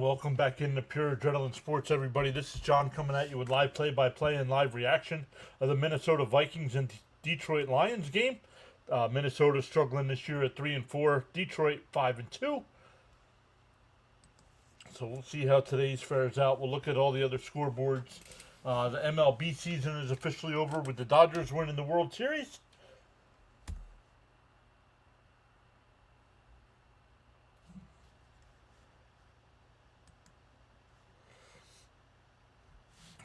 Welcome back into Pure Adrenaline Sports, everybody. This is John coming at you with live play-by-play and live reaction of the Minnesota Vikings and Detroit Lions game. Minnesota struggling this year at 3-4, Detroit 5-2. So we'll see how today's fares out. We'll look at all the other scoreboards. The MLB season is officially over with the Dodgers winning the World Series.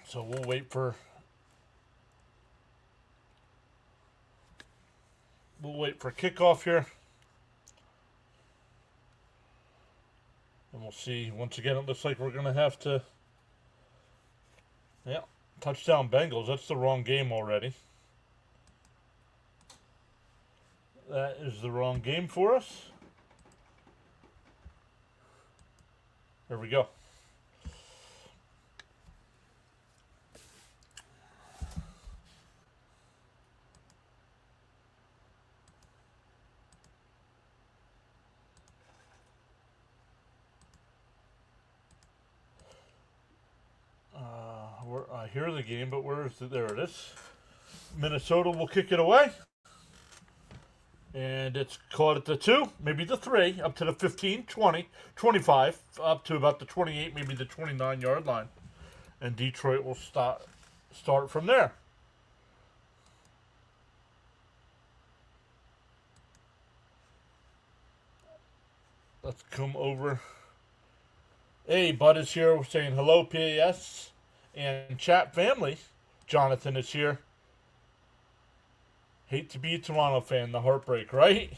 So we'll wait for kickoff here. And we'll see. Once again, it looks like we're going to have to... Yeah, touchdown Bengals. That's the wrong game already. That is the wrong game for us. There we go. I hear the game, but where is it? There it is. Minnesota will kick it away. And it's caught at the 2, maybe the 3, up to the 15, 20, 25, up to about the 28, maybe the 29-yard line. And Detroit will start from there. Let's come over. Hey, Bud is here. We're saying hello, PAS. And chat family, Jonathan is here. Hate to be a Toronto fan, the heartbreak, right?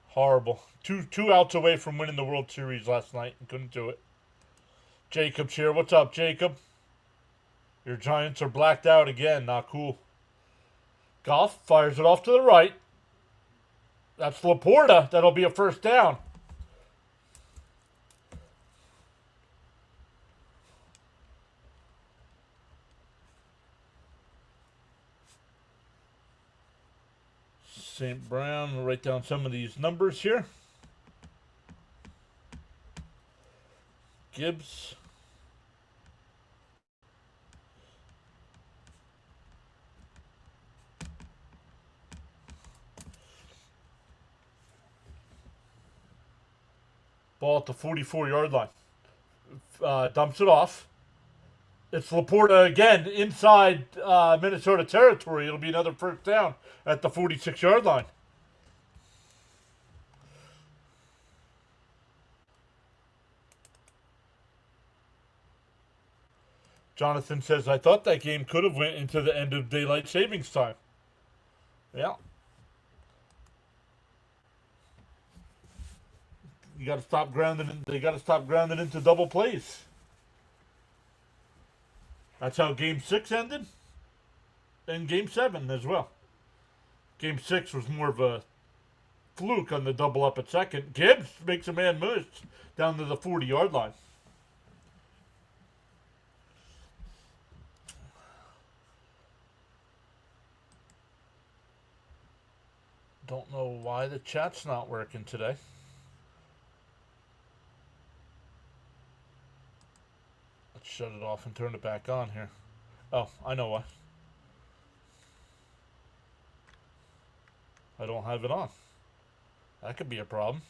Horrible. Two outs away from winning the World Series last night and couldn't do it. Jacob's here. What's up, Jacob? Your Giants are blacked out again. Not cool. Goff fires it off to the right. That's Laporta. That'll be a first down. St. Brown, we'll write down some of these numbers here. Gibbs. Ball at the 44-yard line. Dumps it off. It's Laporta again inside Minnesota territory. It'll be another first down at the 46-yard line. Jonathan says, I thought that game could have went into the end of daylight savings time. Yeah. You got to stop grounding. They got to stop grounding into double plays. That's how Game 6 ended. And Game 7 as well. Game 6 was more of a fluke on the double up at second. Gibbs makes a man miss down to the 40-yard line. Don't know why the chat's not working today. Shut it off and turn it back on here. Oh, I know why. I don't have it on. That could be a problem.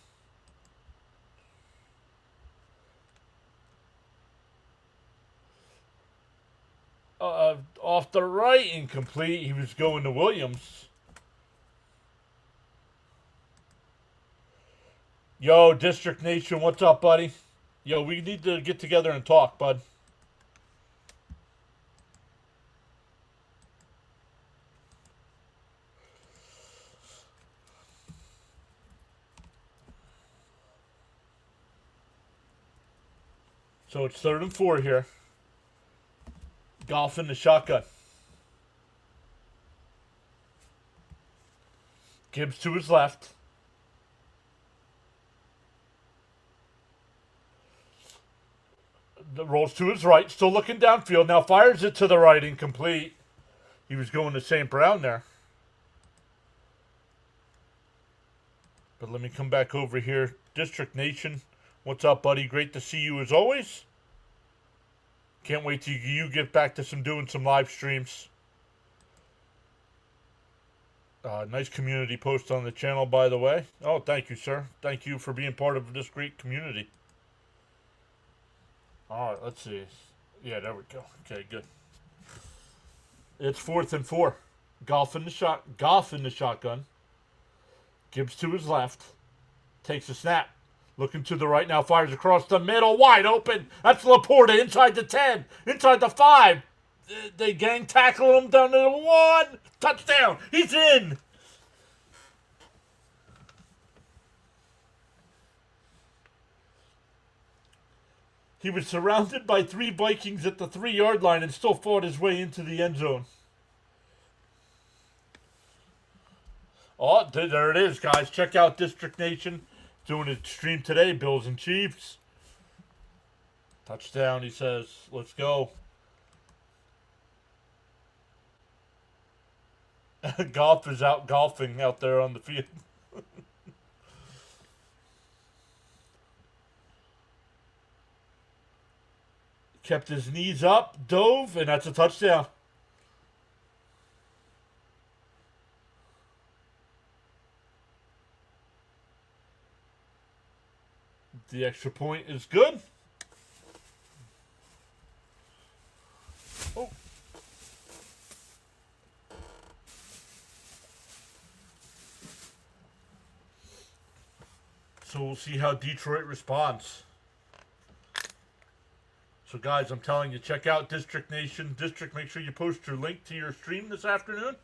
Off the right, incomplete. He was going to Williams. Yo, District Nation, what's up, buddy? Yo, we need to get together and talk, bud. So it's 3rd and 4 here. Goff in the shotgun. Gibbs to his left. The rolls to his right. Still looking downfield. Now fires it to the right. Incomplete. He was going to St. Brown there. But let me come back over here. District Nation. What's up, buddy? Great to see you as always. Can't wait till you get back to doing some live streams. Nice community post on the channel, by the way. Oh, thank you, sir. Thank you for being part of this great community. All right, let's see. Yeah, there we go. Okay, good. It's 4th and 4. Golf in the shotgun. Gibbs to his left. Takes a snap. Looking to the right now. Fires across the middle. Wide open. That's Laporta inside the 10. Inside the 5. They gang tackle him down to the 1. Touchdown. He's in. He was surrounded by 3 Vikings at the 3-yard line and still fought his way into the end zone. Oh, there it is, guys. Check out District Nation doing a stream today. Bills and Chiefs. Touchdown, he says. Let's go. Golf is out golfing out there on the field. Kept his knees up, dove, and that's a touchdown. The extra point is good. Oh. So we'll see how Detroit responds. So guys, I'm telling you, check out District Nation. District, make sure you post your link to your stream this afternoon.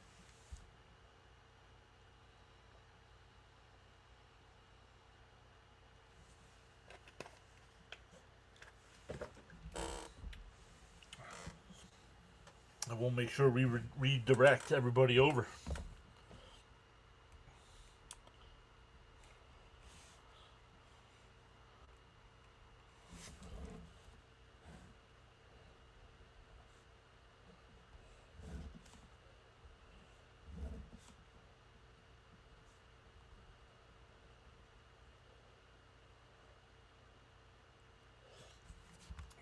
And we'll make sure we redirect everybody over.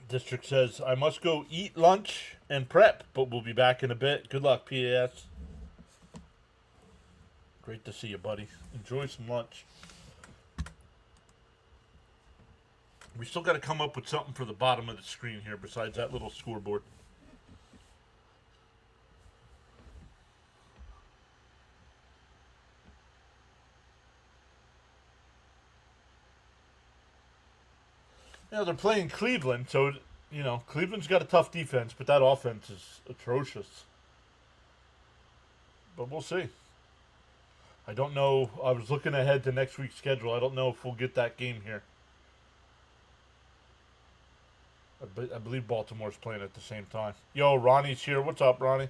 District says, I must go eat lunch and prep, but we'll be back in a bit. Good luck, PAS. Great to see you, buddy. Enjoy some lunch. We still got to come up with something for the bottom of the screen here besides that little scoreboard. Yeah, they're playing Cleveland, so, you know, Cleveland's got a tough defense, but that offense is atrocious. But we'll see. I don't know. I was looking ahead to next week's schedule. I don't know if we'll get that game here. I believe Baltimore's playing at the same time. Yo, Ronnie's here. What's up, Ronnie?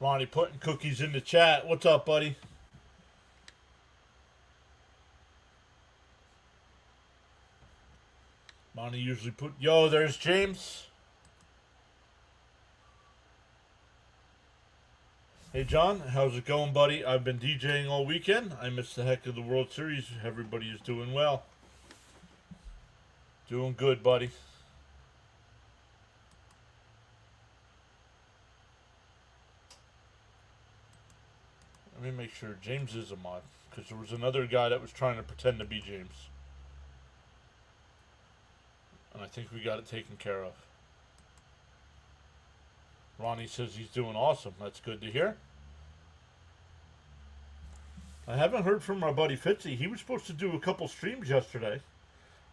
Ronnie putting cookies in the chat. What's up, buddy? Ronnie usually put... Yo, there's James. Hey, John. How's it going, buddy? I've been DJing all weekend. I missed the heck of the World Series. Everybody is doing well. Doing good, buddy. Let me make sure James is a mod, because there was another guy that was trying to pretend to be James. And I think we got it taken care of. Ronnie says he's doing awesome. That's good to hear. I haven't heard from my buddy Fitzy. He was supposed to do a couple streams yesterday.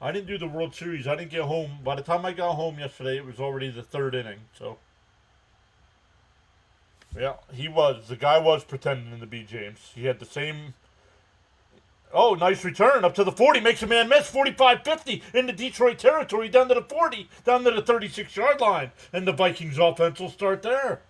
I didn't do the World Series. I didn't get home. By the time I got home yesterday, it was already the 3rd inning, so... Yeah, he was. The guy was pretending to be James. He had the same... Oh, nice return. Up to the 40. Makes a man miss. 45-50 in the Detroit territory. Down to the 40. Down to the 36-yard line. And the Vikings offense will start there.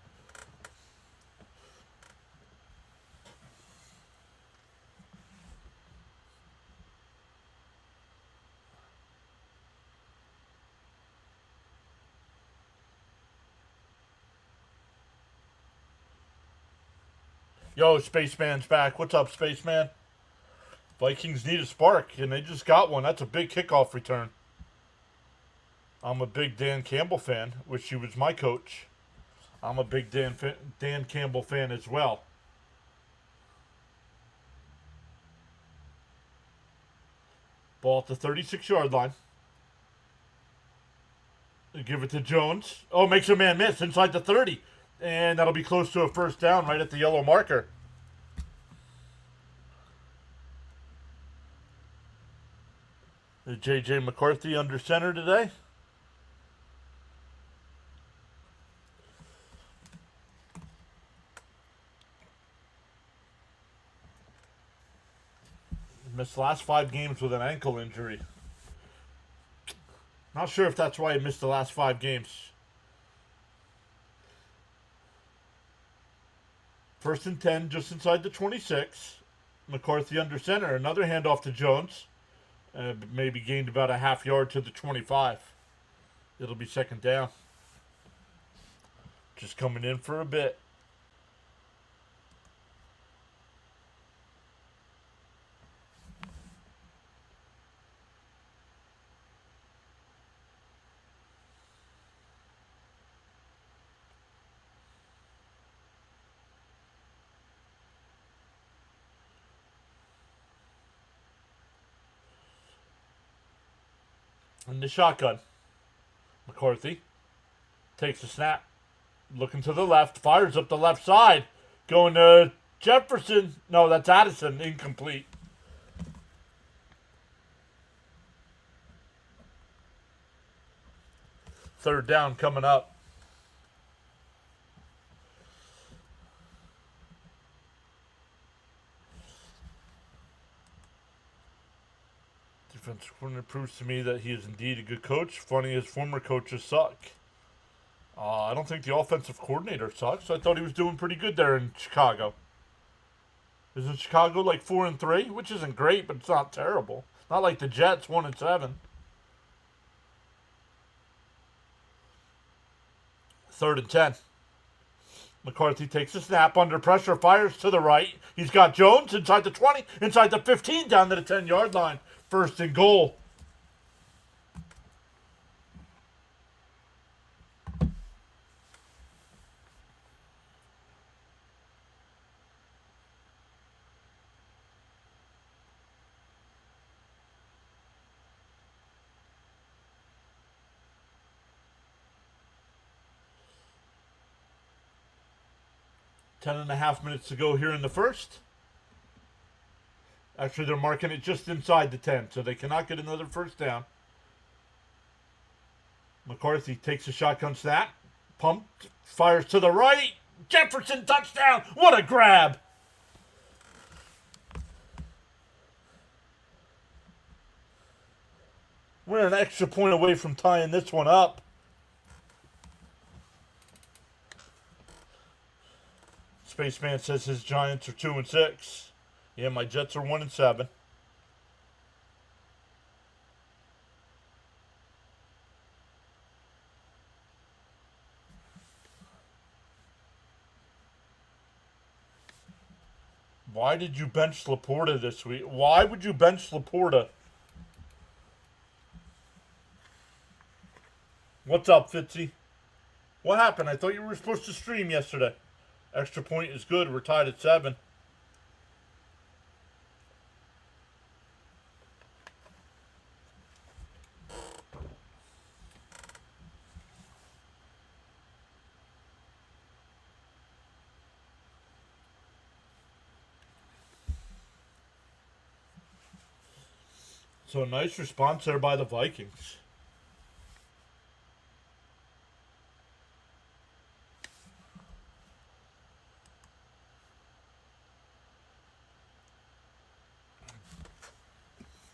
Yo, Spaceman's back. What's up, Spaceman? Vikings need a spark, and they just got one. That's a big kickoff return. I'm a big Dan Campbell fan. Wish he was my coach. I'm a big Dan Campbell fan as well. Ball at the 36-yard line. Give it to Jones. Oh, makes a man miss inside the 30. And that'll be close to a first down right at the yellow marker. J.J. McCarthy under center today. Missed the last 5 games with an ankle injury. Not sure if that's why he missed the last 5 games. First and 10, just inside the 26. McCarthy under center. Another handoff to Jones. Maybe gained about a half yard to the 25. It'll be second down. Just coming in for a bit. In the shotgun, McCarthy takes a snap, looking to the left, fires up the left side, going to Jefferson. No, that's Addison, incomplete. Third down coming up. Defensive coordinator proves to me that he is indeed a good coach. Funny, his former coaches suck. I don't think the offensive coordinator sucks. I thought he was doing pretty good there in Chicago. Isn't Chicago like 4-3, which isn't great, but it's not terrible. Not like the Jets 1-7. Third and 10. McCarthy takes a snap under pressure, fires to the right. He's got Jones inside the 20, inside the 15, down to the 10-yard line. First and goal. Ten and a half minutes to go here in the first. Actually, they're marking it just inside the 10, so they cannot get another first down. McCarthy takes a shotgun snap. Pumped. Fires to the right. Jefferson touchdown. What a grab. We're an extra point away from tying this one up. Spaceman says his Giants are 2-6. Yeah, my Jets are 1-7. Why did you bench Laporta this week? Why would you bench Laporta? What's up, Fitzy? What happened? I thought you were supposed to stream yesterday. Extra point is good. We're tied at 7. So nice response there by the Vikings.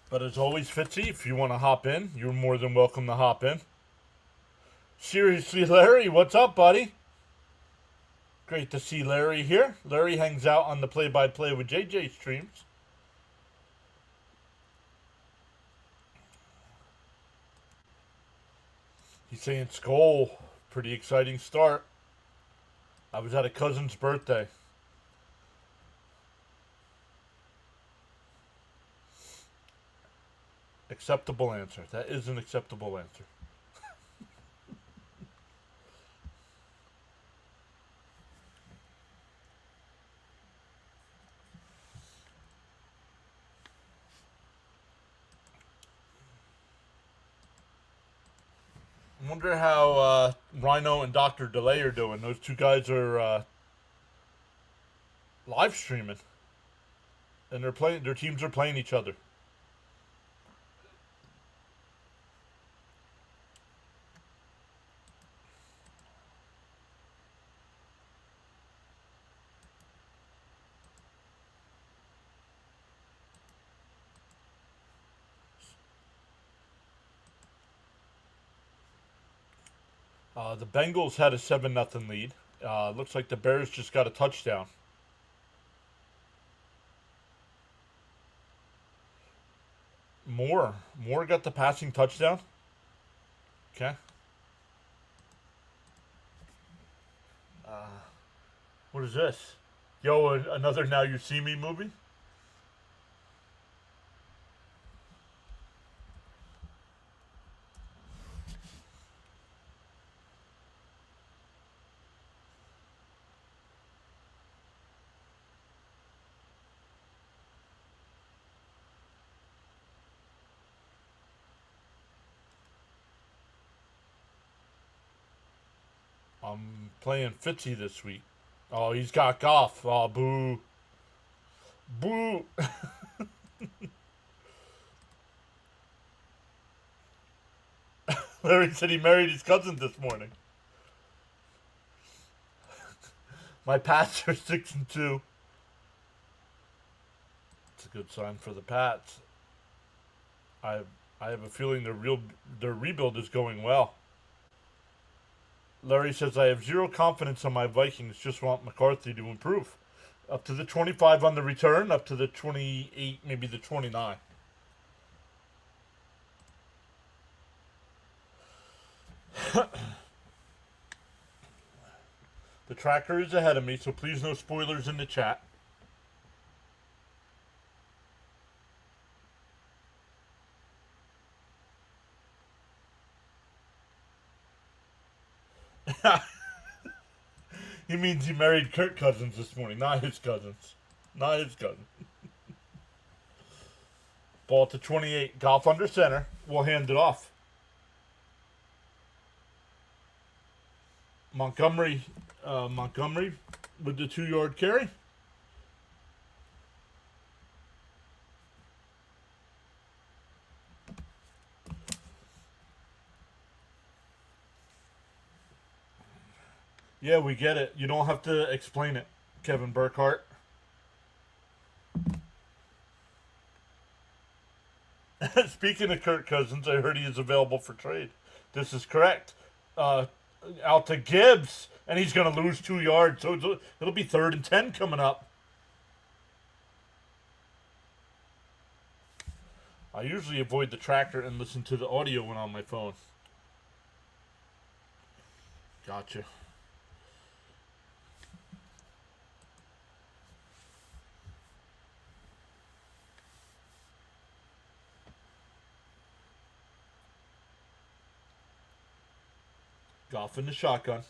But as always, Fitzy, if you want to hop in, you're more than welcome to hop in. Seriously, Larry, what's up, buddy? Great to see Larry here. Larry hangs out on the play-by-play with JJ streams. He's saying Skull. Pretty exciting start. I was at a cousin's birthday. Acceptable answer. That is an acceptable answer. I wonder how Rhino and Dr. Delay are doing. Those two guys are live streaming. And they're playing. Their teams are playing each other. The Bengals had a 7-0 lead. Looks like the Bears just got a touchdown. Moore got the passing touchdown. Okay. What is this? Yo, another Now You See Me movie? I'm playing Fitzy this week. Oh, he's got Goff. Oh, boo. Boo. Larry said he married his cousin this morning. My Pats are 6-2. It's a good sign for the Pats. I have a feeling their rebuild is going well. Larry says, I have zero confidence on my Vikings. Just want McCarthy to improve. Up to the 25 on the return. Up to the 28, maybe the 29. The tracker is ahead of me, so please no spoilers in the chat. He means he married Kirk Cousins this morning, not his cousins. Not his cousin. Ball to 28. Goff under center. We'll hand it off. Montgomery with the 2-yard carry. Yeah, we get it. You don't have to explain it, Kevin Burkhart. Speaking of Kirk Cousins, I heard he is available for trade. This is correct. Out to Gibbs, and he's going to lose 2 yards, so it'll be 3rd and 10 coming up. I usually avoid the tracker and listen to the audio when on my phone. Gotcha. Goff in the shotgun.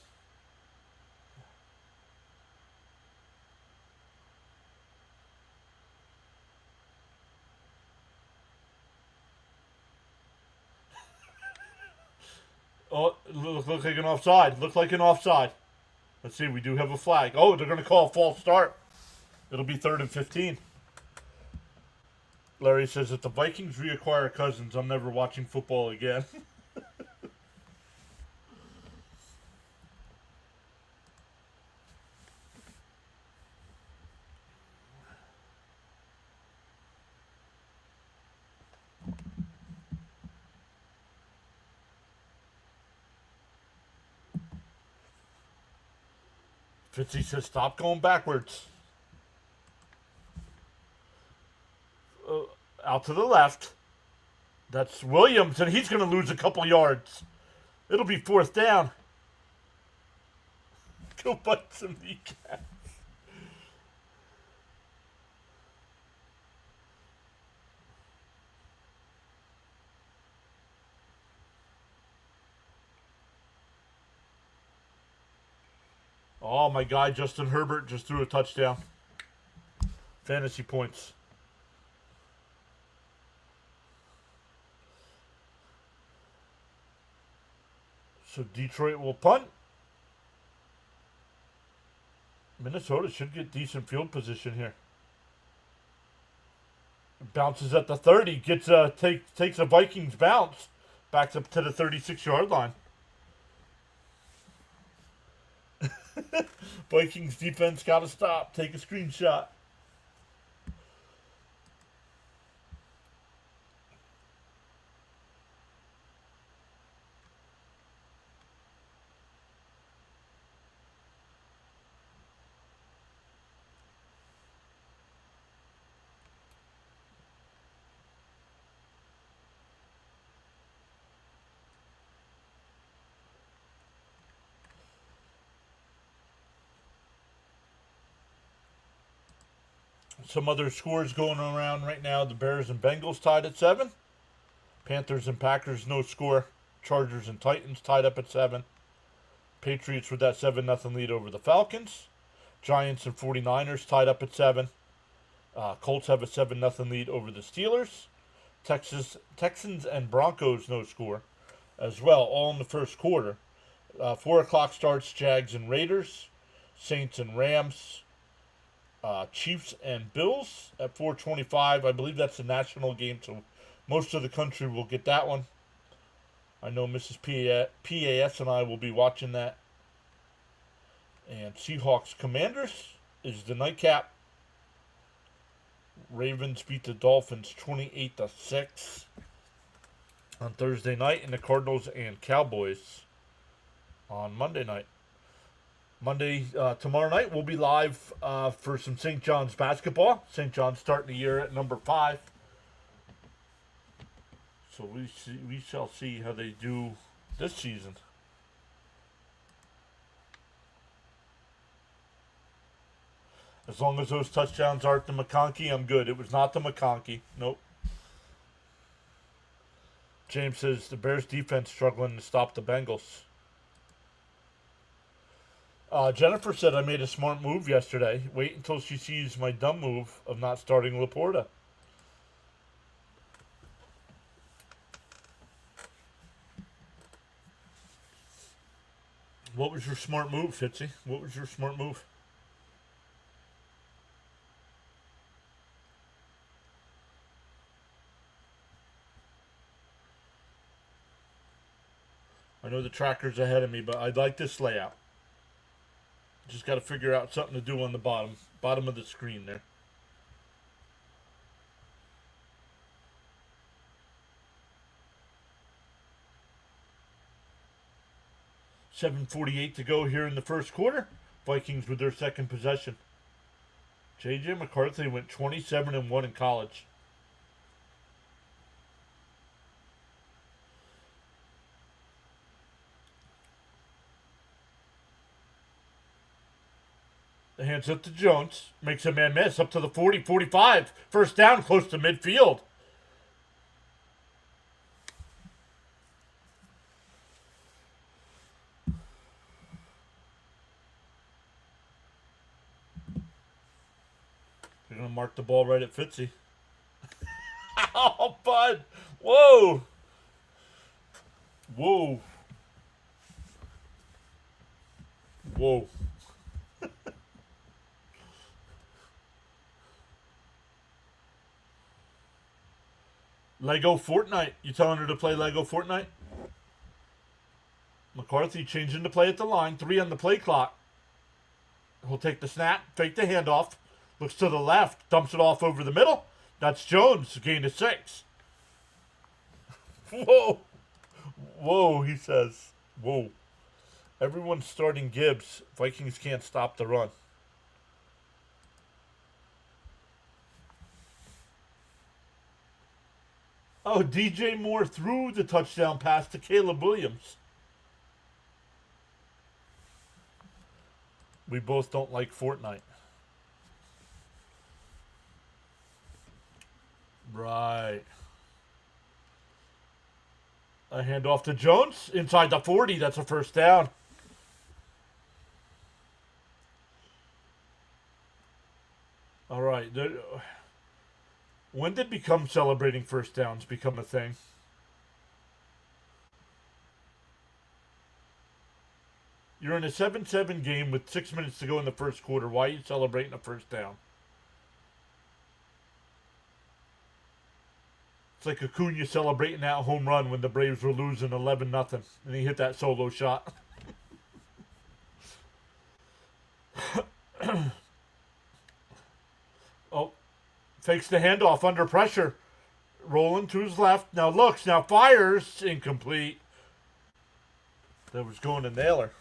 Oh, look like an offside. Look like an offside. Let's see, we do have a flag. Oh, they're going to call a false start. It'll be 3rd and 15. Larry says, if the Vikings reacquire Cousins, I'm never watching football again. Fitzy says, stop going backwards. Out to the left. That's Williams, and he's going to lose a couple yards. It'll be 4th down. Go bite some kneecaps. Oh, my guy Justin Herbert just threw a touchdown. Fantasy points. So Detroit will punt. Minnesota should get decent field position here. Bounces at the 30. Takes a Vikings bounce. Backs up to the 36-yard line. Vikings defense got to stop. Take a screenshot. Some other scores going around right now. The Bears and Bengals tied at 7. Panthers and Packers no score. Chargers and Titans tied up at 7. Patriots with that 7-0 lead over the Falcons. Giants and 49ers tied up at 7. Colts have a 7-0 lead over the Steelers. Texans and Broncos no score as well, all in the first quarter. 4 o'clock starts Jags and Raiders. Saints and Rams. Chiefs and Bills at 4:25. I believe that's a national game, so most of the country will get that one. I know Mrs. PAS and I will be watching that. And Seahawks Commanders is the nightcap. Ravens beat the Dolphins 28-6 on Thursday night, and the Cardinals and Cowboys on Monday night. Tomorrow night, we'll be live for some St. John's basketball. St. John's starting the year at number 5. So we shall see how they do this season. As long as those touchdowns aren't the McConkey, I'm good. It was not the McConkey. Nope. James says the Bears defense struggling to stop the Bengals. Jennifer said I made a smart move yesterday. Wait until she sees my dumb move of not starting Laporta. What was your smart move, Fitzy? What was your smart move? I know the tracker's ahead of me, but I'd like this layout. Just got to figure out something to do on the bottom of the screen there. $7:48 to go here in the first quarter. Vikings with their second possession. J.J. McCarthy went 27-1 in college. Hands up to Jones. Makes a man miss up to the 40, 45. First down, close to midfield. They're going to mark the ball right at Fitzy. Oh, bud. Whoa. Whoa. Whoa. Lego Fortnite. You telling her to play Lego Fortnite? McCarthy changing to play at the line. 3 on the play clock. He'll take the snap, fake the handoff, looks to the left, dumps it off over the middle. That's Jones, gain of 6. Whoa. Whoa, he says. Whoa. Everyone's starting Gibbs. Vikings can't stop the run. Oh, DJ Moore threw the touchdown pass to Caleb Williams. We both don't like Fortnite. Right. A handoff to Jones. Inside the 40. That's a first down. When did become celebrating first downs become a thing? You're in a 7-7 game with 6 minutes to go in the first quarter. Why are you celebrating a first down? It's like Acuna celebrating that home run when the Braves were losing 11-0, and he hit that solo shot. Oh, fakes the handoff under pressure. Rolling to his left. Now looks. Now fires. Incomplete. That was going to Naylor.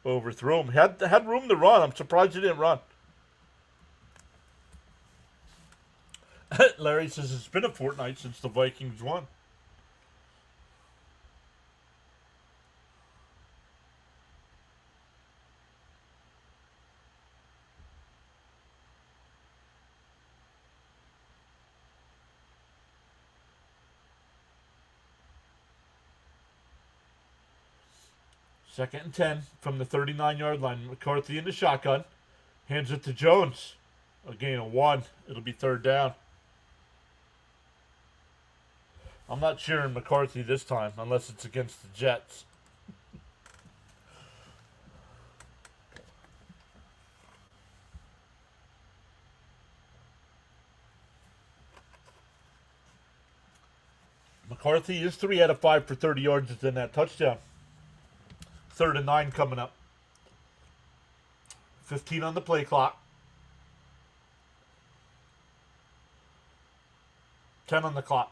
Overthrew him. Had room to run. I'm surprised he didn't run. Larry says it's been a fortnight since the Vikings won. Second and 10 from the 39-yard line. McCarthy in the shotgun. Hands it to Jones. A gain of 1. It'll be third down. I'm not cheering McCarthy this time unless it's against the Jets. McCarthy is 3 out of 5 for 30 yards. It's in that touchdown. 3rd and 9 coming up. 15 on the play clock. 10 on the clock.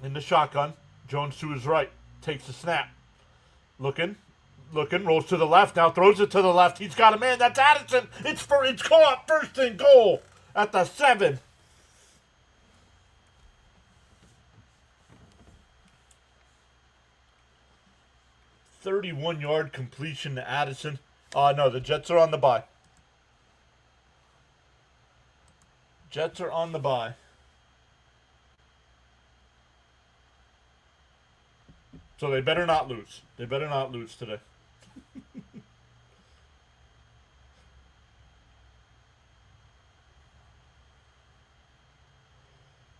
In the shotgun. Jones to his right. Takes the snap. Looking. Rolls to the left. Now throws it to the left. He's got a man. That's Addison. It's caught. First and goal at the 7. "31-yard completion to Addison." No, the Jets are on the bye. Jets are on the bye. So they better not lose. They better not lose today.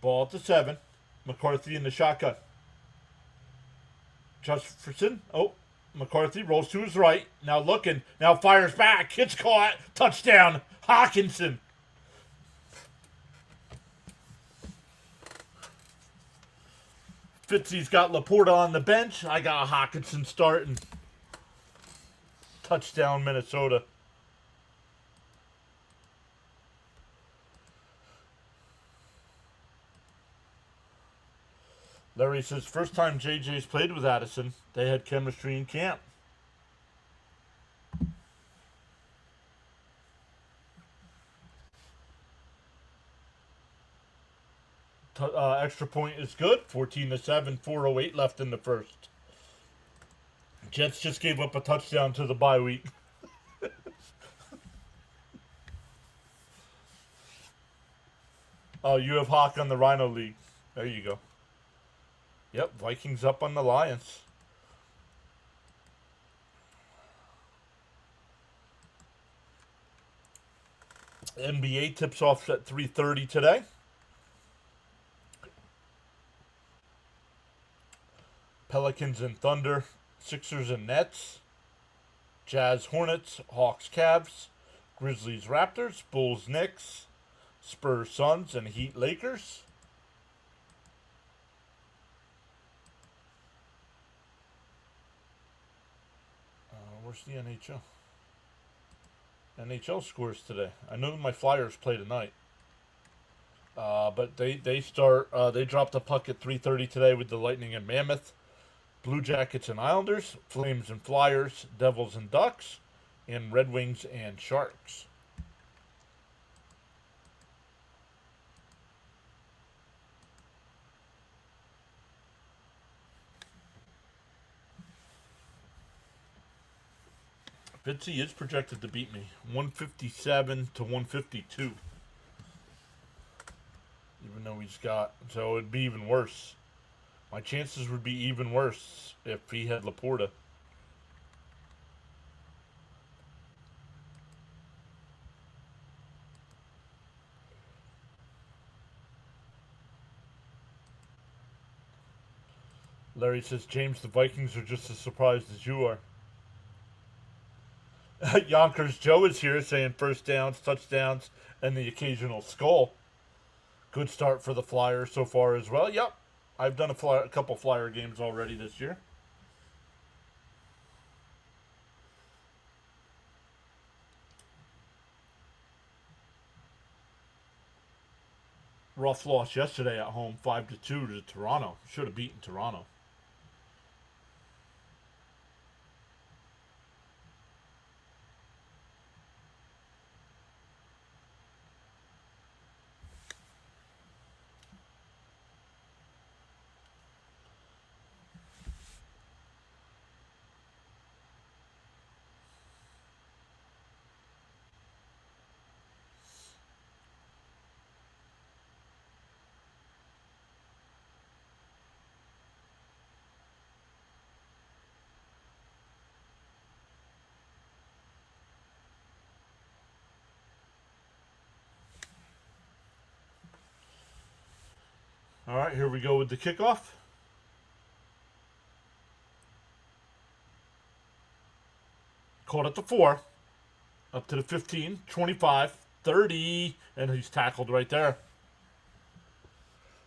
Ball at the 7. McCarthy in the shotgun. Jefferson. Oh, McCarthy rolls to his right. Now looking. Now fires back. It's caught. Touchdown. Hawkinson. Fitzy's got Laporta on the bench. I got Hawkinson starting. Touchdown, Minnesota. Larry says, first time JJ's played with Addison, they had chemistry in camp. Extra point is good. 14-7, 4:08 left in the first. Jets just gave up a touchdown to the bye week. Oh, you have Hawk on the Rhino League. There you go. Yep, Vikings up on the Lions. NBA tips off at 3:30 today. Pelicans and Thunder, Sixers and Nets, Jazz Hornets, Hawks Cavs, Grizzlies Raptors, Bulls Knicks, Spurs Suns, and Heat Lakers. Where's the NHL? NHL scores today. I know my Flyers play tonight. But they start, they drop the puck at 3:30 today with the Lightning and Mammoth. Blue Jackets and Islanders, Flames and Flyers, Devils and Ducks, and Red Wings and Sharks. Fitzy is projected to beat me, 157-152. Even though he's got, so it'd be even worse. My chances would be even worse if he had Laporta. Larry says, James, the Vikings are just as surprised as you are. Yonkers Joe is here saying first downs, touchdowns, and the occasional skull. Good start for the Flyers so far as well. Yep, I've done a couple Flyer games already this year. Rough loss yesterday at home, 5-2 to Toronto. Should have beaten Toronto. All right, here we go with the kickoff. Caught at the 4. Up to the 15, 25, 30, and he's tackled right there.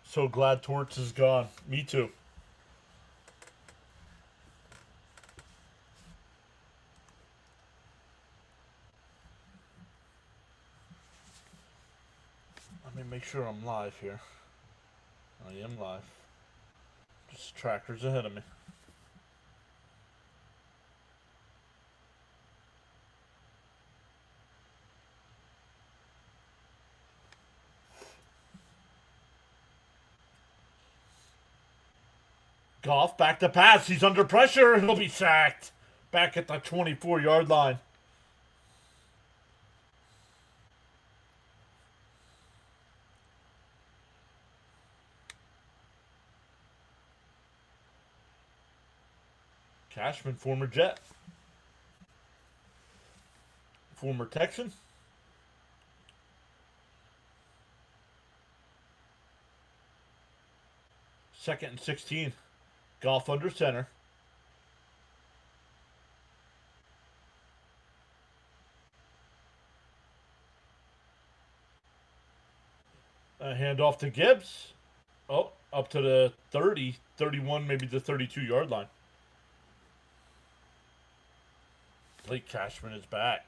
So glad Torts is gone. Me too. Let me make sure I'm live here. I am live. Just trackers ahead of me. Goff back to pass. He's under pressure. He'll be sacked. Back at the 24-yard line. Cashman, former Jet. Former Texan. Second and 16. Goff under center. Hand off to Gibbs. Oh, up to the 30, 31, maybe the 32-yard line. Blake Cashman is back.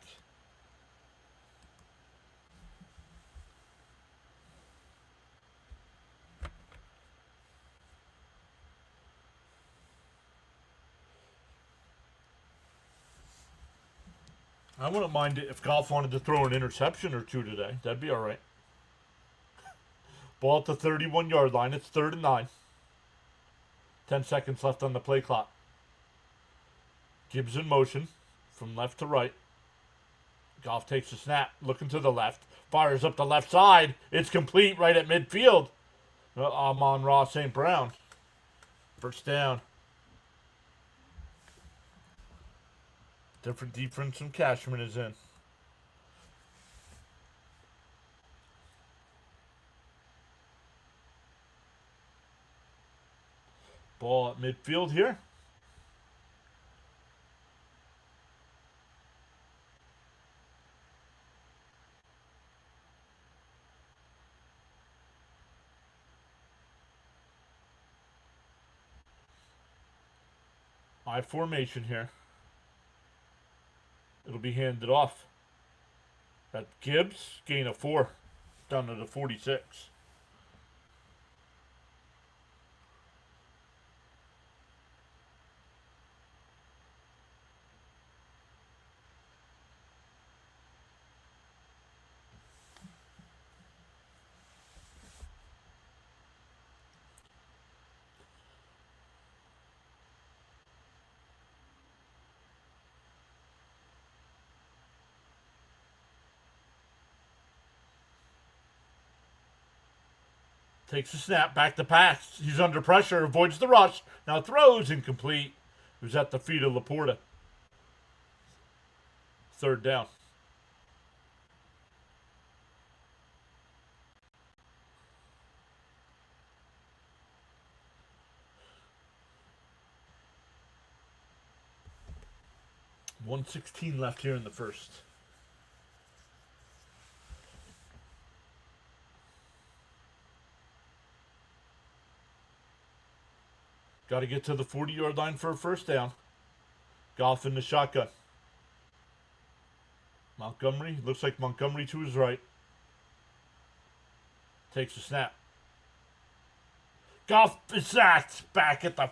I wouldn't mind it if Goff wanted to throw an interception or two today. That'd be all right. Ball at the 31-yard line. It's 3rd and 9. 10 seconds left on the play clock. Gibbs in motion from left to right. Goff takes a snap, looking to the left. Fires up the left side. It's complete right at midfield. Amon-Ra St. Brown. First down. Different defense from Cashman is in. Ball at midfield here. I formation here. It'll be handed off. At Gibbs, gain of 4. Down to the 46. Takes a snap, back to pass. He's under pressure, avoids the rush. Now throws, incomplete. It was at the feet of Laporta. 3rd down. 1:16 left here in the first. Got to get to the 40-yard line for a first down. Goff in the shotgun. Montgomery. Looks like Montgomery to his right. Takes a snap. Goff is sacked back at the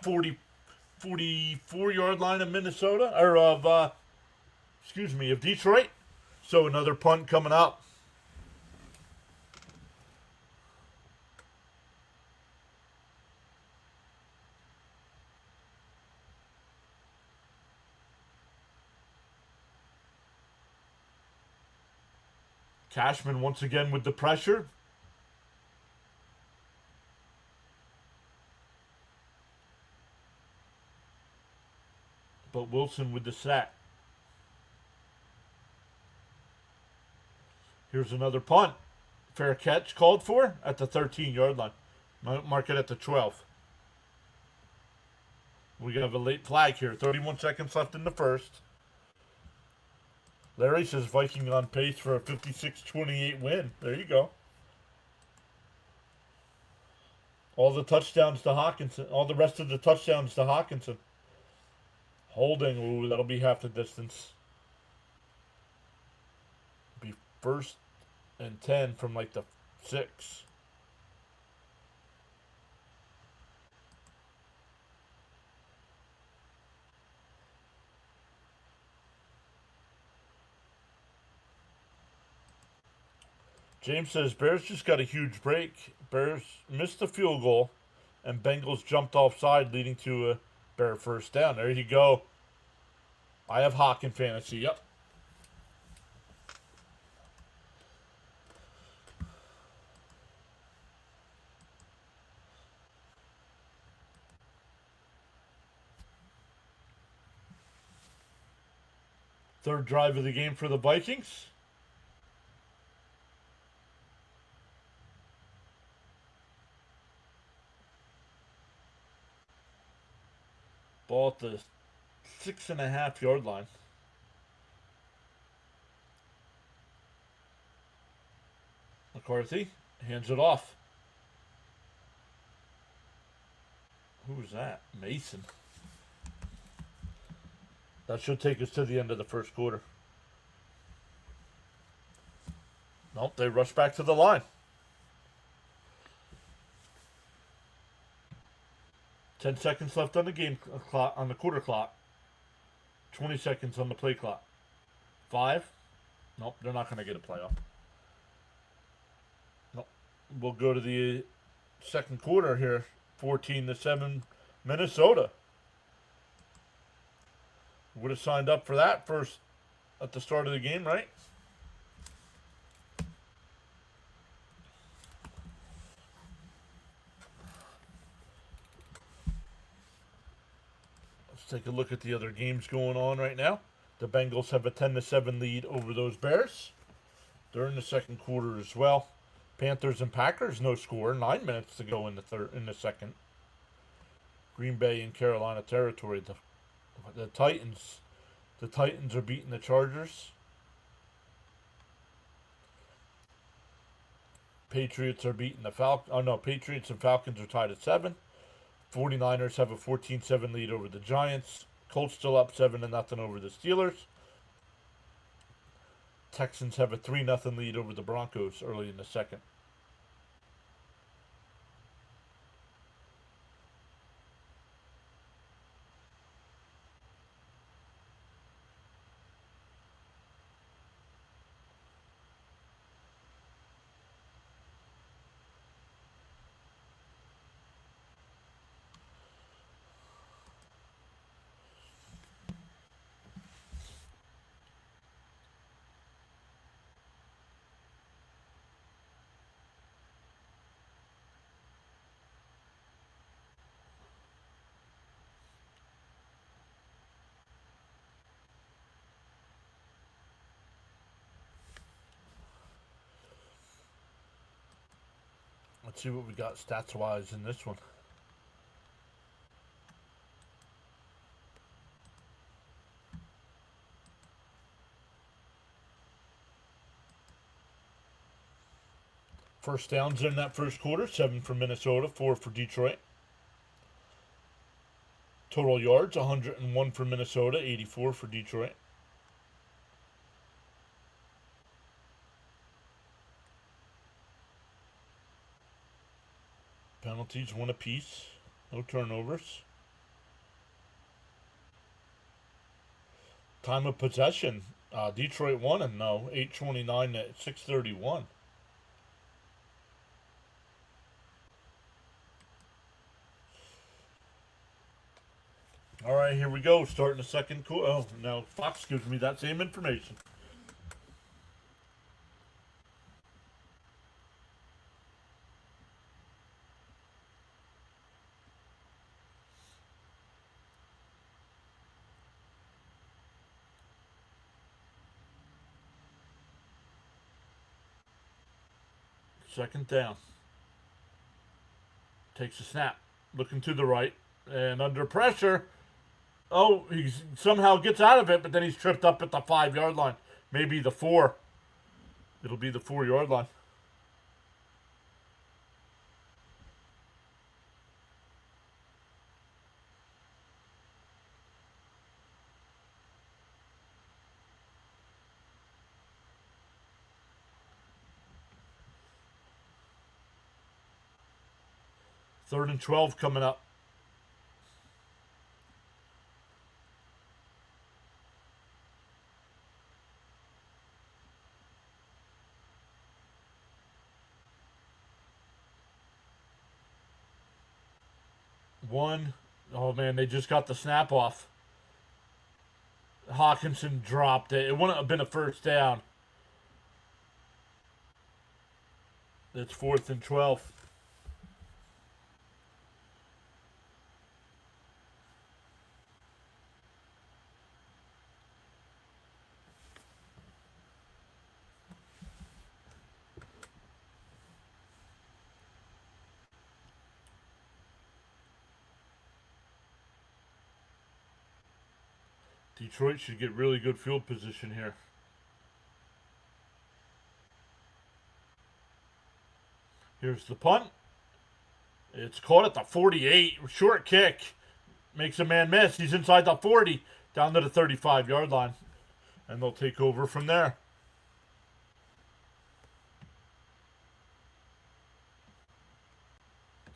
44-yard line of Minnesota. Or of Detroit. So another punt coming up. Cashman once again with the pressure. But Wilson with the sack. Here's another punt. Fair catch called for at the 13-yard line. Mark it at the 12. We have a late flag here. 31 seconds left in the first. Larry says Viking on pace for a 56-28 win. There you go. All the touchdowns to Hawkinson. All the rest of the touchdowns to Hawkinson. Holding. Ooh, that'll be half the distance. Be 1st and 10 from like the 6. James says Bears just got a huge break. Bears missed the field goal, and Bengals jumped offside, leading to a Bear first down. There you go. I have Hawk in fantasy. Yep. Third drive of the game for the Vikings. Ball at the 6.5-yard line. McCarthy hands it off. Who was that? Mason. That should take us to the end of the first quarter. Nope, they rush back to the line. 10 seconds left on the game clock, on the quarter clock. 20 seconds on the play clock. 5. Nope, they're not going to get a playoff. Nope. We'll go to the second quarter here. 14-7 Minnesota. Would have signed up for that first at the start of the game, right? Take a look at the other games going on right now. The Bengals have a 10-7 lead over those Bears. They're in the second quarter as well. Panthers and Packers, no score. 9 minutes to go in the second. Green Bay and Carolina territory. The Titans are beating the Chargers. Patriots are beating the Falcons. Oh no, Patriots and Falcons are tied at 7. 49ers have a 14-7 lead over the Giants. Colts still up 7-0 over the Steelers. Texans have a 3-0 lead over the Broncos early in the second. Let's see what we got stats-wise in this one. First downs in that first quarter, 7 for Minnesota, 4 for Detroit. Total yards, 101 for Minnesota, 84 for Detroit. Penalties, 1 apiece. No turnovers. Time of possession, Detroit won and no, 8:29 at 6:31. All right, here we go. Starting the second quarter. Oh, now Fox gives me that same information. Second down. Takes a snap. Looking to the right. And under pressure. Oh, he somehow gets out of it, but then he's tripped up at the 5-yard line. Maybe the 4. It'll be the 4-yard line. Third and 12 coming up. One. Oh man, they just got the snap off. Hawkinson dropped it. It wouldn't have been a first down. It's 4th and 12. Detroit should get really good field position here. Here's the punt. It's caught at the 48. Short kick. Makes a man miss. He's inside the 40. Down to the 35-yard line. And they'll take over from there.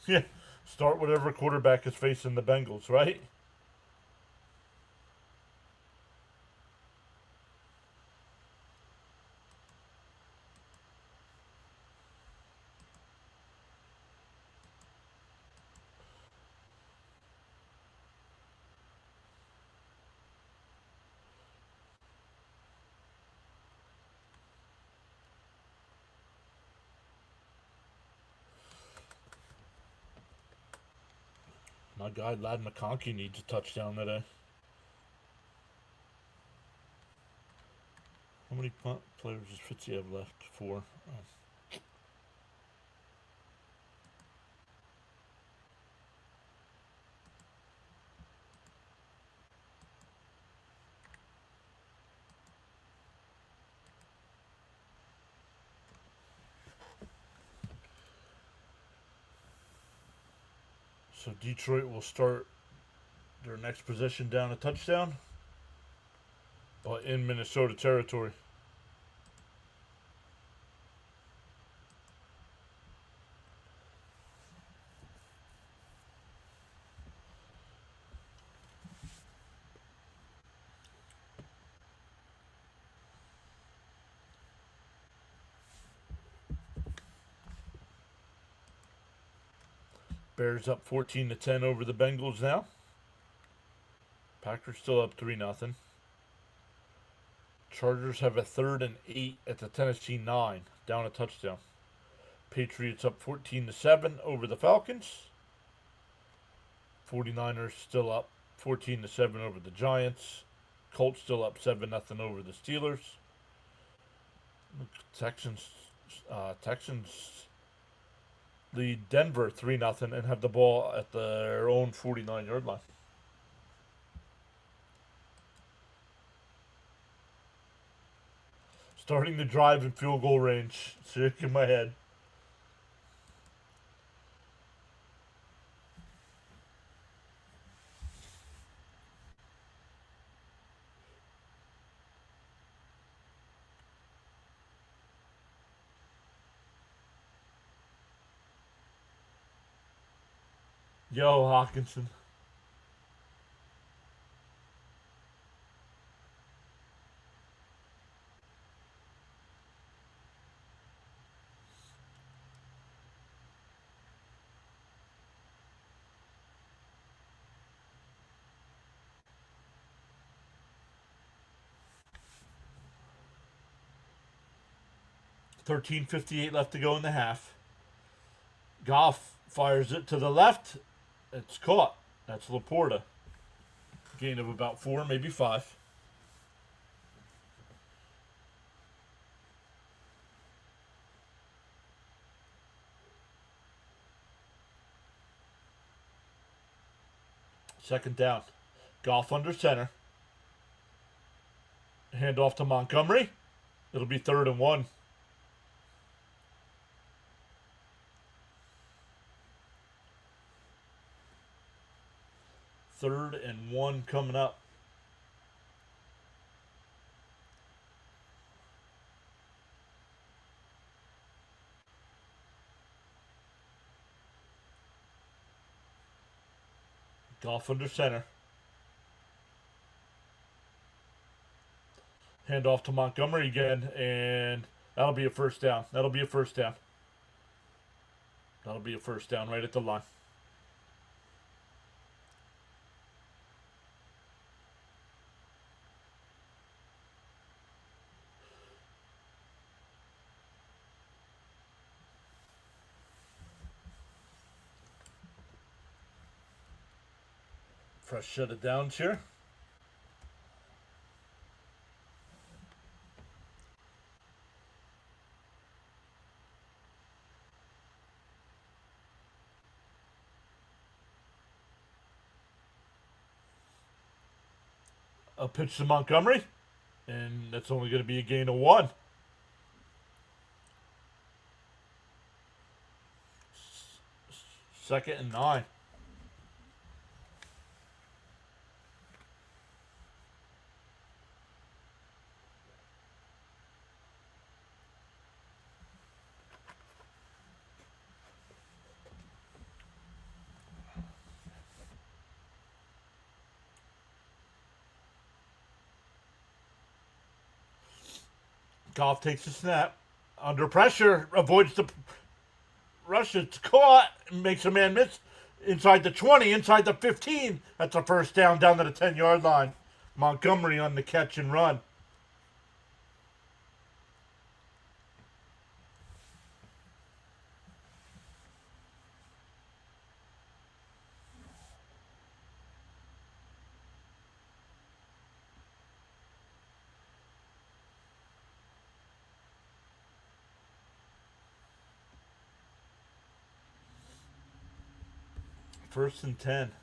Yeah. Start whatever quarterback is facing the Bengals, right? My guy, Lad McConkey, needs a touchdown today. How many punt players does Fitzy have left? 4. Oh. So Detroit will start their next possession down a touchdown, but in Minnesota territory. Bears up 14-10 over the Bengals now. Packers still up 3-0. Chargers have a 3rd and 8 at the Tennessee 9, down a touchdown. Patriots up 14-7 over the Falcons. 49ers still up 14-7 over the Giants. Colts still up 7-0 over the Steelers. Texans lead Denver 3-0 and have the ball at their own 49-yard line. Starting the drive in field goal range. Sick in my head. Yo, Hawkinson. $13.58 left to go in the half. Goff fires it to the left. It's caught. That's Laporta. Gain of about 4, maybe 5. Second down. Goff under center. Hand off to Montgomery. It'll be 3rd and 1. Third and 1 coming up. Goff under center. Hand off to Montgomery again, and that'll be a first down. That'll be a first down. That'll be a first down right at the line. Fresh set of downs here. A pitch to Montgomery, and that's only going to be a gain of 1. Second and 9. Goff takes a snap. Under pressure, avoids the rush. It's caught. Makes a man miss. Inside the 20, inside the 15. That's a first down to the 10-yard line. Montgomery on the catch and run. First and 10.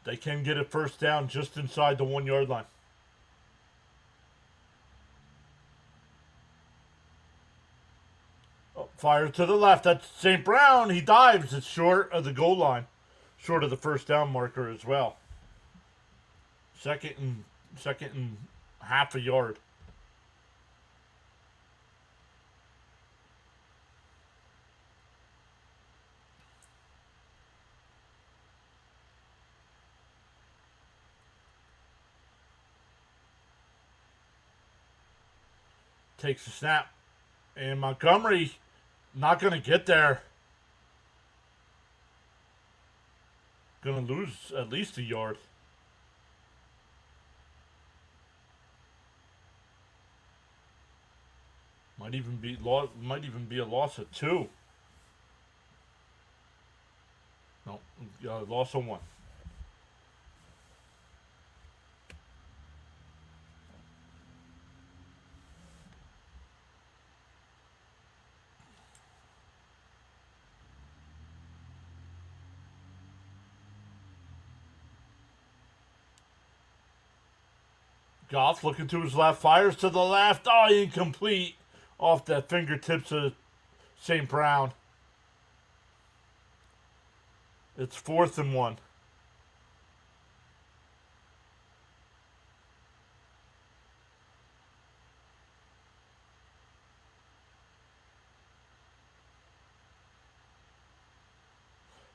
They can get a first down just inside the 1-yard line. Oh, fire to the left. That's St. Brown. He dives. It's short of the goal line. Short of the first down marker as well. Second and half a yard. Takes a snap. And Montgomery not going to get there. Going to lose at least a yard. Might even be a loss of 2. No, loss of 1. Goff looking to his left, fires to the left. Oh, incomplete. Off the fingertips of St. Brown. It's 4th and 1.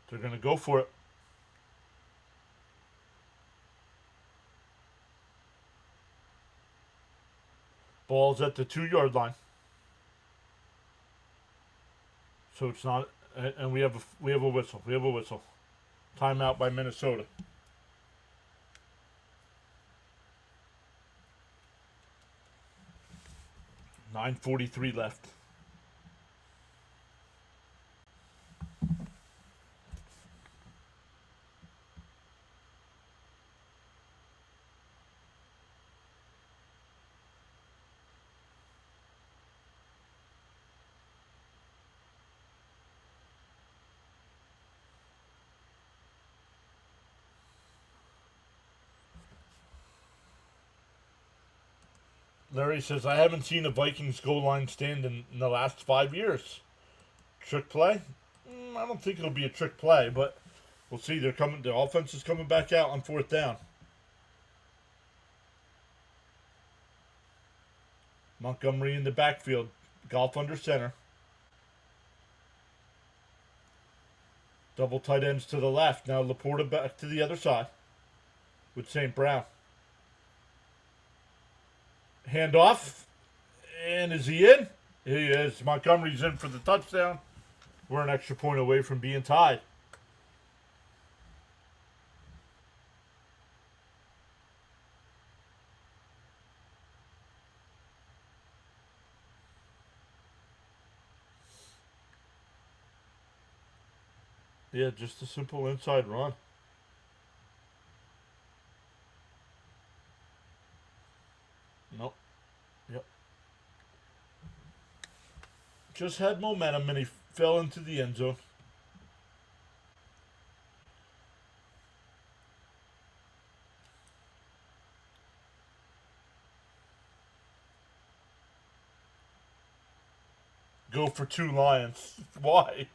They're going to go for it. Ball's at the 2-yard line. So it's not, and we have a whistle. We have a whistle. Timeout by Minnesota. $9:43 left. Larry says, I haven't seen a Vikings goal line stand in the last 5 years. Trick play? I don't think it'll be a trick play, but we'll see. They're coming. The offense is coming back out on 4th down. Montgomery in the backfield. Golf under center. Double tight ends to the left. Now Laporta back to the other side with St. Brown. Handoff. And is he in? He is. Montgomery's in for the touchdown. We're an extra point away from being tied. Yeah, just a simple inside run. Nope. Yep. Just had momentum and he fell into the end zone. Go for 2 Lions. Why?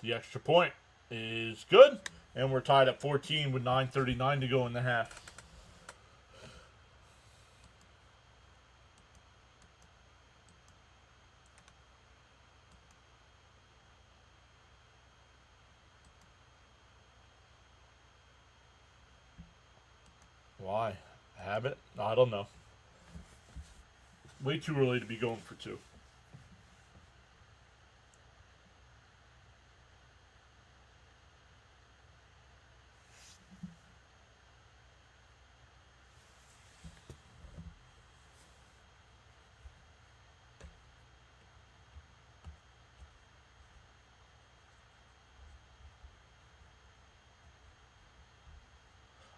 The extra point is good. And we're tied at 14 with 9:39 to go in the half. Why? Habit? I don't know. Way too early to be going for 2.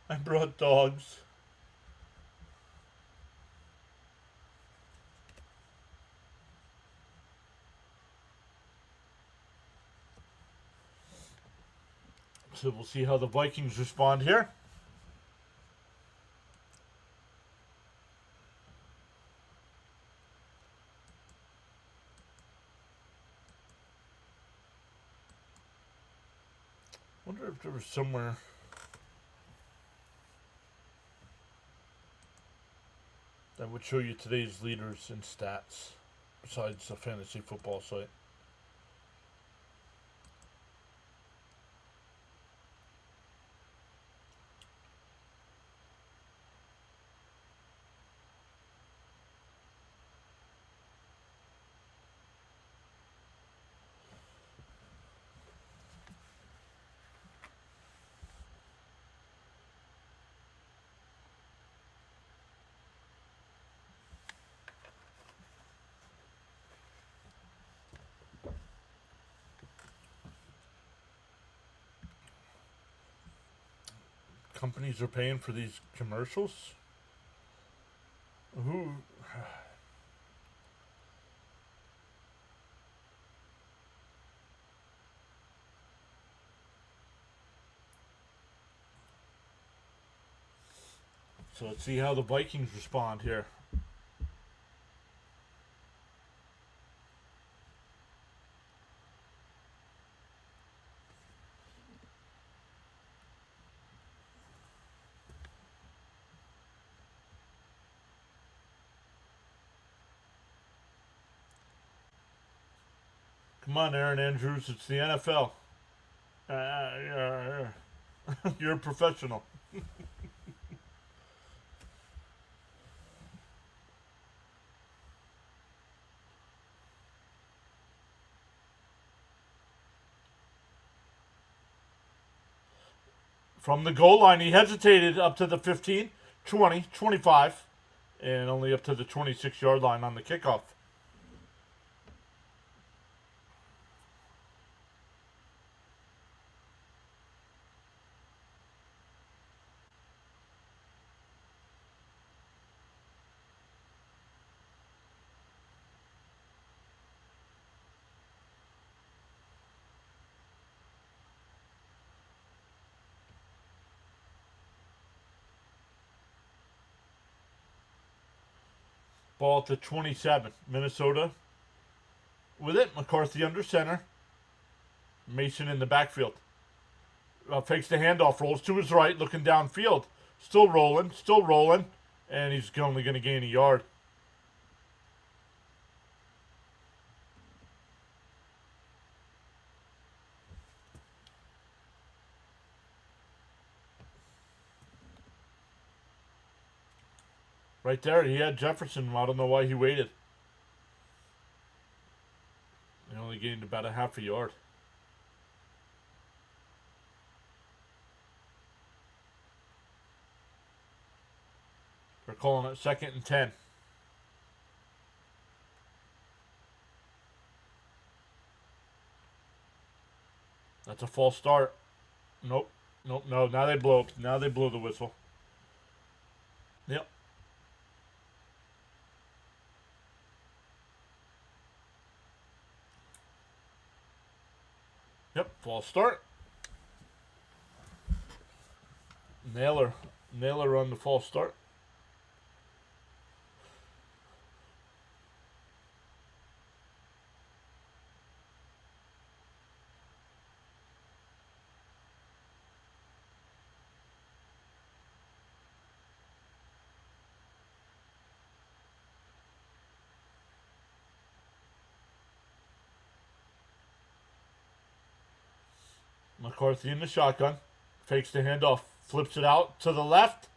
I brought dogs. So we'll see how the Vikings respond here. Wonder if there was somewhere that would show you today's leaders in stats besides the fantasy football site. Companies are paying for these commercials? Who? So let's see how the Vikings respond here. Come on, Aaron Andrews. It's the NFL. Yeah. You're a professional. From the goal line, he hesitated up to the 15, 20, 25, and only up to the 26-yard line on the kickoff. Ball at the 27. Minnesota with it. McCarthy under center. Mason in the backfield. Fakes the handoff. Rolls to his right. Looking downfield. Still rolling. Still rolling. And he's only going to gain a yard. Right there, he had Jefferson. I don't know why he waited. He only gained about a half a yard. They're calling it 2nd and 10. That's a false start. Nope. Nope. No. Now they blow. Now they blow the whistle. Yep. Yep. False start. Naylor on the false start. McCarthy in the shotgun. Fakes the handoff. Flips it out to the left.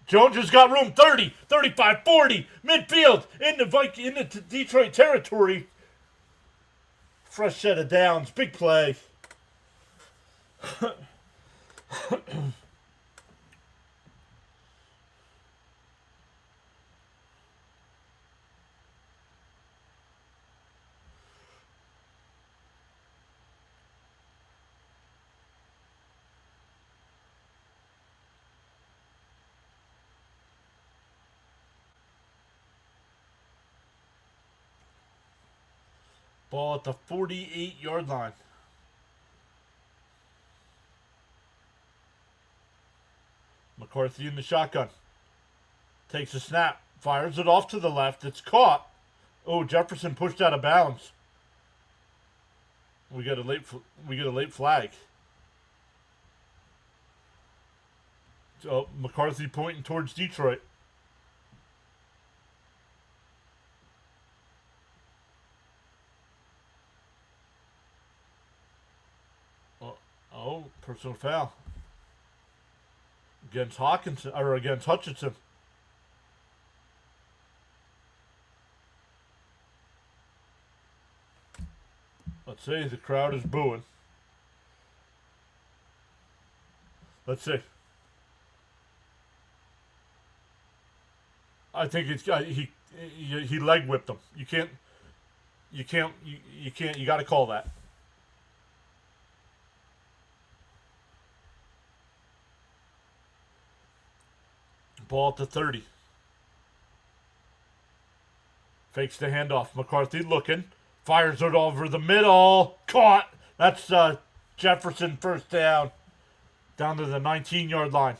Jones has got room. 30, 35, 40. Midfield. In the Detroit territory. Fresh set of downs. Big play. Ball at the 48-yard line. McCarthy in the shotgun. Takes a snap. Fires it off to the left. It's caught. Oh, Jefferson pushed out of bounds. We get a late flag. So McCarthy pointing towards Detroit. Oh, personal foul against Hawkinson or against Hutchinson. Let's see. The crowd is booing. Let's see. I think it's he leg whipped him. You can't. You got to call that. Ball at the 30. Fakes the handoff. McCarthy looking. Fires it over the middle. Caught. That's Jefferson first down. Down to the 19-yard line.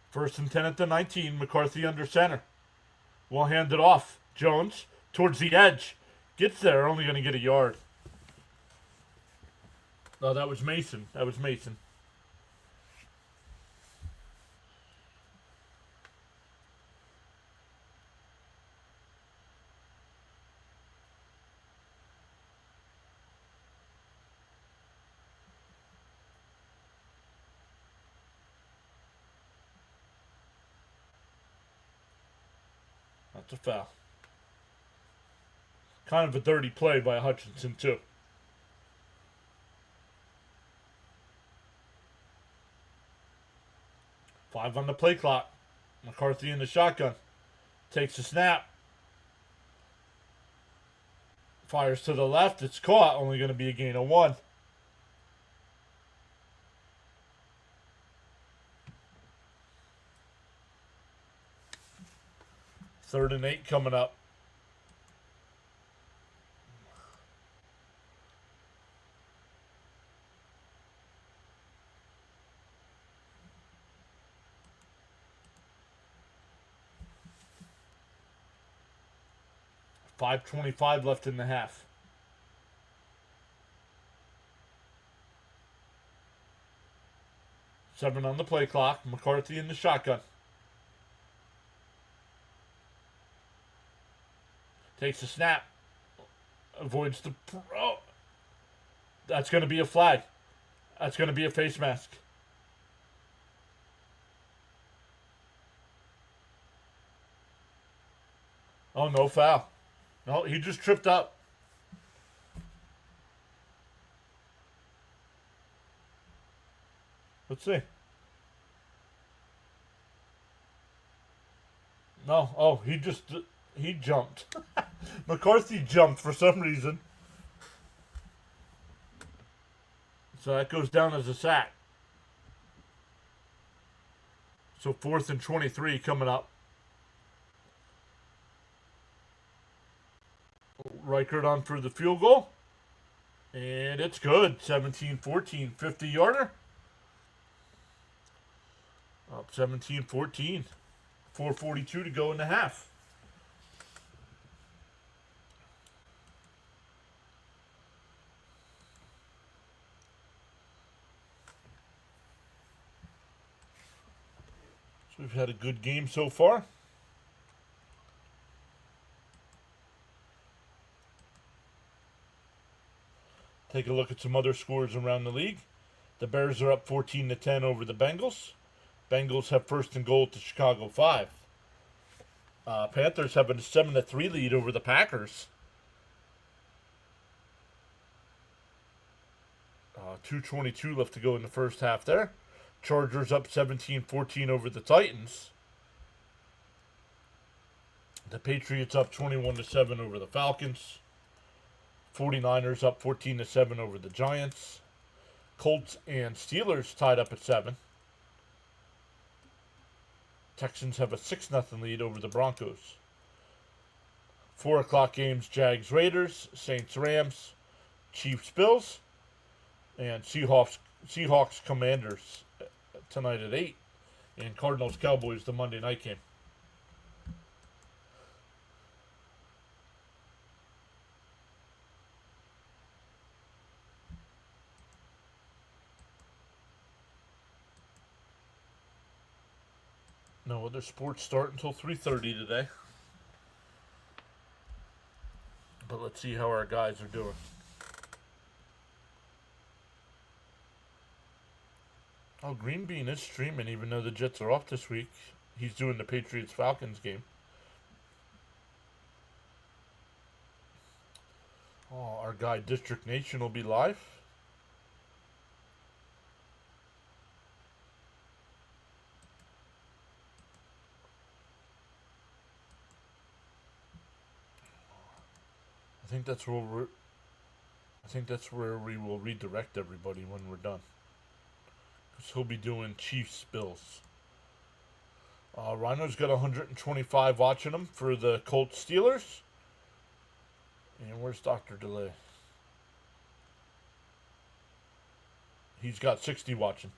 First and 10 at the 19. McCarthy under center. We'll hand it off. Jones towards the edge. Gets there, only going to get a yard. Oh, that was Mason. That was Mason. That's a foul. Kind of a dirty play by Hutchinson, too. Five on the play clock. McCarthy in the shotgun. Takes a snap. Fires to the left. It's caught. Only going to be a gain of 1. Third and 8 coming up. $5:25 left in the half. Seven on the play clock. McCarthy in the shotgun. Takes a snap. Avoids the... Oh. That's going to be a flag. That's going to be a face mask. Oh, no foul. No, he just tripped up. Let's see. No. Oh, he jumped. McCarthy jumped for some reason. So that goes down as a sack. So 4th and 23 coming up. Reichert on for the field goal. And it's good. 17-14. 50-yarder. Up 17-14. 4:42 to go in the half. So we've had a good game so far. Take a look at some other scores around the league. The Bears are up 14-10 over the Bengals. Bengals have first and goal at the Chicago 5. Panthers have a 7-3 lead over the Packers. 2:22 left to go in the first half there. Chargers up 17-14 over the Titans. The Patriots up 21-7 over the Falcons. 49ers up 14-7 over the Giants. Colts and Steelers tied up at 7. Texans have a 6-0 lead over the Broncos. 4 o'clock games, Jags Raiders, Saints Rams, Chiefs Bills, and Seahawks Commanders tonight at 8. And Cardinals Cowboys the Monday night game. No other sports start until 3:30 today. But let's see how our guys are doing. Oh, Green Bean is streaming even though the Jets are off this week. He's doing the Patriots-Falcons game. Oh, our guy District Nation will be live. I think that's where we will redirect everybody when we're done. Because he'll be doing Chiefs Bills. Rhino's got 125 watching him for the Colts Steelers. And where's Dr. Delay? He's got 60 watching.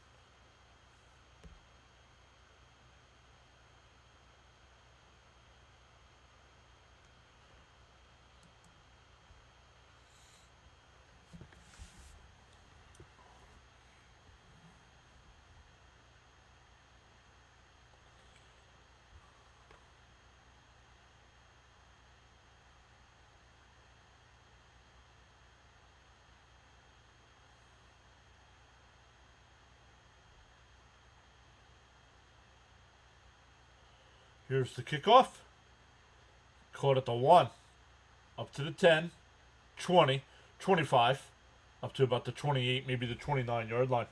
Here's the kickoff. Caught at the 1. Up to the 10, 20, 25. Up to about the 28, maybe the 29-yard line.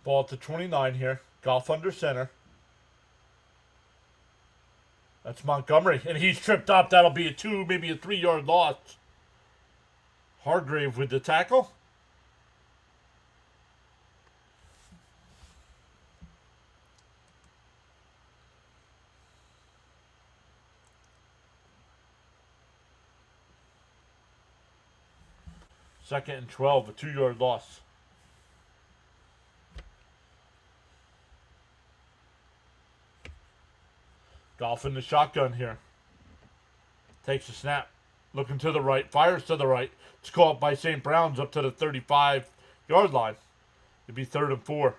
Ball at the 29 here. Golf under center. That's Montgomery. And he's tripped up. That'll be a 2, maybe a 3-yard loss. Hargrave with the tackle. Second and 12, a 2-yard loss. Golf in the shotgun here. Takes a snap. Looking to the right. Fires to the right. It's caught by St. Brown's up to the 35-yard line. It'd be 3rd and 4.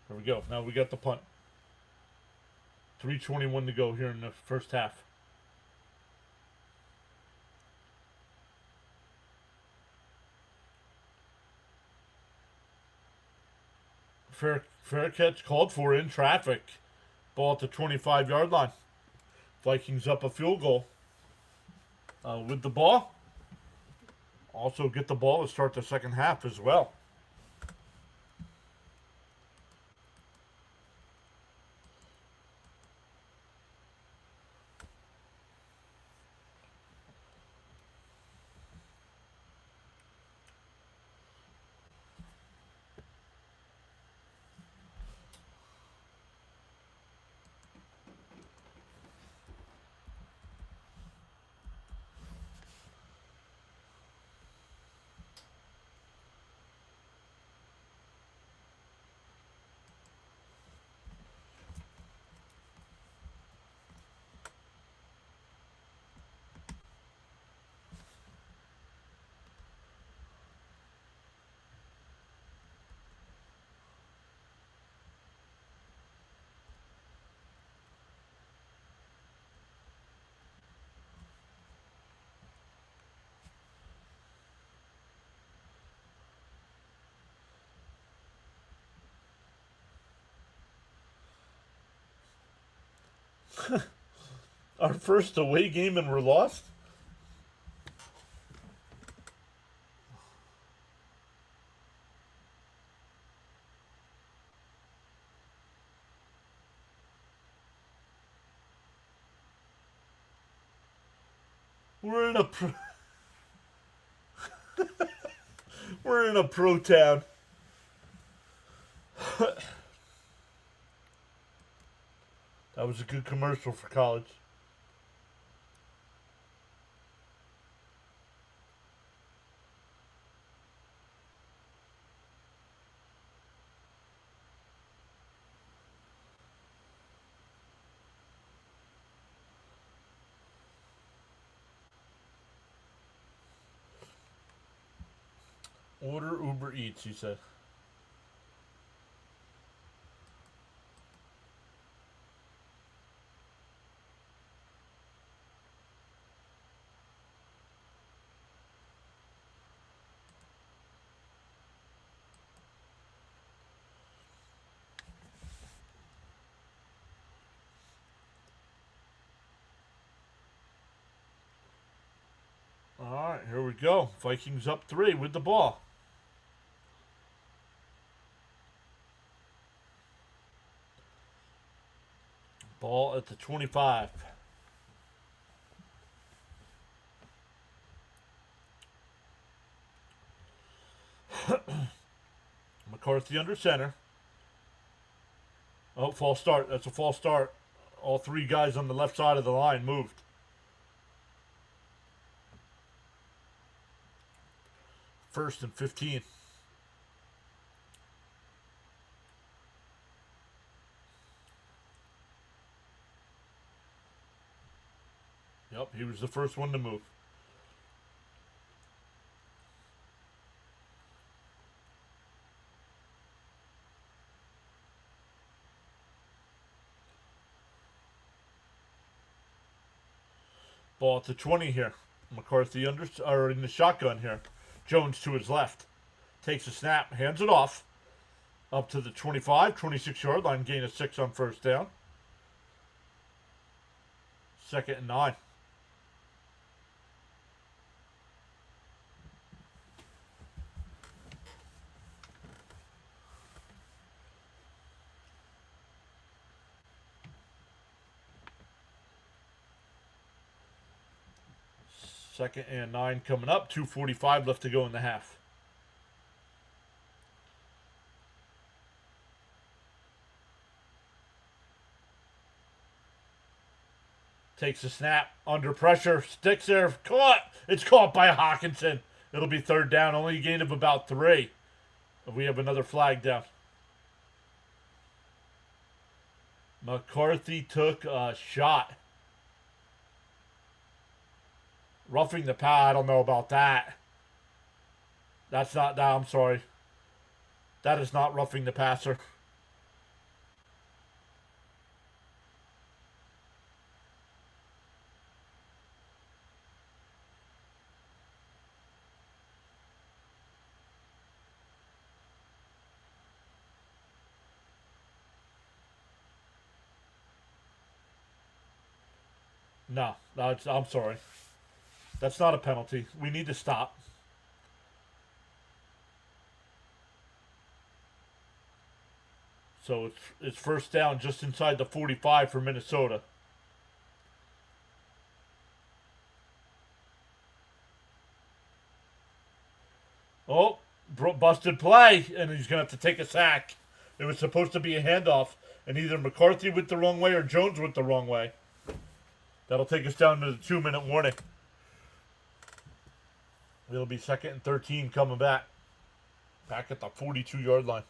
There we go. Now we got the punt. 3:21 to go here in the first half. Fair catch called for in traffic. Ball at the 25-yard line. Vikings up a field goal with the ball. Also get the ball to start the second half as well. Our first away game and we're lost? We're in a we're in a pro town. That was a good commercial for college. Order Uber Eats, he said. All right, here we go. Vikings up 3 with the ball. Ball at the 25. McCarthy under center. Oh, false start. That's a false start. All 3 guys on the left side of the line moved. First and 15. Yep, he was the first one to move. Ball at the 20 here. McCarthy in the shotgun here. Jones to his left. Takes a snap, hands it off. Up to the 25, 26-yard line. Gain of 6 on first down. 2nd and 9. Second and 9 coming up. 2:45 left to go in the half. Takes a snap. Under pressure. Sticks there. Caught. It's caught by Hawkinson. It'll be 3rd down. Only a gain of about 3. We have another flag down. McCarthy took a shot. Roughing the pass, I don't know about that. That's not that. I'm sorry. That is not roughing the passer. No, I'm sorry. That's not a penalty. We need to stop. So it's first down just inside the 45 for Minnesota. Oh, busted play, and he's going to have to take a sack. It was supposed to be a handoff, and either McCarthy went the wrong way or Jones went the wrong way. That'll take us down to the 2-minute warning. It'll be 2nd and 13 coming back. Back at the 42-yard line.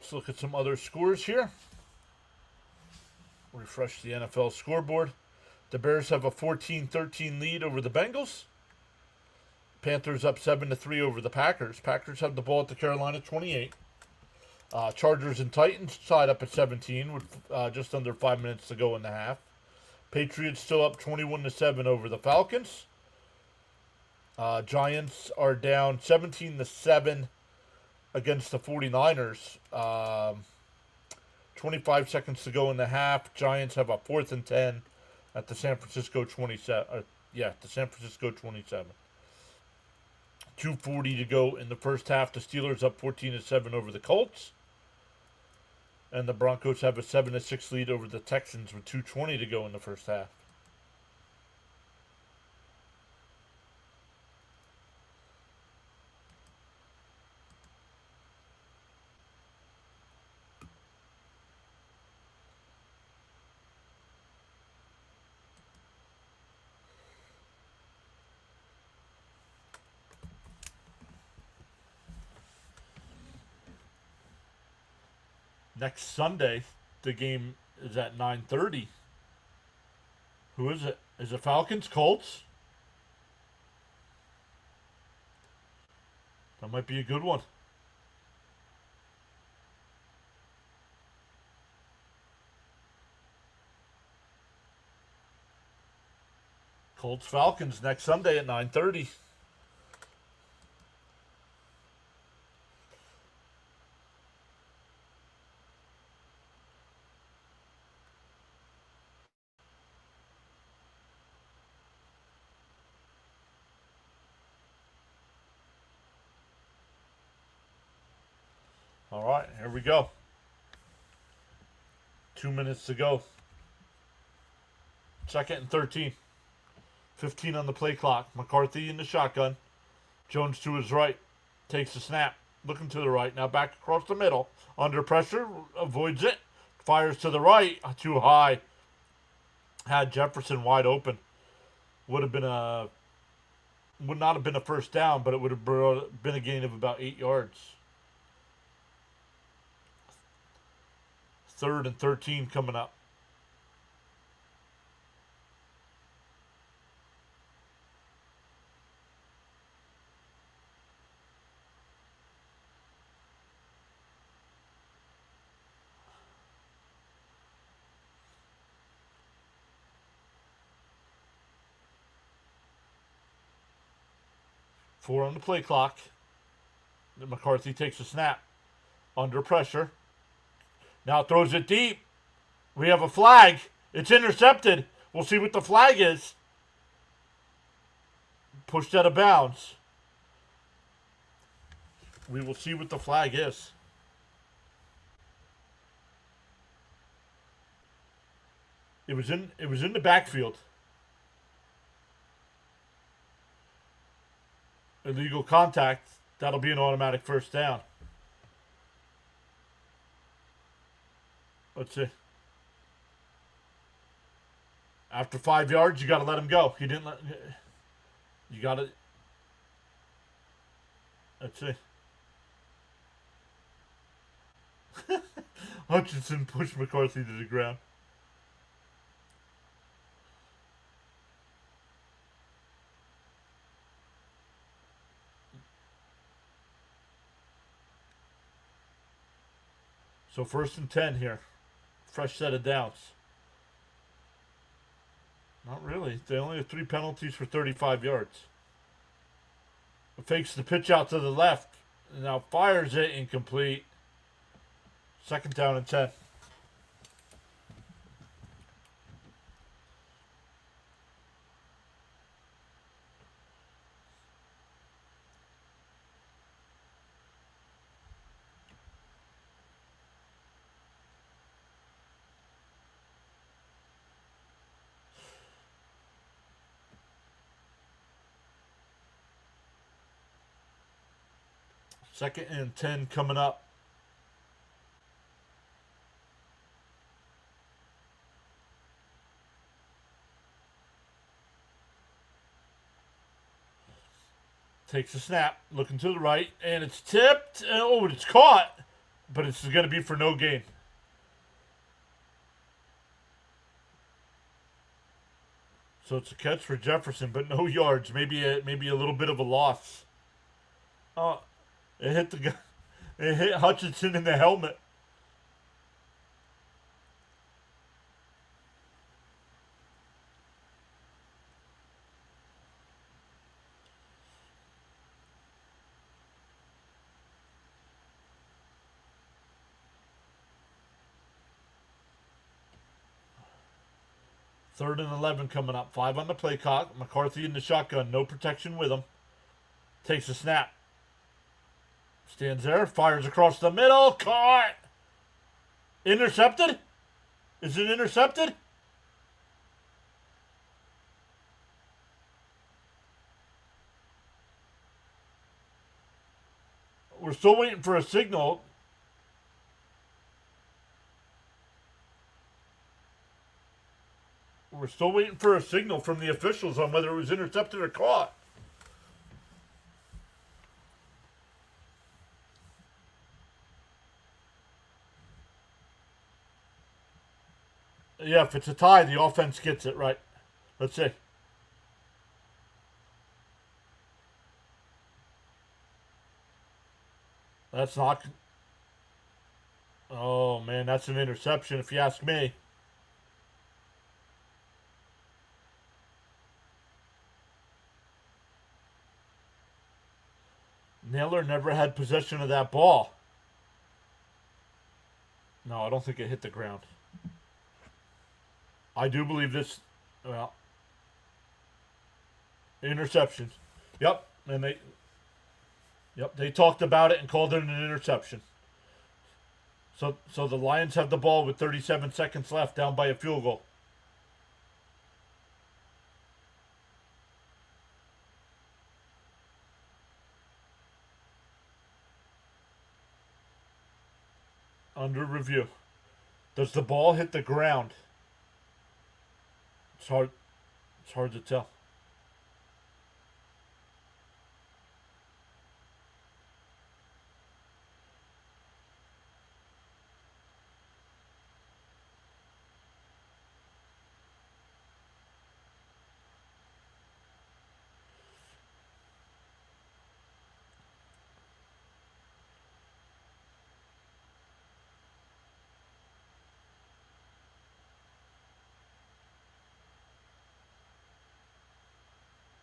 Let's look at some other scores here. Refresh the NFL scoreboard. The Bears have a 14-13 lead over the Bengals. Panthers up 7-3 over the Packers. Packers have the ball at the Carolina 28. Chargers and Titans tied up at 17 with just under 5 minutes to go in the half. Patriots still up 21-7 over the Falcons. Giants are down 17-7 against the 49ers. 25 seconds to go in the half. Giants have a 4th and 10 at the San Francisco 27. The San Francisco 27. 2:40 to go in the first half. The Steelers up 14-7 over the Colts. And the Broncos have a 7-6 lead over the Texans with 2:20 to go in the first half. Next Sunday, the game is at 9:30. Who is it? Is it Falcons? Colts? That might be a good one. Colts Falcons next Sunday at 9:30. All right, here we go. 2 minutes to go. Second and 13. 15 on the play clock. McCarthy in the shotgun. Jones to his right. Takes the snap. Looking to the right. Now back across the middle. Under pressure. Avoids it. Fires to the right. Too high. Had Jefferson wide open. Would not have been a first down, but it would have been a gain of about 8 yards. 3rd and 13 coming up. Four on the play clock. McCarthy takes a snap. Under pressure. Now throws it deep. We have a flag. It's intercepted. We'll see what the flag is. Pushed out of bounds. We will see what the flag is. It was in the backfield. Illegal contact. That'll be an automatic first down. Let's see. After 5 yards, you got to let him go. He didn't let. You got to. Let's see. Hutchinson pushed McCarthy to the ground. So 1st and 10 here. Fresh set of downs. Not really. They only have 3 penalties for 35 yards. Fakes the pitch out to the left. And now fires it incomplete. 2nd down and 10. Second and 10 coming up. Takes a snap, looking to the right, and it's tipped. Oh, it's caught, but it's going to be for no gain. So it's a catch for Jefferson, but no yards. Maybe a little bit of a loss. Oh, it hit the guy. It hit Hutchinson in the helmet. Third and 11 coming up. 5 on the play clock. McCarthy in the shotgun. No protection with him. Takes a snap. Stands there. Fires across the middle. Caught. Intercepted? Is it intercepted? We're still waiting for a signal. We're still waiting for a signal from the officials on whether it was intercepted or caught. Yeah, if it's a tie, the offense gets it, right? Let's see. That's not. Oh, man, that's an interception if you ask me. Naylor never had possession of that ball. No, I don't think it hit the ground. I do believe this. Well, interception. Yep, and they talked about it and called it an interception. So the Lions have the ball with 37 seconds left, down by a field goal. Under review. Does the ball hit the ground? It's hard. It's hard to tell.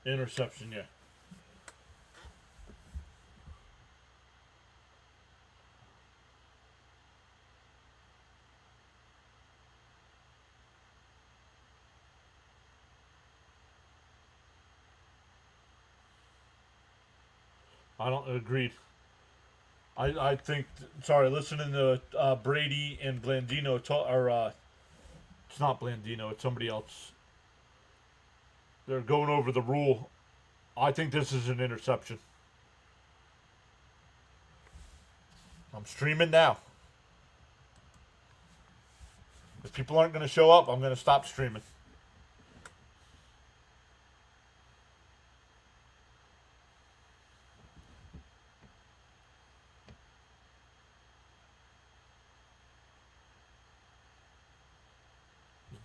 Interception, yeah. I don't agreed. I think. Sorry, listening to Brady and Blandino talk, or it's not Blandino, it's somebody else. They're going over the rule. I think this is an interception. I'm streaming now. If people aren't going to show up, I'm going to stop streaming.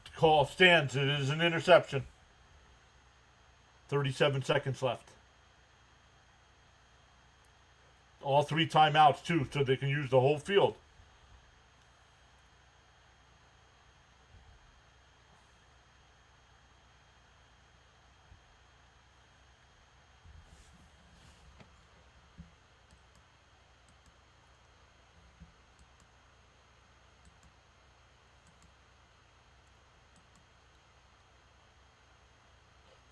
The call stands. It is an interception. 37 seconds left. All 3 timeouts, too, so they can use the whole field.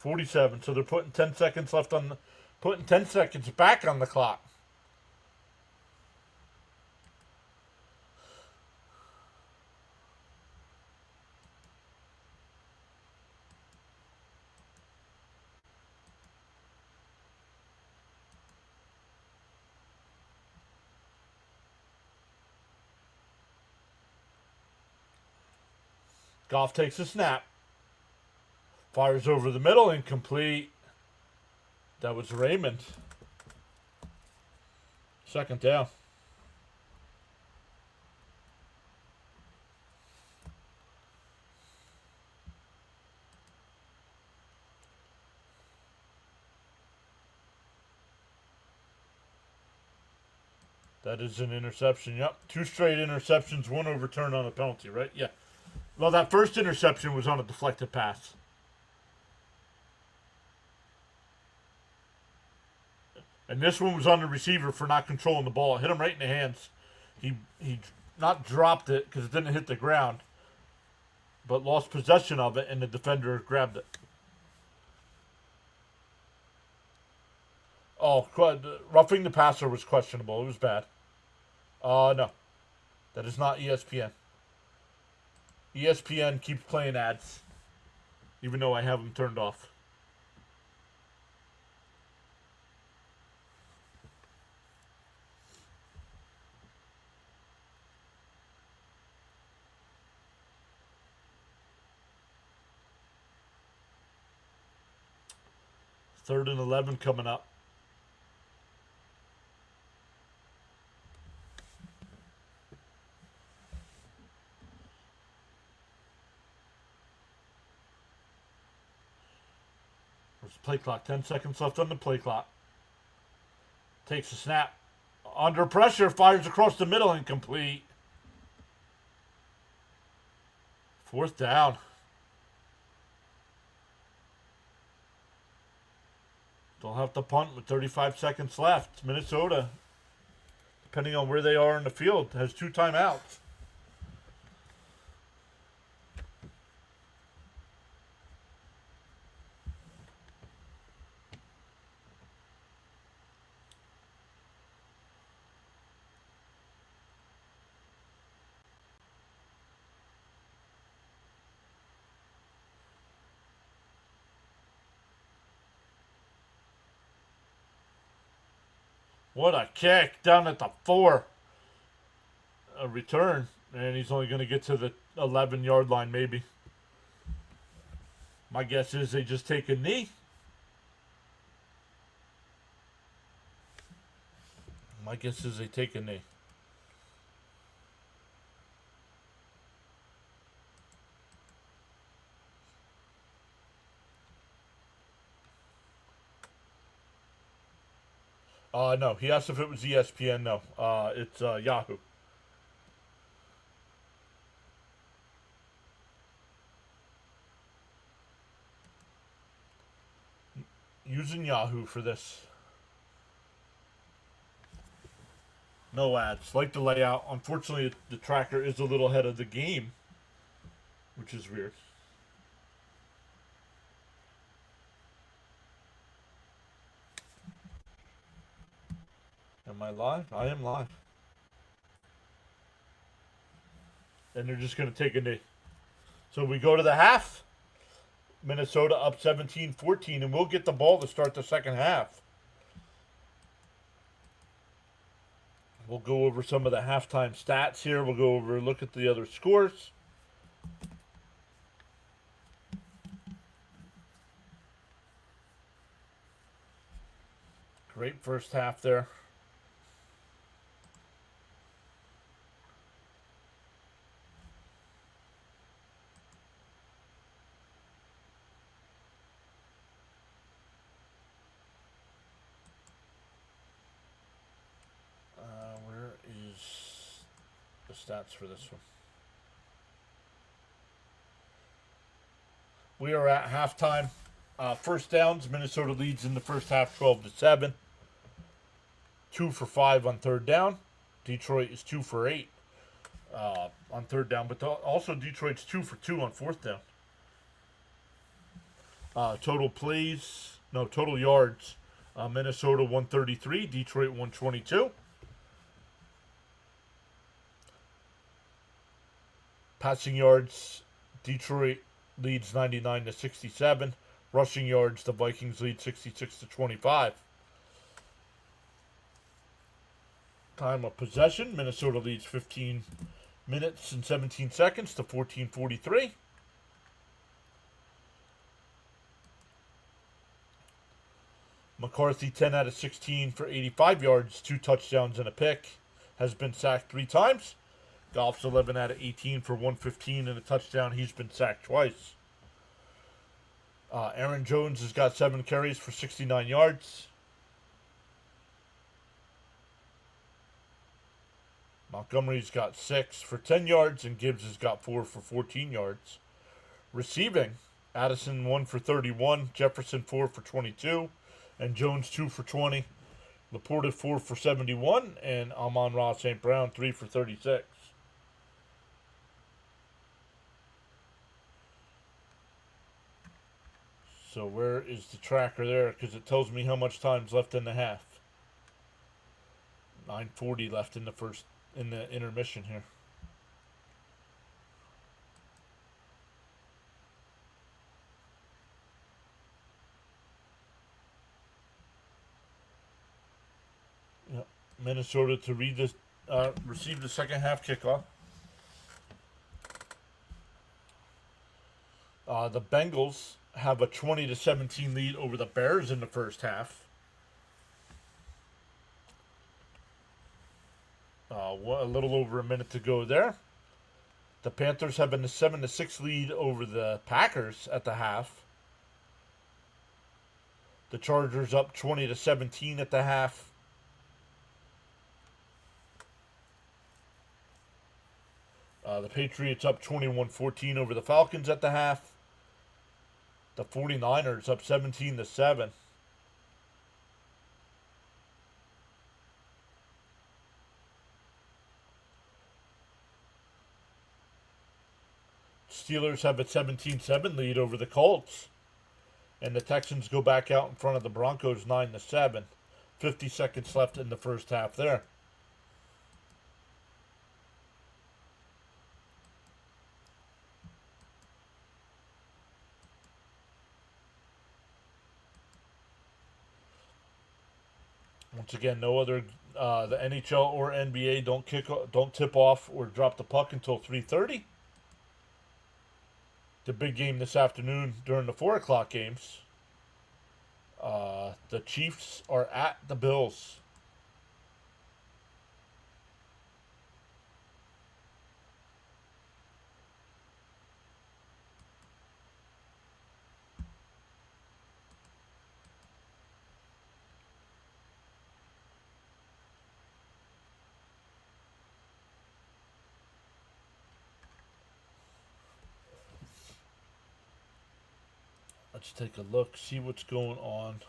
.47, so they're putting 10 seconds left on putting 10 seconds back on the clock. Goff takes a snap. Fires over the middle, incomplete. That was Raymond. Second down. That is an interception. Yep. 2 straight interceptions, 1 overturn on a penalty, right? Yeah. Well, that first interception was on a deflected pass. And this one was on the receiver for not controlling the ball. It hit him right in the hands. He not dropped it because it didn't hit the ground, but lost possession of it, and the defender grabbed it. Oh, roughing the passer was questionable. It was bad. No. That is not ESPN. ESPN keeps playing ads, even though I have them turned off. Third and 11 coming up. There's the play clock. 10 seconds left on the play clock. Takes a snap. Under pressure, fires across the middle, incomplete. 4th down. They'll have to punt with 35 seconds left. Minnesota, depending on where they are in the field, has 2 timeouts. What a kick down at the 4. A return. And he's only going to get to the 11-yard line, maybe. My guess is they just take a knee. My guess is they take a knee. No. He asked if it was ESPN. No. It's Yahoo. Using Yahoo for this. No ads. Like the layout. Unfortunately, the tracker is a little ahead of the game, which is weird. Am I live? I am live. And they're just going to take a knee. So we go to the half. Minnesota up 17-14, and we'll get the ball to start the second half. We'll go over some of the halftime stats here. We'll go over, look at the other scores. Great first half there. Stats for this one. We are at halftime. First downs, Minnesota leads in the first half 12-7. 2 for 5 on third down. Detroit is 2 for 8 on third down, but also Detroit's 2 for 2 on fourth down. Total yards. Minnesota 133, Detroit 122. Passing yards, Detroit leads 99-67. Rushing yards, the Vikings lead 66-25. Time of possession, Minnesota leads 15 minutes and 17 seconds to 14:43. McCarthy 10 out of 16 for 85 yards, 2 touchdowns and a pick. Has been sacked 3 times. Goff's 11 out of 18 for 115 and a touchdown. He's been sacked twice. Aaron Jones has got 7 carries for 69 yards. Montgomery's got 6 for 10 yards, and Gibbs has got 4 for 14 yards. Receiving, Addison 1 for 31, Jefferson 4 for 22, and Jones 2 for 20. Laporta 4 for 71, and Amon-Ra St. Brown 3 for 36. So where is the tracker there? Because it tells me how much time's left in the half. 9:40 left in the intermission here. Yep. Minnesota to receive the second half kickoff. The Bengals have a 20-17 lead over the Bears in the first half. A little over a minute to go there. The Panthers have been a 7-6 lead over the Packers at the half. The Chargers up 20-17 at the half. The Patriots up 21-14 over the Falcons at the half. The 49ers up 17-7. Steelers have a 17-7 lead over the Colts. And the Texans go back out in front of the Broncos 9-7. 50 seconds left in the first half there. Once again, no other the NHL or NBA don't tip off or drop the puck until 3:30. The big game this afternoon during the 4 o'clock games. The Chiefs are at the Bills. Let's take a look, see what's going on.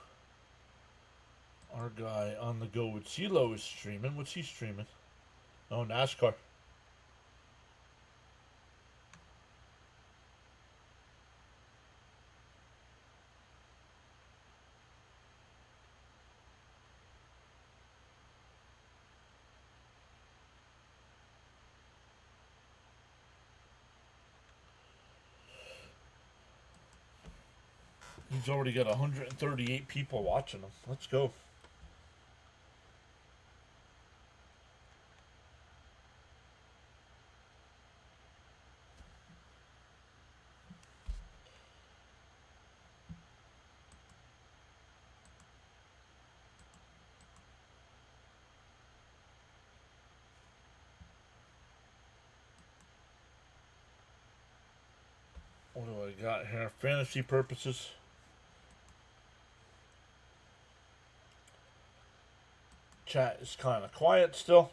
Our guy on the go with CeeLo is streaming. What's he streaming? Oh, NASCAR. He's already got 138 people watching him. Let's go. What do I got here? Fantasy purposes. Chat is kind of quiet still.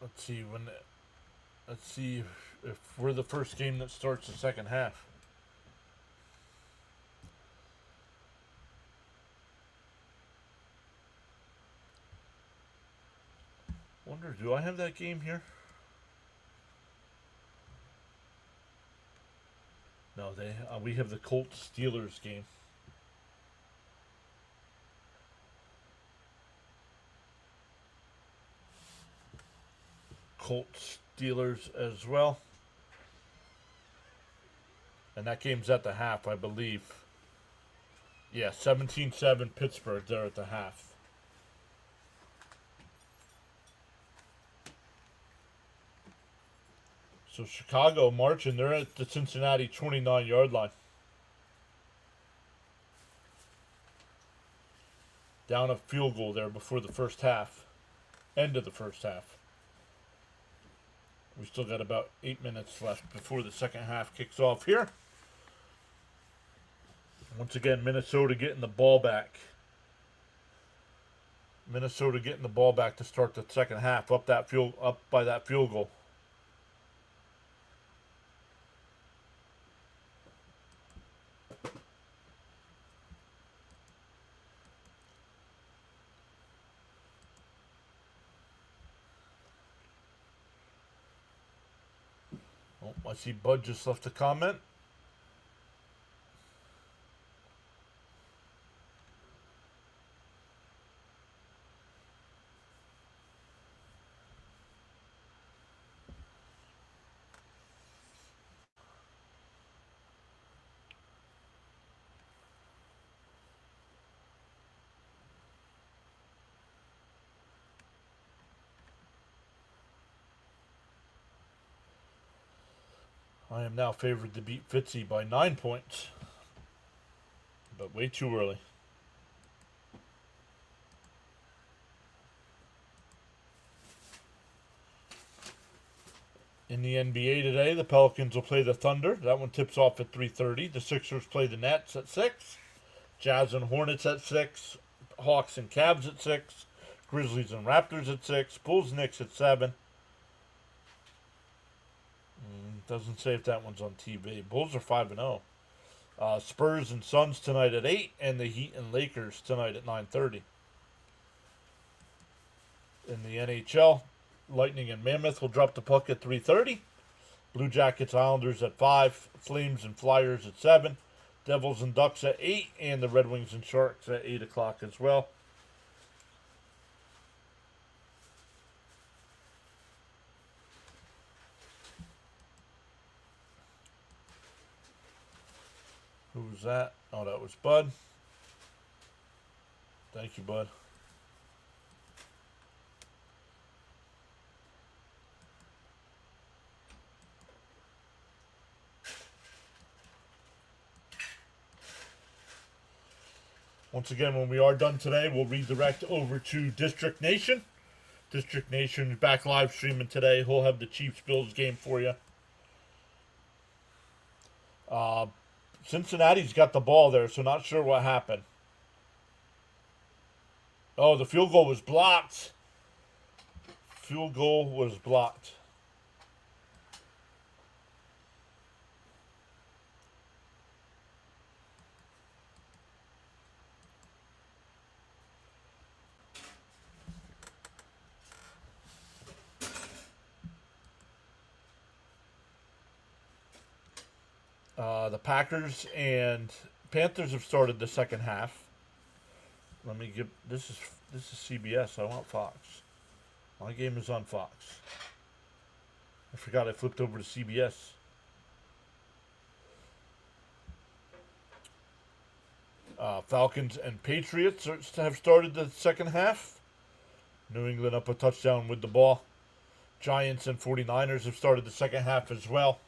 Let's see when. Let's see if we're the first game that starts the second half. Wonder, do I have that game here? No, we have the Colts Steelers game. Colts Steelers as well. And that game's at the half, I believe. Yeah, 17-7 Pittsburgh there at the half. So Chicago marching. They're at the Cincinnati 29-yard line. Down a field goal there before the first half. End of the first half. We still got about 8 minutes left before the second half kicks off here. Once again, Minnesota getting the ball back. Minnesota getting the ball back to start the second half. Up by that field goal. Oh, I see Bud just left a comment. I am now favored to beat Fitzy by 9 points. But way too early. In the NBA today, the Pelicans will play the Thunder. That one tips off at 3:30. The Sixers play the Nets at 6. Jazz and Hornets at 6. Hawks and Cavs at 6. Grizzlies and Raptors at 6. Bulls Knicks at 7. Doesn't say if that one's on TV. Bulls are 5-0. Spurs and Suns tonight at 8. And the Heat and Lakers tonight at 9:30. In the NHL, Lightning and Mammoth will drop the puck at 3:30. Blue Jackets Islanders at 5. Flames and Flyers at 7. Devils and Ducks at 8. And the Red Wings and Sharks at 8 o'clock as well. Who was that? Oh, that was Bud. Thank you, Bud. Once again, when we are done today, we'll redirect over to District Nation. District Nation is back live streaming today. He'll have the Chiefs-Bills game for you. Cincinnati's got the ball there, so not sure what happened. Oh, the field goal was blocked. Field goal was blocked. The Packers and Panthers have started the second half. Let me give this is CBS. I want Fox. My game is on Fox. I forgot I flipped over to CBS. Falcons and Patriots have started the second half. New England up a touchdown with the ball. Giants and 49ers have started the second half as well.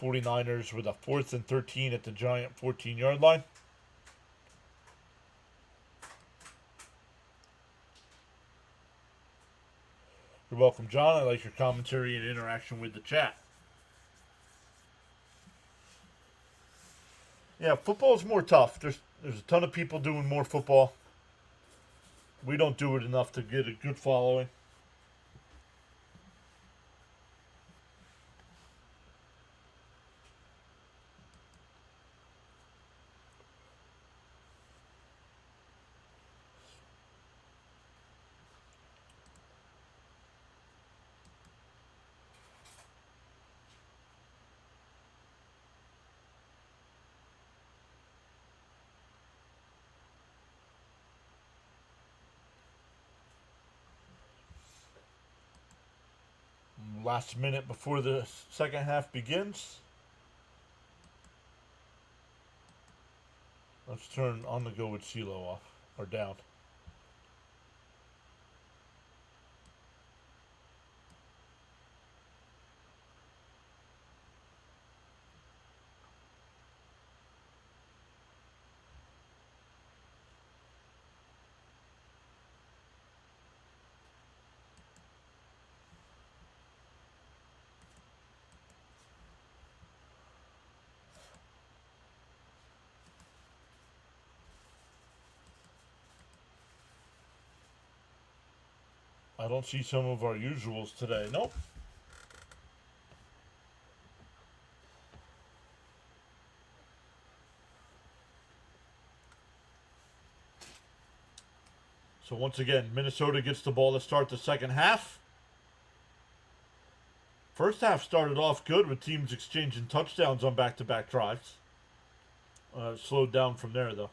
49ers with a 4th and 13 at the Giant 14-yard line. You're welcome, John. I like your commentary and interaction with the chat. Yeah, football is more tough. There's a ton of people doing more football. We don't do it enough to get a good following. Last minute before the second half begins. Let's turn on the go with CeeLo off or down. I don't see some of our usuals today. Nope. So once again, Minnesota gets the ball to start the second half. First half started off good with teams exchanging touchdowns on back-to-back drives. Slowed down from there, though.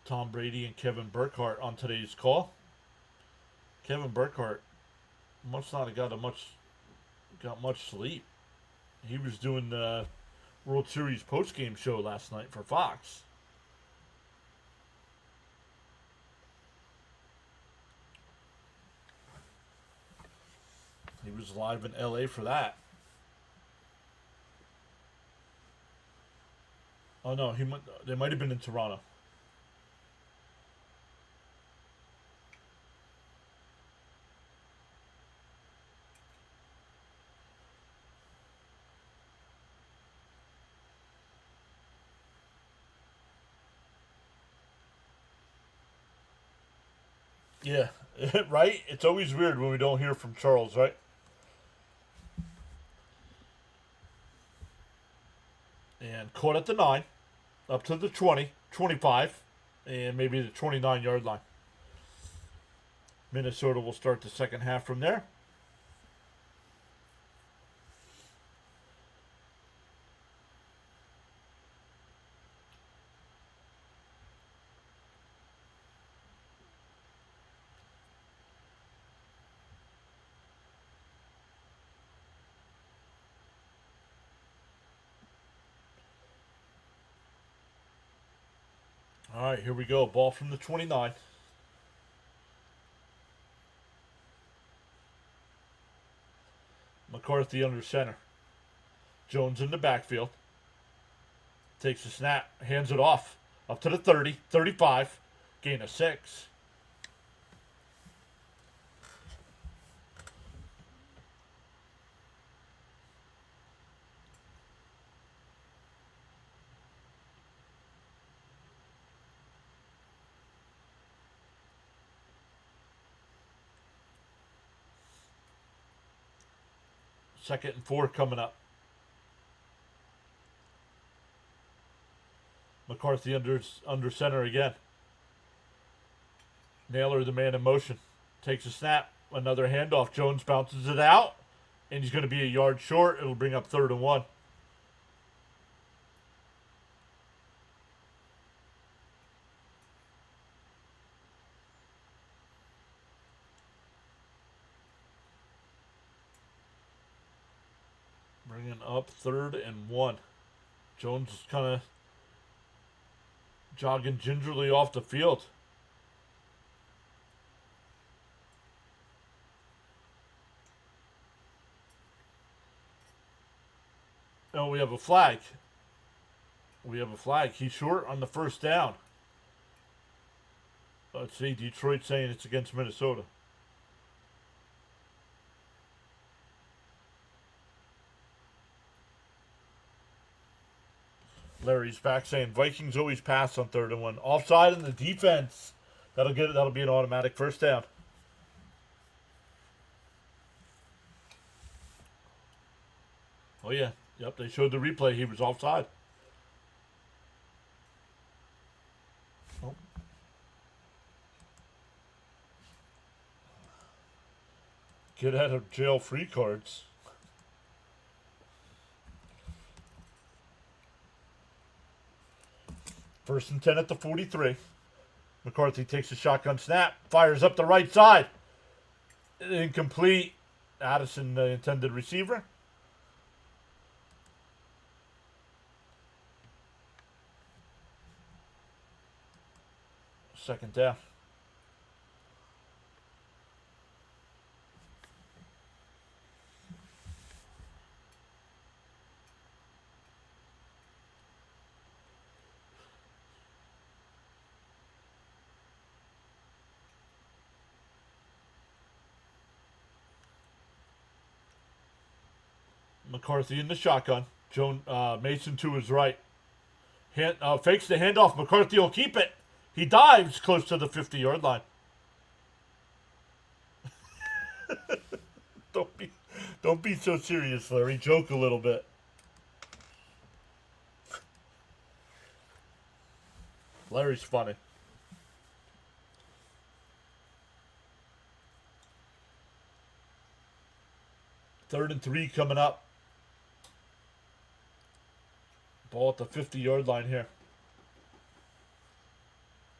Tom Brady and Kevin Burkhardt on today's call. Kevin Burkhardt must not have got much sleep. He was doing the World Series post-game show last night for Fox. He was live in LA for that. Oh no, they might have been in Toronto. Yeah, right? It's always weird when we don't hear from Charles, right? And caught at the 9, up to the 20, 25, and maybe the 29-yard line. Minnesota will start the second half from there. All right, here we go. Ball from the 29. McCarthy under center. Jones in the backfield. Takes a snap, hands it off. Up to the 30, 35. Gain of 6. Second and 4 coming up. McCarthy under center again. Naylor, the man in motion. Takes a snap. Another handoff. Jones bounces it out. And he's going to be a yard short. It'll bring up 3rd and 1. Bringing up 3rd and 1. Jones is kind of jogging gingerly off the field. Oh, we have a flag. He's short on the first down. Let's see, Detroit saying it's against Minnesota. Larry's back saying Vikings always pass on 3rd and 1. Offside in the defense. That'll be an automatic first down. Oh yeah. Yep, they showed the replay. He was offside. Oh. Get out of jail free cards. First and 10 at the 43. McCarthy takes a shotgun snap. Fires up the right side. Incomplete. Addison, the intended receiver. Second down. McCarthy in the shotgun. Mason to his right. Fakes the handoff. McCarthy will keep it. He dives close to the 50-yard line. don't be so serious, Larry. Joke a little bit. Larry's funny. Third and 3 coming up. Ball at the 50-yard line here.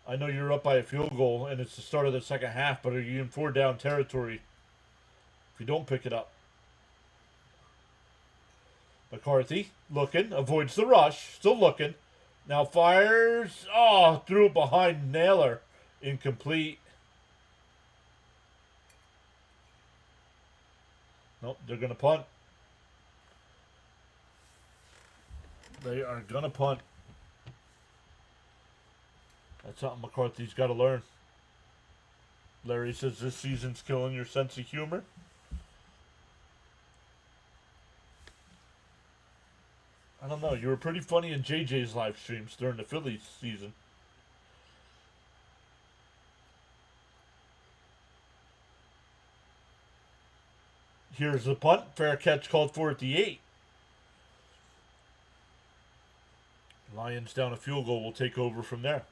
I know you're up by a field goal and it's the start of the second half, but are you in 4-down territory if you don't pick it up? McCarthy looking, avoids the rush, still looking. Now fires. Oh, threw it behind Naylor. Incomplete. Nope, they're going to punt. They are going to punt. That's something McCarthy's got to learn. Larry says this season's killing your sense of humor. I don't know. You were pretty funny in JJ's live streams during the Phillies season. Here's the punt. Fair catch called for at the 8. Lions down a field goal. Will take over from there.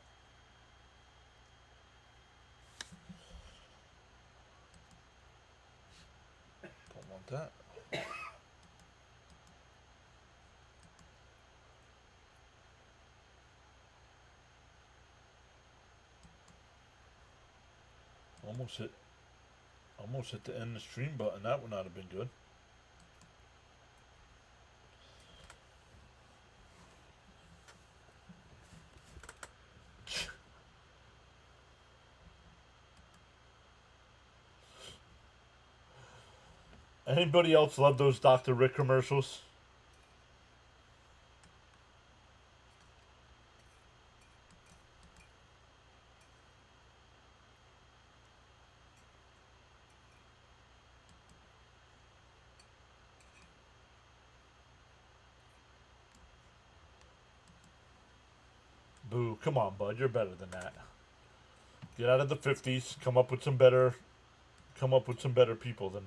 Don't want that. Almost hit the end the stream button. That would not have been good. Anybody else love those Dr. Rick commercials? Boo, come on, bud. You're better than that. Get out of the 50s. Come up with some better people than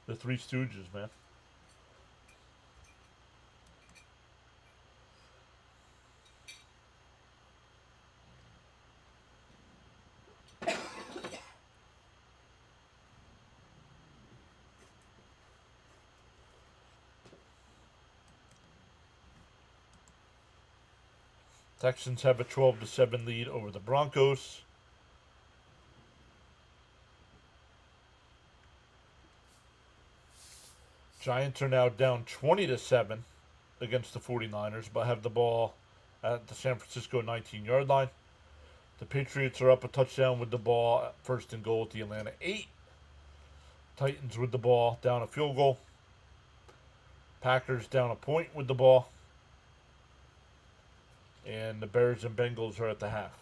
the Three Stooges, man. Texans have a 12-7 lead over the Broncos. Giants are now down 20-7 against the 49ers, but have the ball at the San Francisco 19-yard line. The Patriots are up a touchdown with the ball at first and goal at the Atlanta 8. Titans with the ball down a field goal. Packers down a point with the ball. And the Bears and Bengals are at the half.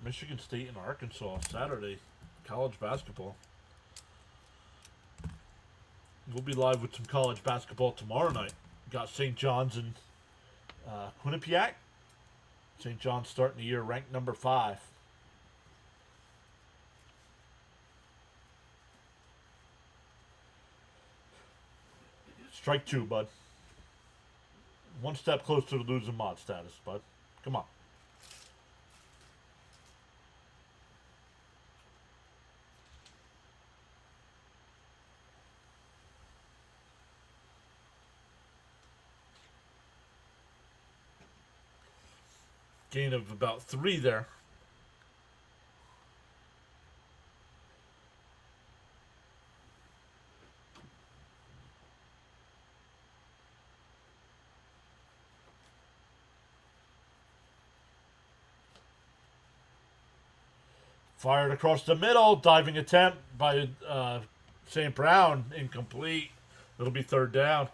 Michigan State and Arkansas Saturday, college basketball. We'll be live with some college basketball tomorrow night. Got St. John's and Quinnipiac. St. John's starting the year ranked number 5. Strike 2, bud. One step closer to losing mod status, bud. Come on. Gain of about 3 there. Fired across the middle. Diving attempt by St. Brown. Incomplete. It'll be 3rd down.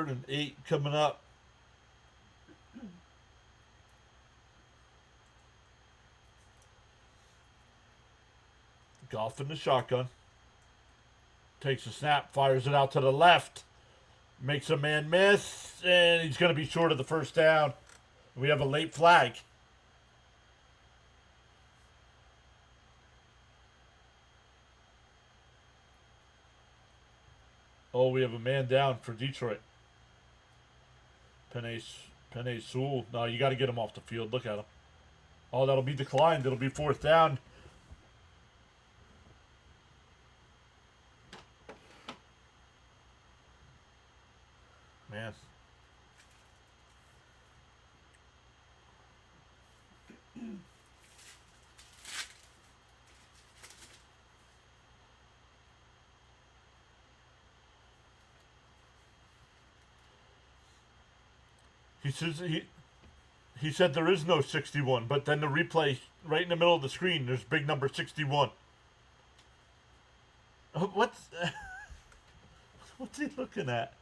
3rd and 8 coming up. Goff in the shotgun. Takes a snap, fires it out to the left. Makes a man miss, and he's going to be short of the first down. We have a late flag. Oh, we have a man down for Detroit. Penei Sewell. No, you got to get him off the field. Look at him. Oh, that'll be declined. It'll be 4th down. Man. He said there is no 61, but then the replay right in the middle of the screen, there's big number 61. What's he looking at?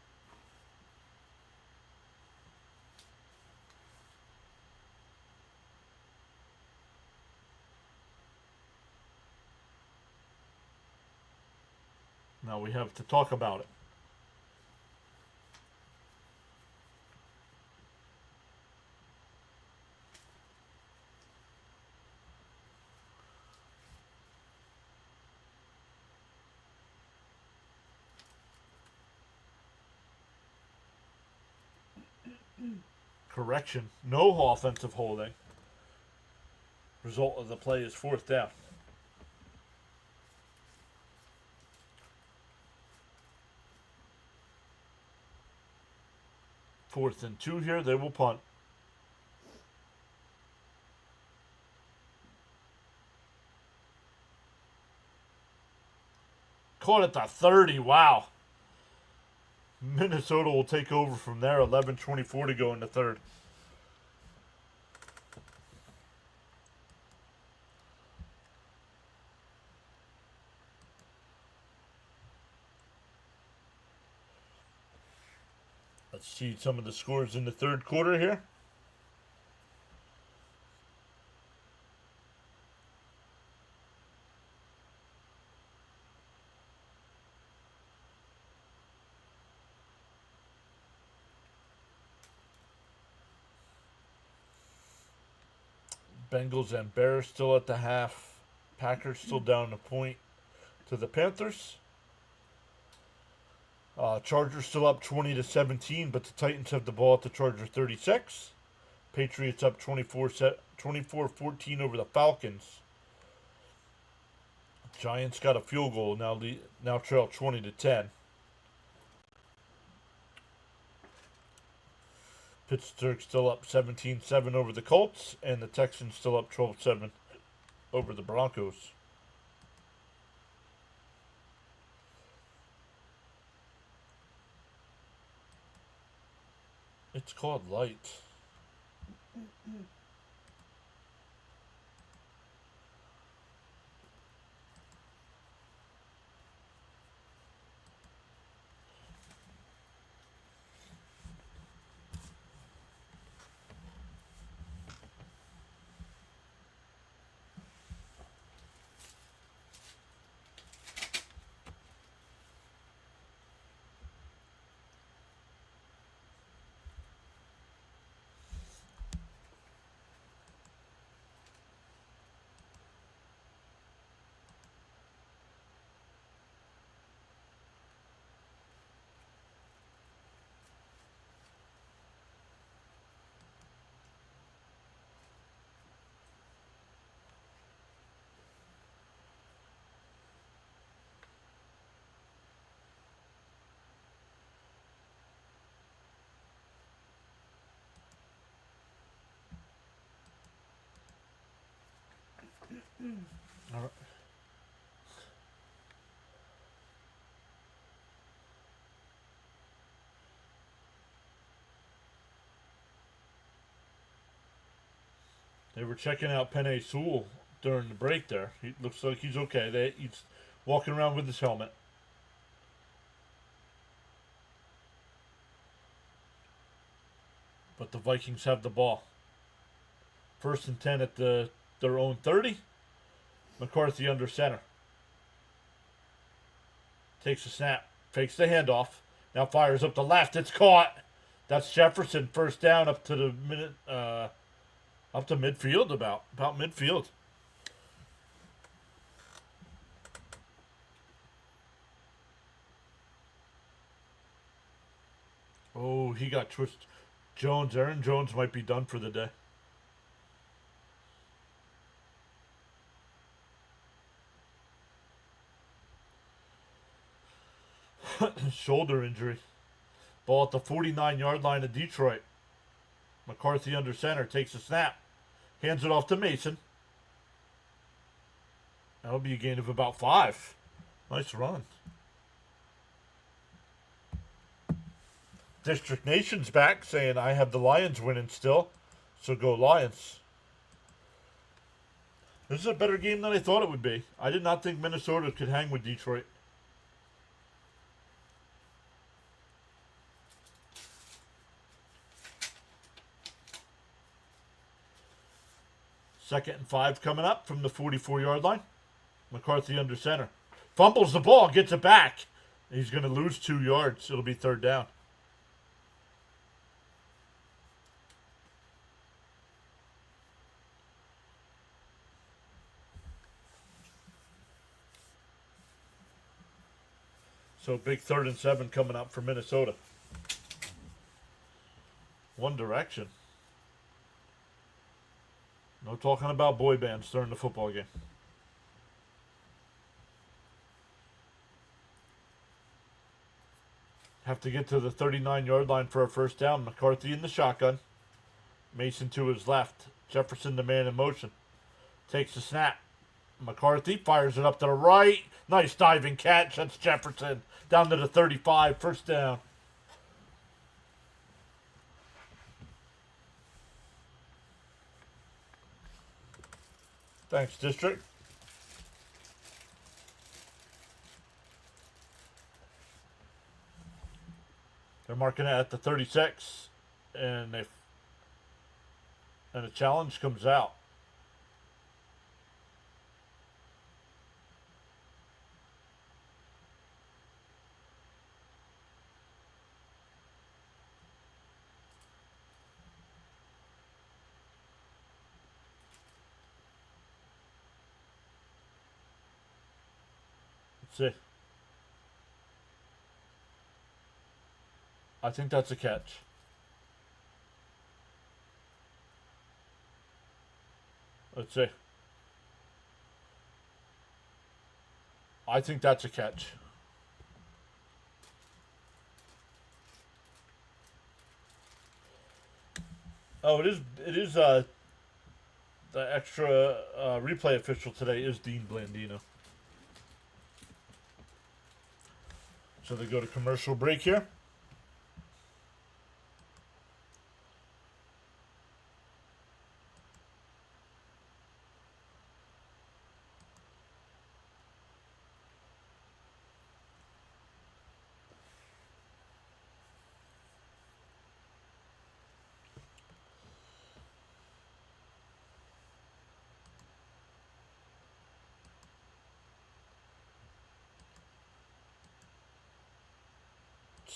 Now we have to talk about it. Correction. No offensive holding. Result of the play is 4th down. 4th and 2 here. They will punt. Caught at the 30. Wow. Minnesota will take over from there. 11:24 to go in the 3rd. Let's see some of the scores in the 3rd quarter here. Bengals and Bears still at the half. Packers still down a point to the Panthers. Chargers still up 20-17, but the Titans have the ball at the Charger 36. Patriots up 24-14 over the Falcons. Giants got a field goal, now trail 20-10. Pittsburgh still up 17-7 over the Colts, and the Texans still up 12-7 over the Broncos. It's called light. All right. They were checking out Penei Sewell during the break there. He looks like he's okay. He's walking around with his helmet. But the Vikings have the ball. 1st and 10 at their own 30. McCarthy under center. Takes a snap. Fakes the handoff. Now fires up the left. It's caught. That's Jefferson. 1st down up to the minute. Up to midfield about midfield. Oh, he got twisted. Aaron Jones might be done for the day. Shoulder injury. Ball at the 49-yard line of Detroit. McCarthy under center. Takes a snap. Hands it off to Mason. That'll be a gain of about 5. Nice run. District Nation's back saying, I have the Lions winning still. So go Lions. This is a better game than I thought it would be. I did not think Minnesota could hang with Detroit. Second and 5 coming up from the 44-yard line. McCarthy under center. Fumbles the ball, gets it back. He's going to lose 2 yards. It'll be 3rd down. So big 3rd and 7 coming up for Minnesota. One Direction. No talking about boy bands during the football game. Have to get to the 39-yard line for a 1st down. McCarthy in the shotgun. Mason to his left. Jefferson the man in motion. Takes the snap. McCarthy fires it up to the right. Nice diving catch. That's Jefferson. Down to the 35. 1st down. Thanks, District. They're marking it at the 36, and a challenge comes out. Let's see. I think that's a catch. Let's see. I think that's a catch. Oh, it is the extra replay official today is Dean Blandino. So they go to commercial break here.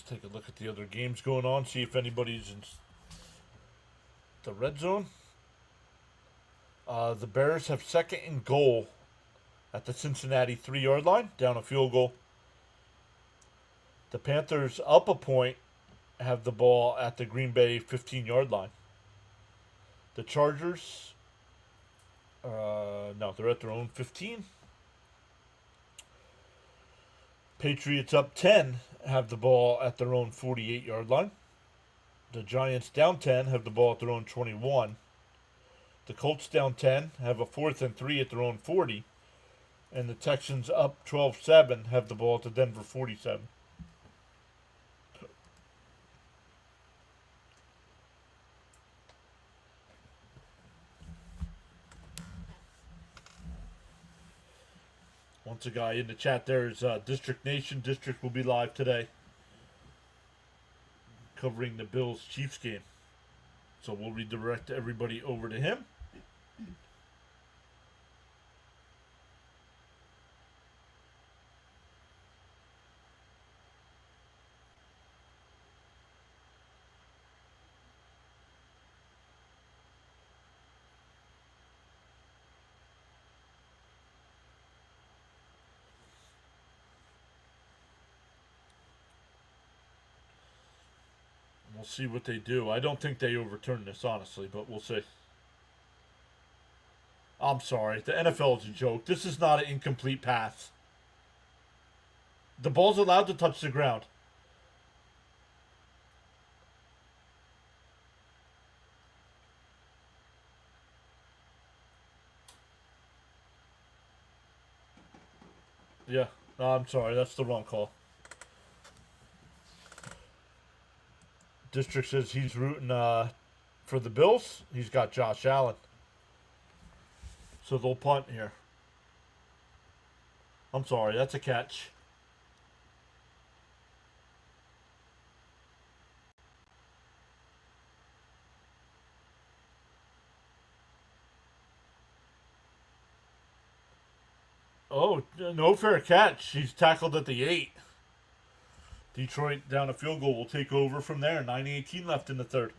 Let's take a look at the other games going on, see if anybody's in the red zone. The Bears have 2nd and goal at the Cincinnati 3-yard line, down a field goal. The Panthers, up a point, have the ball at the Green Bay 15-yard line. The Chargers, no, they're at their own 15. Patriots up 10, have the ball at their own 48-yard line. The Giants down 10, have the ball at their own 21. The Colts down 10, have a 4th and 3 at their own 40. And the Texans up 12-7, have the ball at the Denver 47. Once a guy in the chat there is District Nation. District will be live today covering the Bills-Chiefs game. So we'll redirect everybody over to him. We'll see what they do. I don't think they overturn this, honestly, but we'll see. I'm sorry. The NFL is a joke. This is not an incomplete pass. The ball's allowed to touch the ground. Yeah. No, I'm sorry. That's the wrong call. District says he's rooting for the Bills. He's got Josh Allen. So they'll punt here. I'm sorry. That's a catch. Oh, no fair catch. He's tackled at the 8. Detroit down a field goal will take over from there. 9:18 left in the third.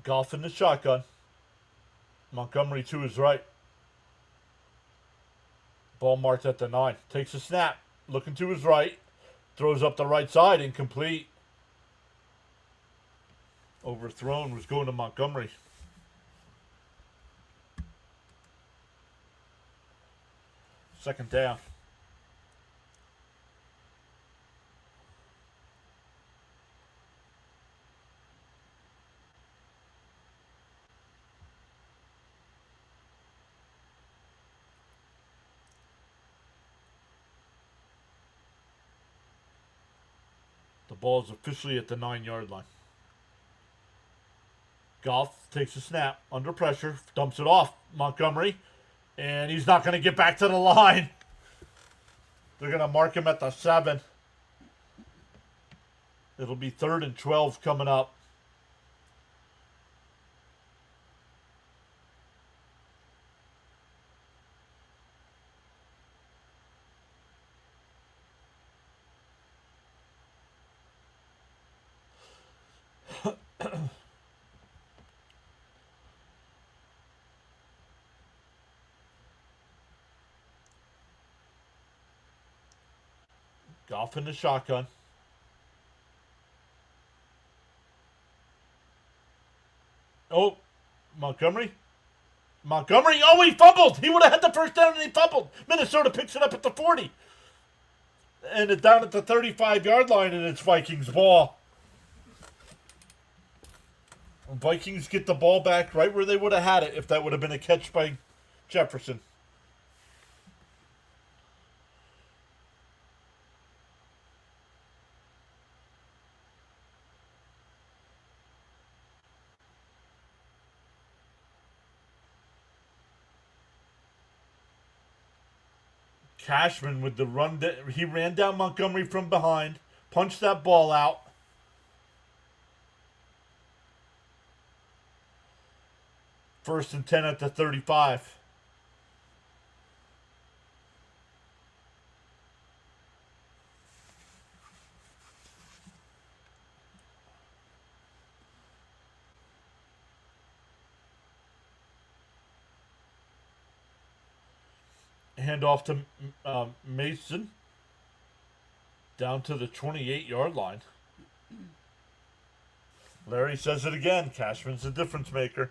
Goff in the shotgun. Montgomery to his right. Ball marked at the 9. Takes a snap. Looking to his right. Throws up the right side. Incomplete. Overthrown. Was going to Montgomery. Second down. The ball is officially at the 9-yard line. Goff takes a snap under pressure, dumps it off Montgomery, and he's not going to get back to the line. They're going to mark him at the 7. It'll be 3rd and 12 coming up. Goff in the shotgun. Oh, Montgomery. Oh, he fumbled. He would have had the first down and he fumbled. Minnesota picks it up at the 40. And it's down at the 35-yard line and it's Vikings ball. Vikings get the ball back right where they would have had it if that would have been a catch by Jefferson. Cashman with the run. He ran down Montgomery from behind, punched that ball out. First and 10 at the 35. Hand off to Mason. Down to the 28-yard line. Larry says it again. Cashman's the difference maker.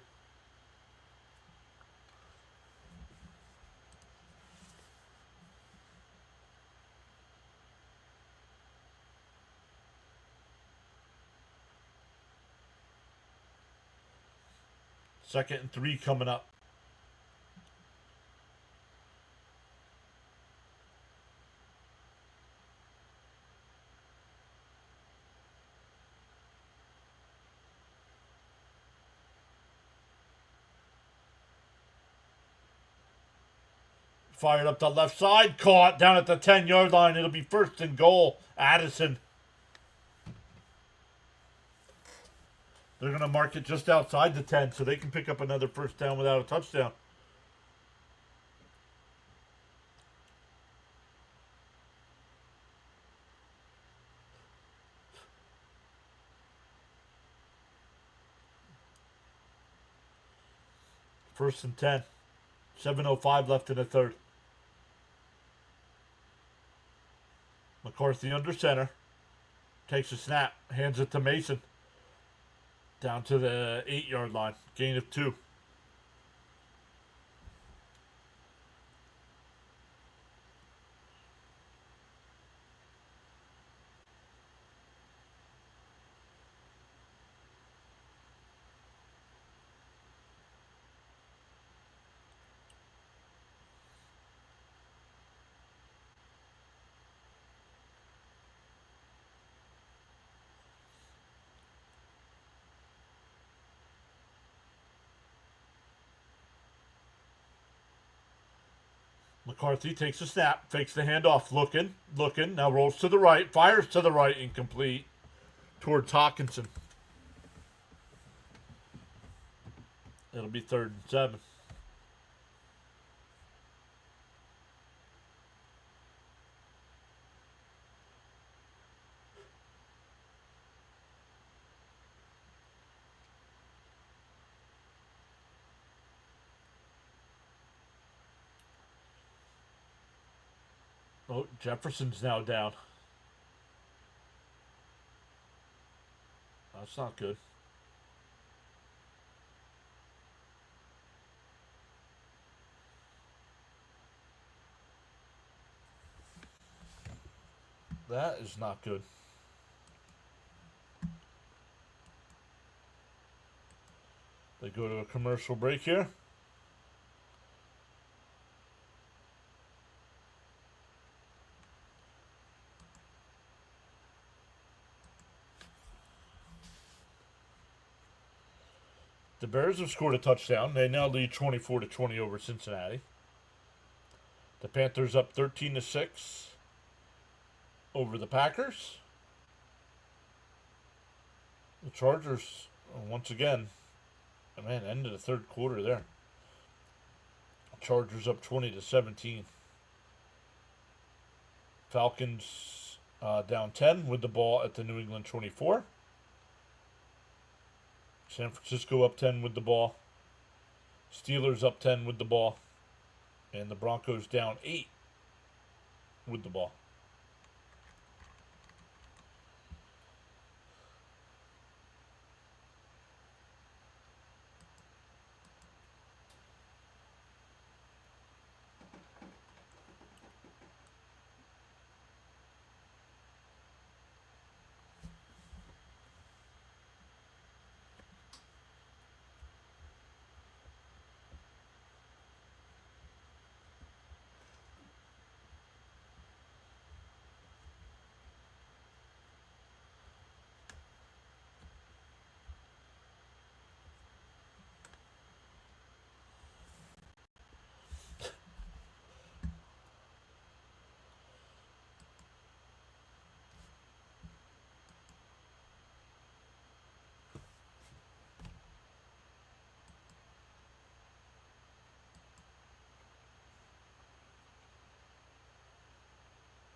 2nd and 3 coming up. Fired up the left side. Caught down at the 10-yard line. It'll be 1st and goal. Addison. They're going to mark it just outside the 10 so they can pick up another 1st down without a touchdown. First and 10. 7:05 left in the 3rd. McCarthy under center. Takes a snap. Hands it to Mason. Down to the 8-yard line. Gain of 2. McCarthy takes a snap, fakes the handoff, looking, now rolls to the right, fires to the right, incomplete, towards Hawkinson. It'll be 3rd and 7. Oh, Jefferson's now down. That's not good. That is not good. They go to a commercial break here. The Bears have scored a touchdown. They now lead 24-20 over Cincinnati. The Panthers up 13-6 over the Packers. The Chargers, once again, end of the 3rd quarter there. Chargers up 20-17. Falcons down 10 with the ball at the New England 24. San Francisco up 10 with the ball. Steelers up 10 with the ball. And the Broncos down 8 with the ball.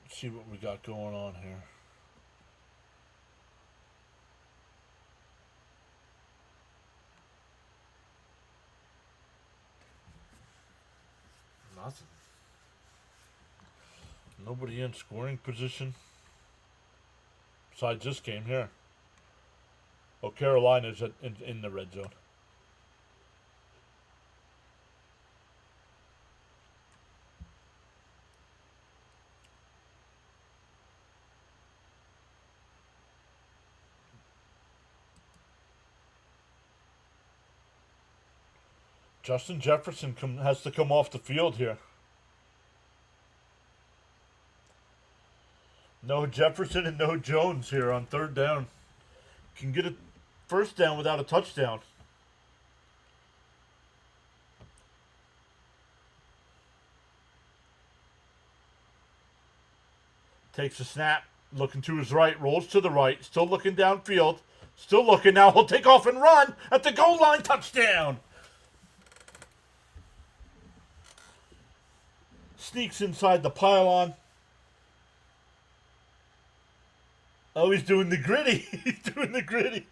Let's see what we got going on here. Nothing. Nobody in scoring position besides this game here. Oh, Carolina's in the red zone. Justin Jefferson has to come off the field here. No Jefferson and no Jones here on third down. Can get a first down without a touchdown. Takes a snap, looking to his right, rolls to the right, still looking downfield, still looking now. He'll take off and run at the goal line, touchdown. Sneaks inside the pylon. Oh, he's doing the gritty. He's doing the gritty.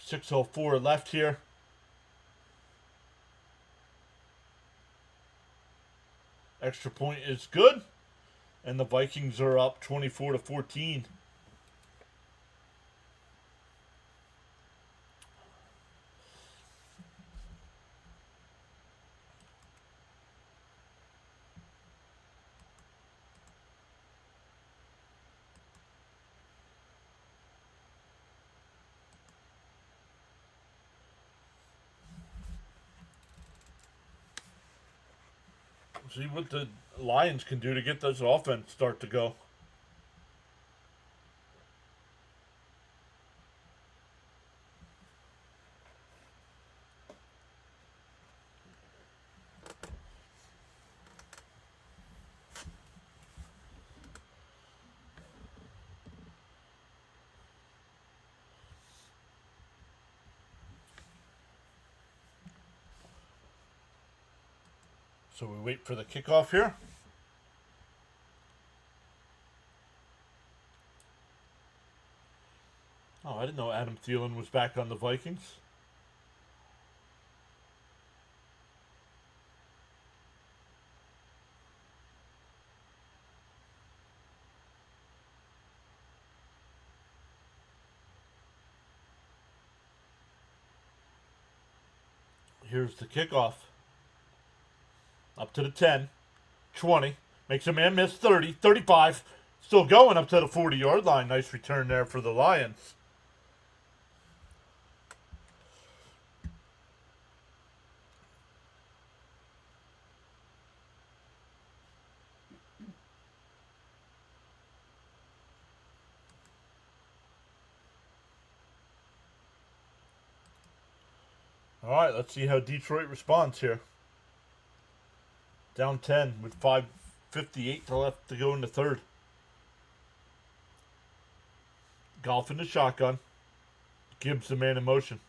6:04 left here. Extra point is good. And the Vikings are up 24-14. See what the Lions can do to get this offense start to go. So we wait for the kickoff here. Oh, I didn't know Adam Thielen was back on the Vikings. Here's the kickoff. Up to the 10, 20, makes a man miss 30, 35, still going up to the 40-yard line. Nice return there for the Lions. All right, let's see how Detroit responds here. Down 10 with 5:58 left to go in the third. Golf in the shotgun. Gibbs the man in motion.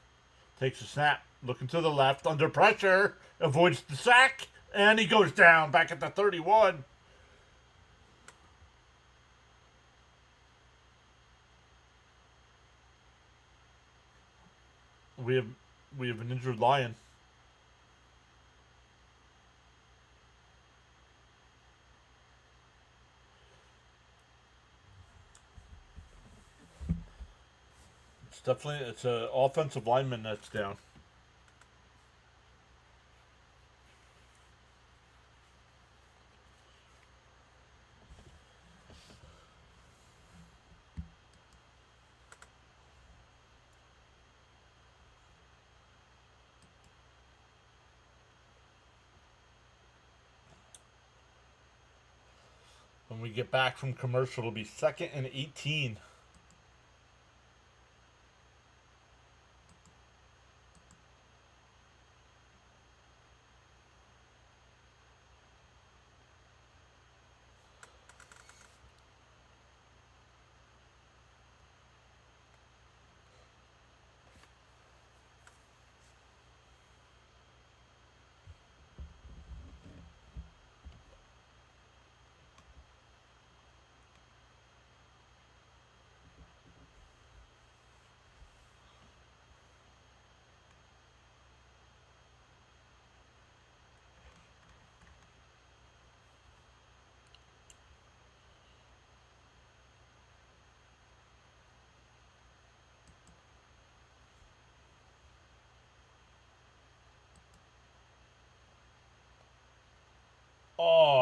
Takes a snap. Looking to the left. Under pressure. Avoids the sack. And he goes down back at the 31. We have an injured Lion. It's an offensive lineman that's down. When we get back from commercial, it'll be 2nd and 18.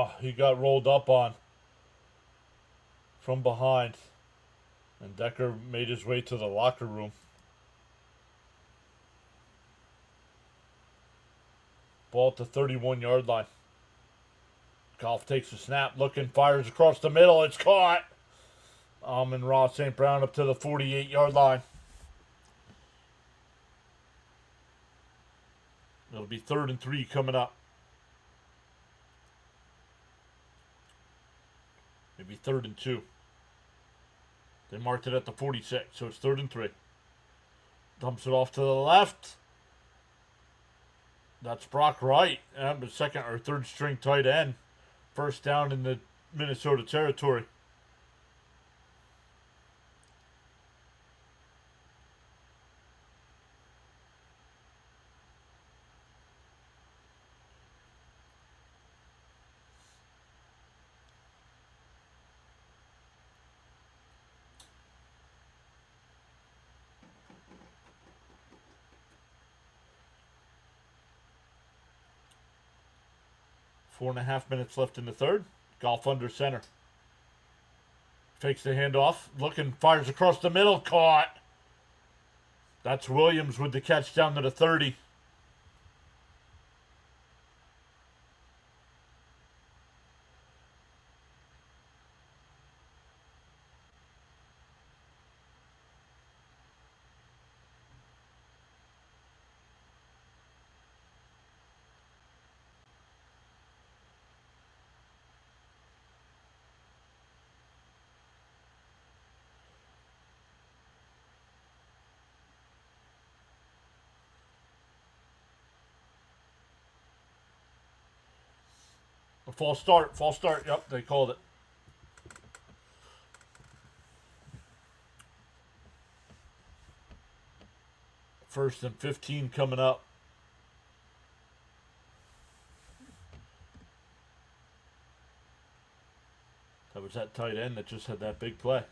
Oh, he got rolled up on from behind. And Decker made his way to the locker room. Ball at the 31-yard line. Goff takes a snap, looking, fires across the middle. It's caught. And Ross St. Brown up to the 48-yard line. It'll be 3rd and 3 coming up. Maybe 3rd and 2. They marked it at the 46, so it's 3rd and 3. Dumps it off to the left. That's Brock Wright, second or third string tight end. First down in the Minnesota territory. Four and a half minutes left in the third. Goff under center. Fakes the handoff. Looking, fires across the middle. Caught. That's Williams with the catch down to the 30. A false start. Yep, they called it. First and 15 coming up. That was that tight end that just had that big play.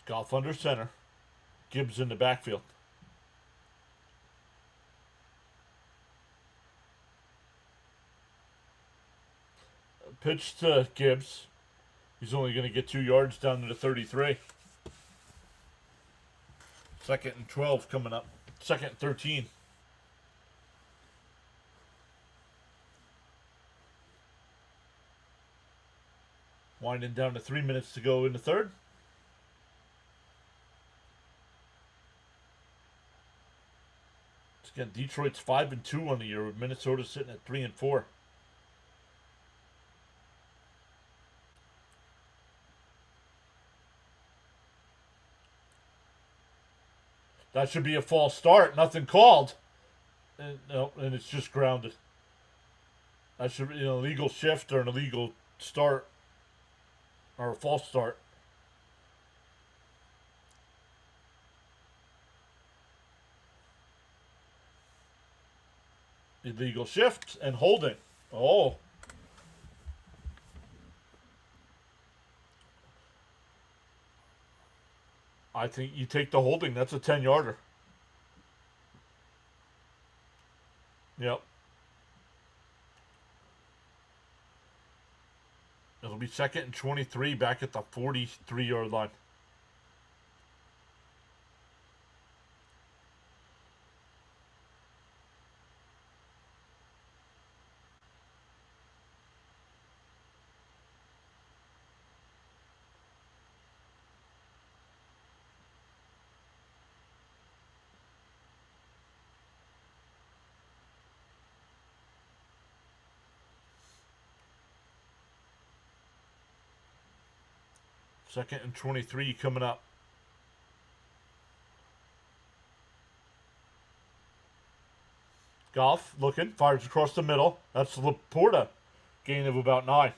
Goff under center. Gibbs in the backfield. Pitch to Gibbs. He's only going to get 2 yards down to the 33. 2nd and 12 coming up. 2nd and 13. Winding down to 3 minutes to go in the third. Again, Detroit's 5 and 2 on the year, with Minnesota sitting at 3 and 4. That should be a false start. Nothing called. And it's just grounded. That should be an illegal shift or an illegal start. Or a false start. Illegal shift and holding. Oh. I think you take the holding. That's a 10-yarder. Yep. It'll be 2nd and 23 back at the 43-yard line. Second and 23 coming up. Goff looking, fires across the middle. That's Laporta. Gain of about 9.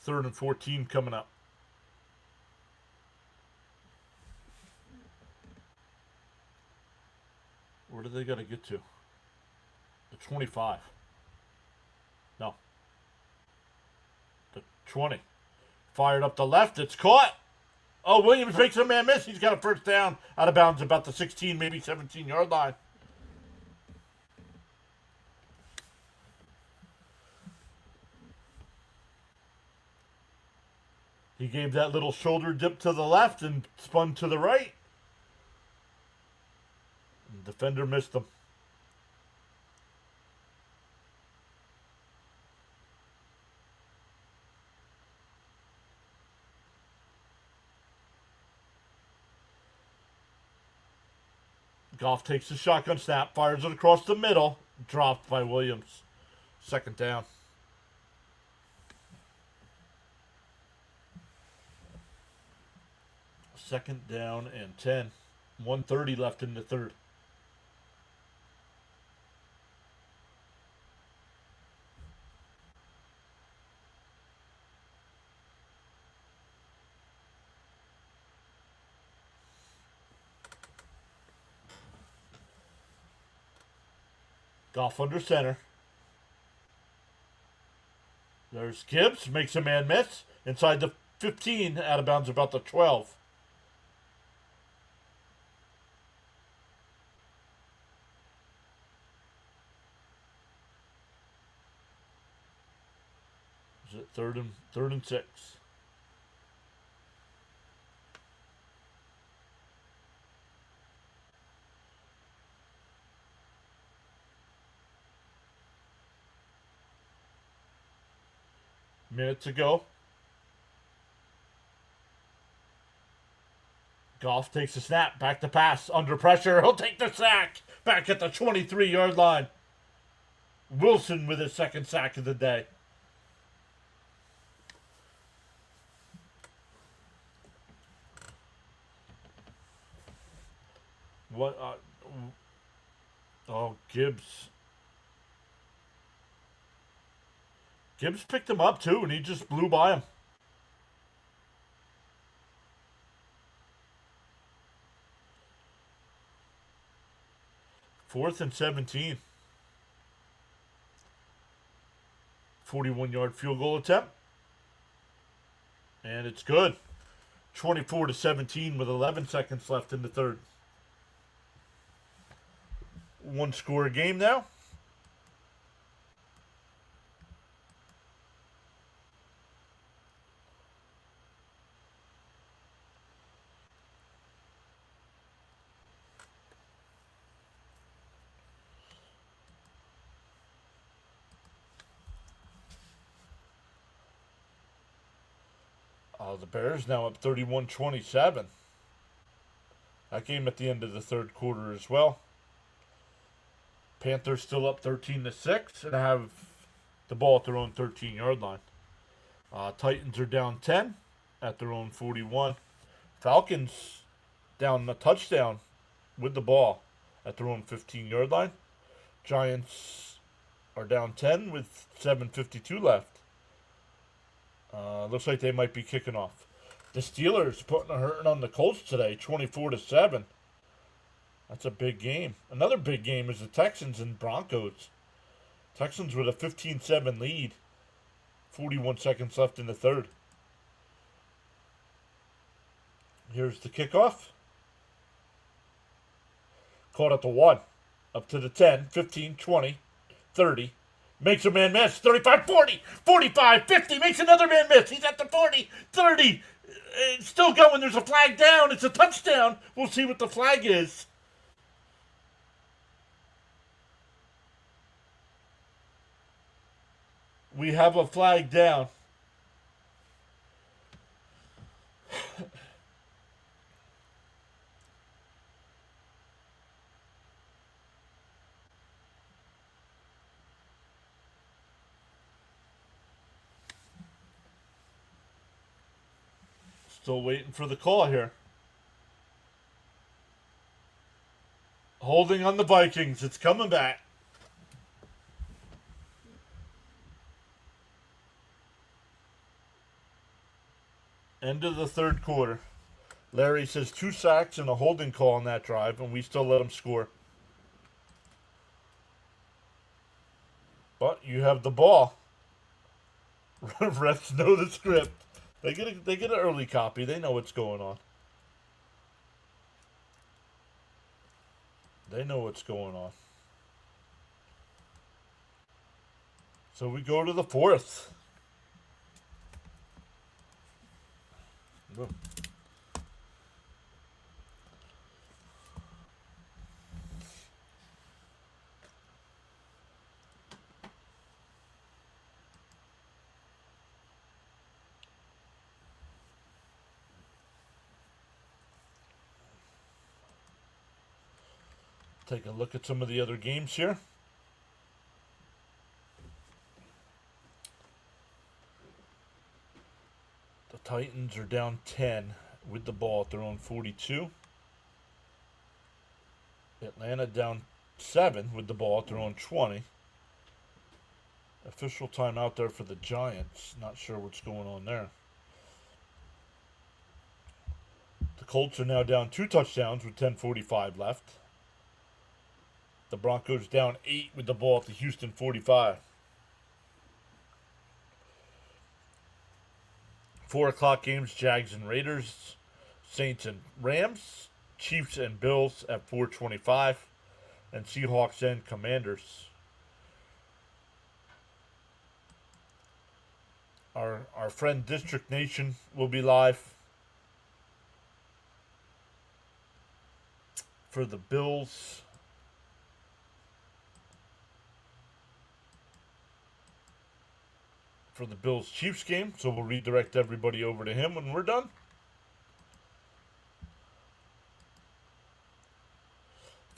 3rd and 14 coming up. Where do they got to get to? The 25. No. The 20. Fired up the left. It's caught. Oh, Williams makes a man miss. He's got a first down out of bounds about the 16, maybe 17-yard line. He gave that little shoulder dip to the left and spun to the right. The defender missed him. Goff takes the shotgun snap, fires it across the middle, dropped by Williams. 2nd down. Second down and 10. 1:30 left in the 3rd. Goff under center. There's Gibbs, makes a man miss. Inside the 15, out of bounds about the 12. Is it third and 6? Minute to go. Goff takes a snap. Back to pass. Under pressure. He'll take the sack. Back at the 23-yard line. Wilson with his 2nd sack of the day. What? Oh, Gibbs. Gibbs picked him up, too, and he just blew by him. Fourth and 17. 41-yard field goal attempt. And it's good. 24-17 with 11 seconds left in the 3rd. 1-score game now. The Bears now up 31-27. That game at the end of the 3rd quarter as well. Panthers still up 13-6 and have the ball at their own 13-yard line. Titans are down 10 at their own 41. Falcons down a touchdown with the ball at their own 15-yard line. Giants are down 10 with 7:52 left. Looks like they might be kicking off. The Steelers putting a hurting on the Colts today, 24-7. That's a big game. Another big game is the Texans and Broncos. Texans with a 15-7 lead. 41 seconds left in the 3rd. Here's the kickoff. Caught at the 1. Up to the 10, 15, 20, 30. Makes a man miss. 35, 40, 45, 50. Makes another man miss. He's at the 40, 30. It's still going. There's a flag down. It's a touchdown. We'll see what the flag is. We have a flag down. Still waiting for the call here. Holding on the Vikings. It's coming back. End of the third quarter. Larry says 2 sacks and a holding call on that drive, and we still let him score. But you have the ball. Refs know the script. They get an early copy. They know what's going on. They know what's going on. So we go to the fourth. Whoa. Take a look at some of the other games here. The Titans are down 10 with the ball at their own 42. Atlanta down 7 with the ball at their own 20. Official timeout there for the Giants. Not sure what's going on there. The Colts are now down 2 touchdowns with 10:45 left. The Broncos down 8 with the ball at the Houston 45. 4 o'clock games, Jags and Raiders, Saints and Rams, Chiefs and Bills at 4:25, and Seahawks and Commanders. Our friend District Nation will be live for the Bills. For the Bills-Chiefs game, so we'll redirect everybody over to him when we're done.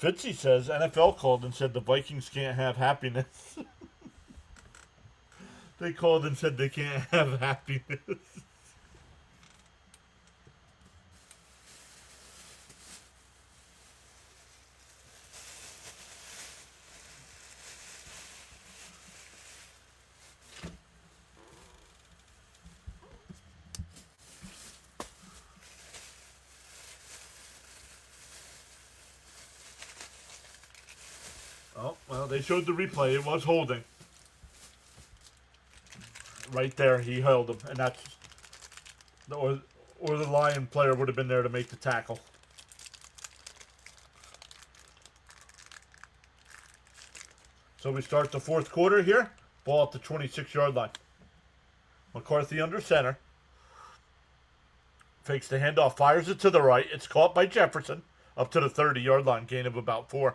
Fitzy says NFL called and said the Vikings can't have happiness. They called and said they can't have happiness. Oh, well, they showed the replay. It was holding. Right there, he held him. And that's... Or the Lion player would have been there to make the tackle. So we start the fourth quarter here. Ball at the 26-yard line. McCarthy under center. Fakes the handoff, fires it to the right. It's caught by Jefferson. Up to the 30-yard line, gain of about 4.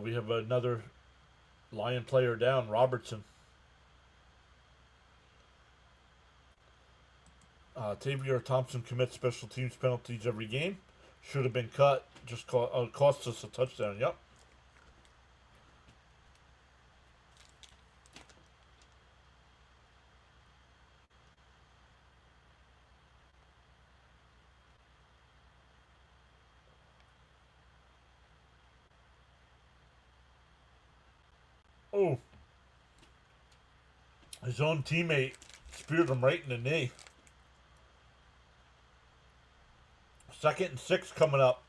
We have another Lion player down, Robertson. Tavior Thompson commits special teams penalties every game. Should have been cut. Just cost us a touchdown. Yep. Oh. His own teammate speared him right in the knee. 2nd and 6 coming up.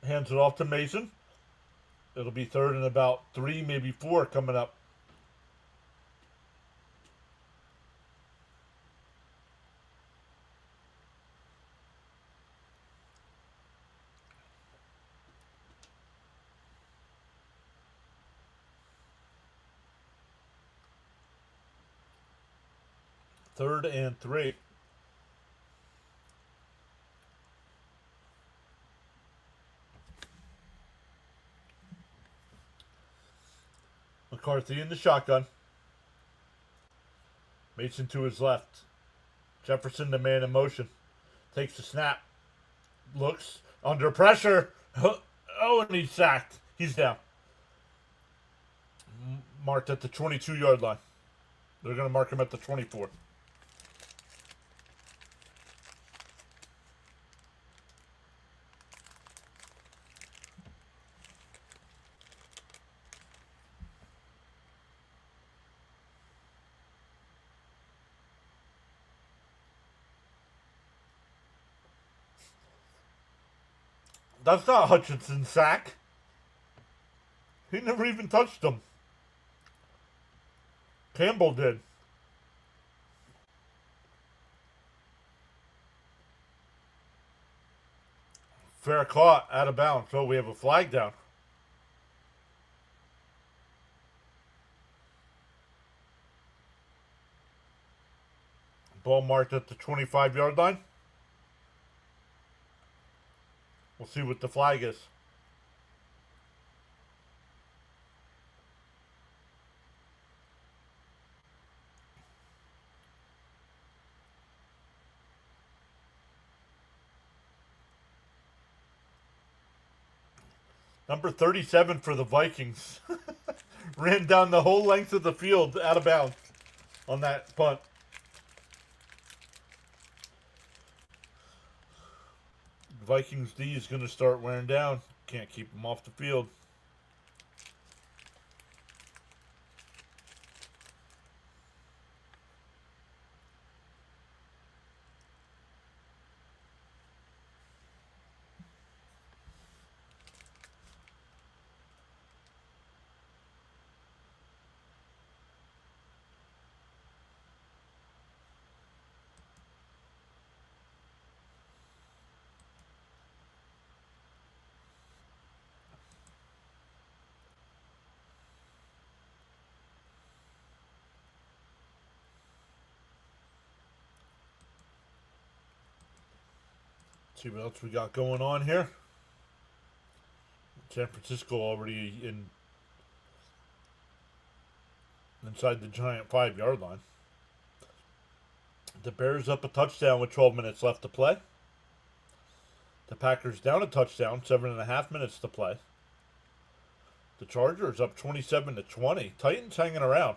Hands it off to Mason. It'll be 3rd and about 3, maybe 4 coming up. Third and 3. McCarthy in the shotgun. Mason to his left. Jefferson, the man in motion. Takes the snap. Looks under pressure. Oh, and he's sacked. He's down. Marked at the 22-yard line. They're going to mark him at the 24. That's not Hutchinson's sack. He never even touched him. Campbell did. Fair caught, out of bounds. So we have a flag down. Ball marked at the 25-yard line. We'll see what the flag is. Number 37 for the Vikings. Ran down the whole length of the field out of bounds on that punt. Vikings D is going to start wearing down. Can't keep them off the field. See what else we got going on here. San Francisco already inside the giant 5-yard line. The Bears up a touchdown with 12 minutes left to play. The Packers down a touchdown, 7.5 minutes to play. The Chargers up 27-20. Titans hanging around.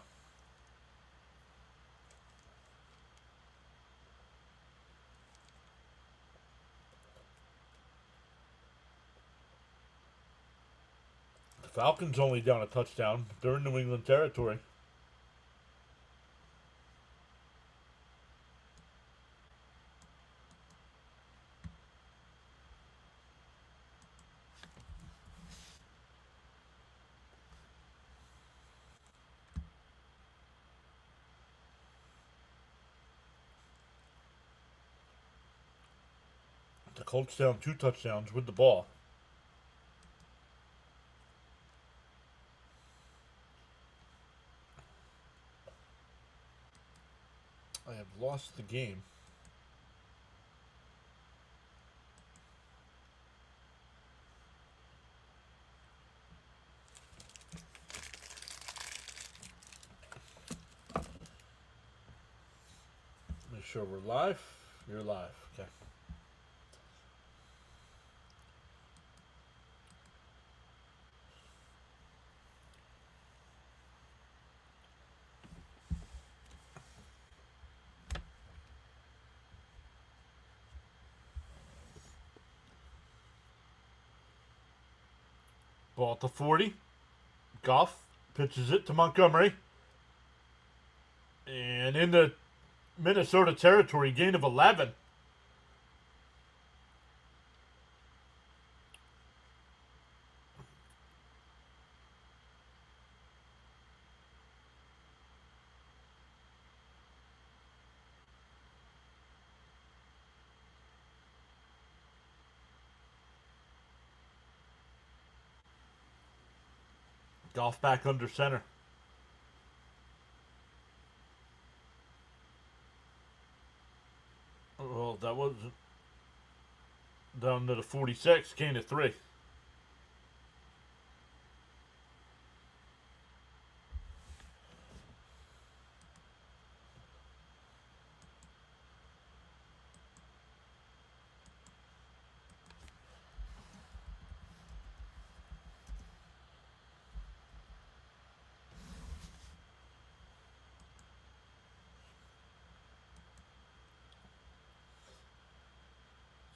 The Falcons only down a touchdown. They're in New England territory. The Colts down 2 touchdowns with the ball. I have lost the game. Make sure we're live. You're live. Okay. Ball at the 40. Goff pitches it to Montgomery. And in the Minnesota territory, gain of 11. Goff back under center. Well, that was down to the 46, gain of 3.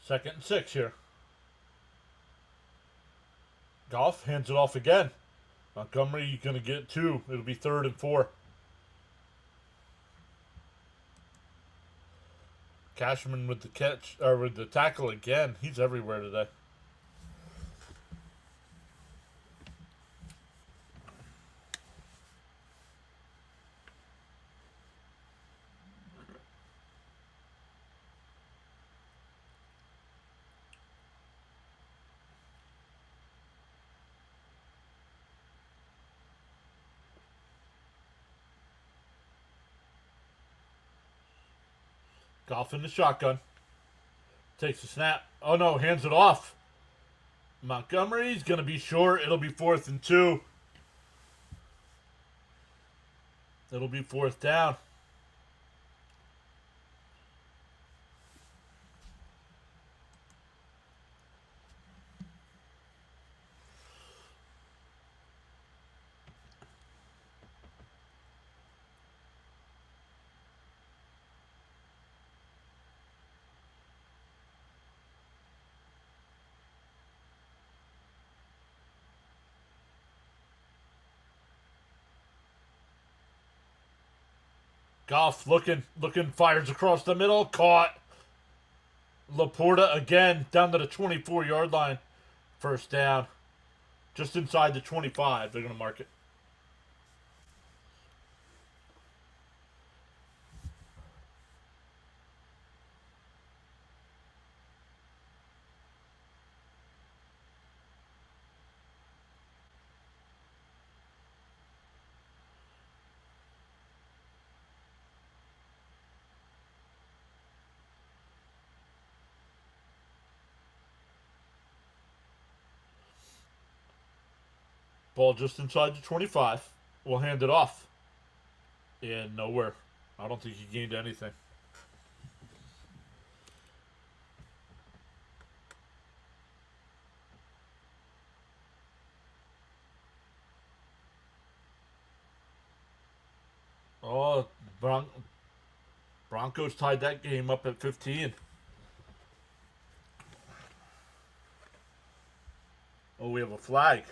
Second and 6 here. Goff hands it off again. Montgomery going to get 2. It'll be 3rd and 4. Cashman with the catch, or with the tackle again. He's everywhere today. Goff in the shotgun. Takes a snap. Oh no, hands it off. Montgomery's going to be short. It'll be 4th and 2. It'll be 4th down. Goff looking, fires across the middle, caught. Laporta again down to the 24-yard line. 1st down. Just inside the 25, they're going to mark it. Ball just inside the 25. We'll hand it off. And nowhere. I don't think he gained anything. Oh, Broncos tied that game up at 15. Oh, we have a flag.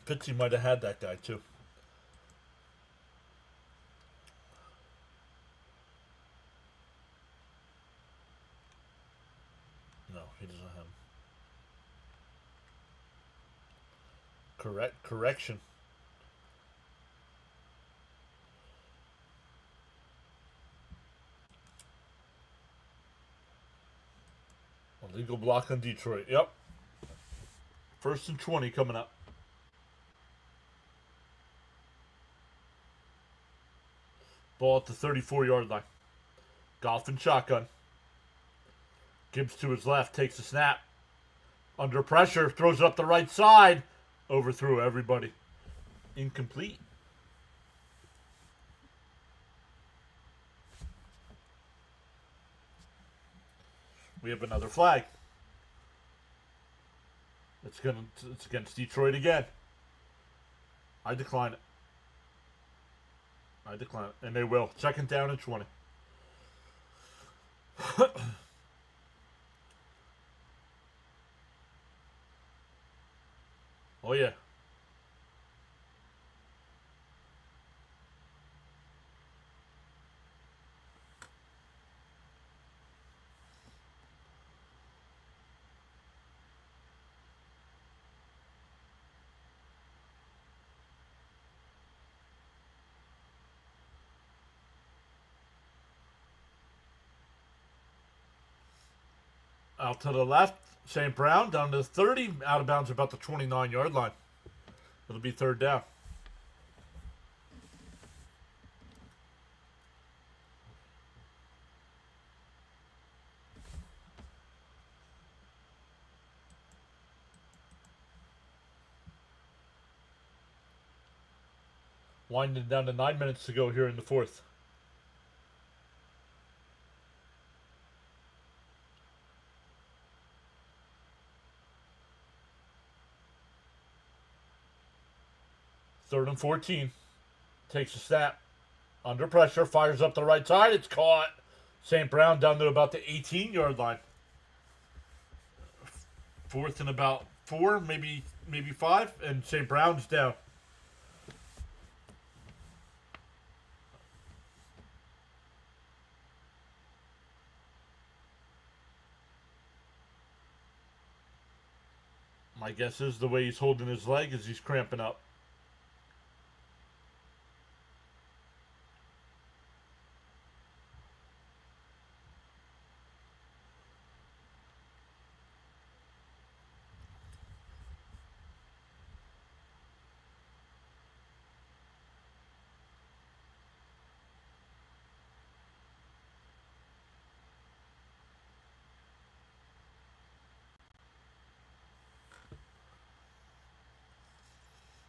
Fitzy might have had that guy too. No, he doesn't have him. Correction. Illegal block on Detroit. Yep. 1st and 20 coming up. Ball at the 34-yard line. Goff and shotgun. Gibbs to his left, takes a snap. Under pressure, throws it up the right side. Overthrew everybody. Incomplete. We have another flag. It's against Detroit again. I decline it. And they will. 2nd down and 20. Oh, yeah. Out to the left, St. Brown down to the 30, out of bounds about the 29-yard line. It'll be 3rd down. Winding down to 9 minutes to go here in the 4th. Third and 14. Takes a snap. Under pressure. Fires up the right side. It's caught. St. Brown down to about the 18-yard line. 4th and about 4, maybe 5. And St. Brown's down. My guess is the way he's holding his leg is he's cramping up.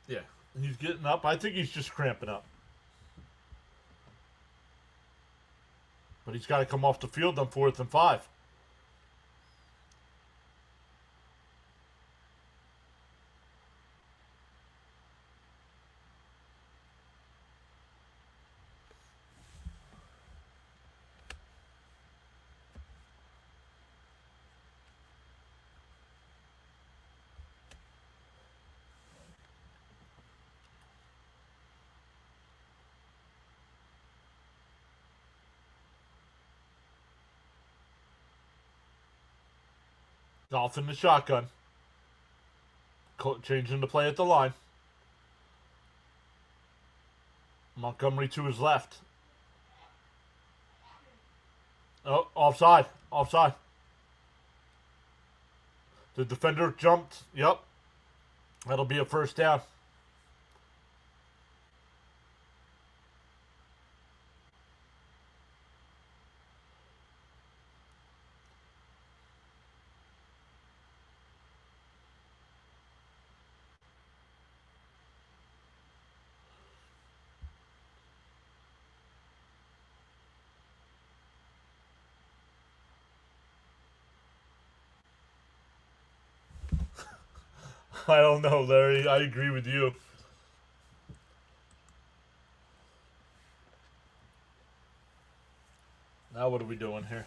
Yeah, he's getting up. I think he's just cramping up. But he's got to come off the field on 4th and 5. Golf in the shotgun. Changing the play at the line. Montgomery to his left. Oh, offside. Offside. The defender jumped. Yep. That'll be a first down. I don't know, Larry. I agree with you. Now what are we doing here?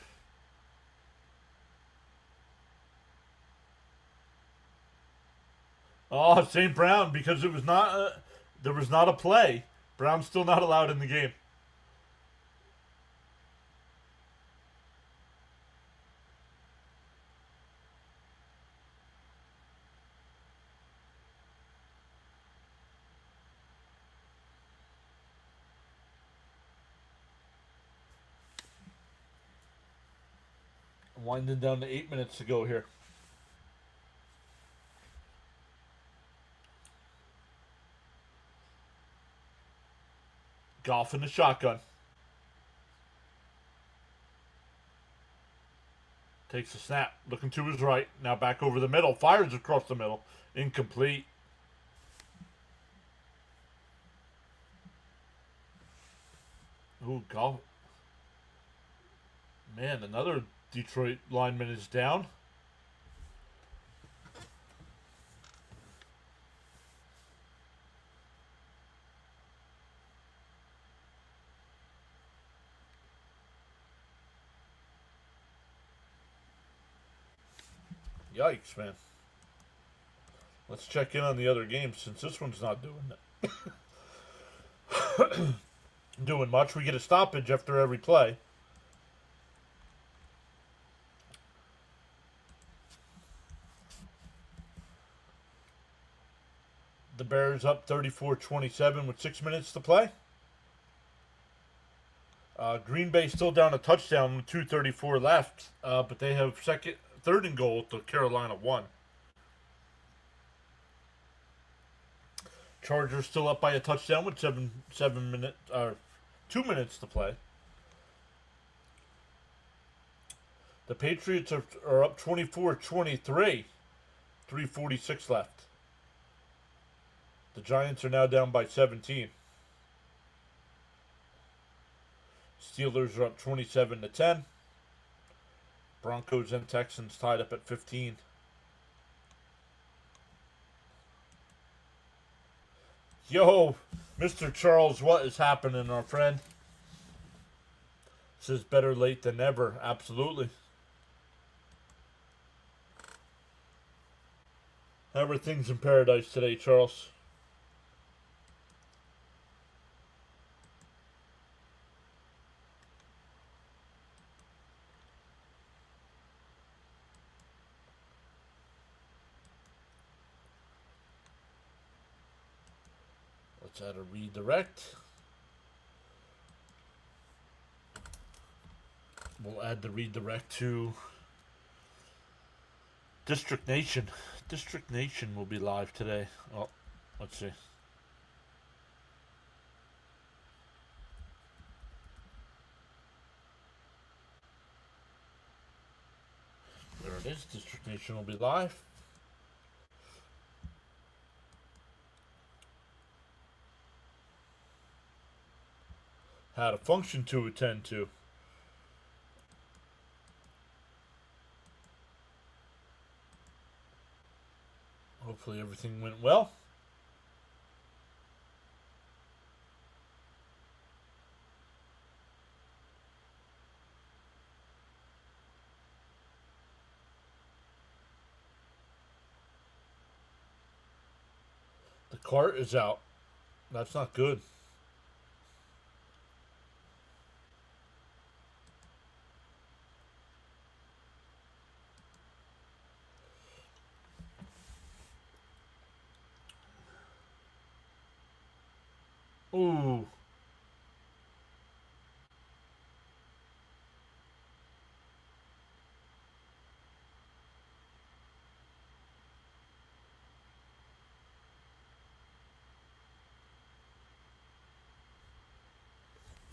Oh, St. Brown, because it was not there was not a play. Brown's still not allowed in the game. Winding down to 8 minutes to go here. Golf in the shotgun. Takes a snap. Looking to his right. Now back over the middle. Fires across the middle. Incomplete. Ooh, golf. Man, another Detroit lineman is down. Yikes, man. Let's check in on the other games since this one's not doing it. Doing much. We get a stoppage after every play. The Bears up 34-27 with 6 minutes to play. Green Bay still down a touchdown with 2:34 left, but they have third and goal to Carolina 1. Chargers still up by a touchdown with 2 minutes to play. The Patriots are up 24-23, 3:46 left. The Giants are now down by 17. Steelers are up 27-10. Broncos and Texans tied up at 15. Yo, Mr. Charles, what is happening, our friend? Says better late than never. Absolutely. How are things in paradise today, Charles? Let's add a redirect. We'll add the redirect to District Nation. District Nation will be live today. Oh, let's see. There it is. District Nation will be live. Had a function to attend to. Hopefully everything went well. The cart is out. That's not good. Ooh.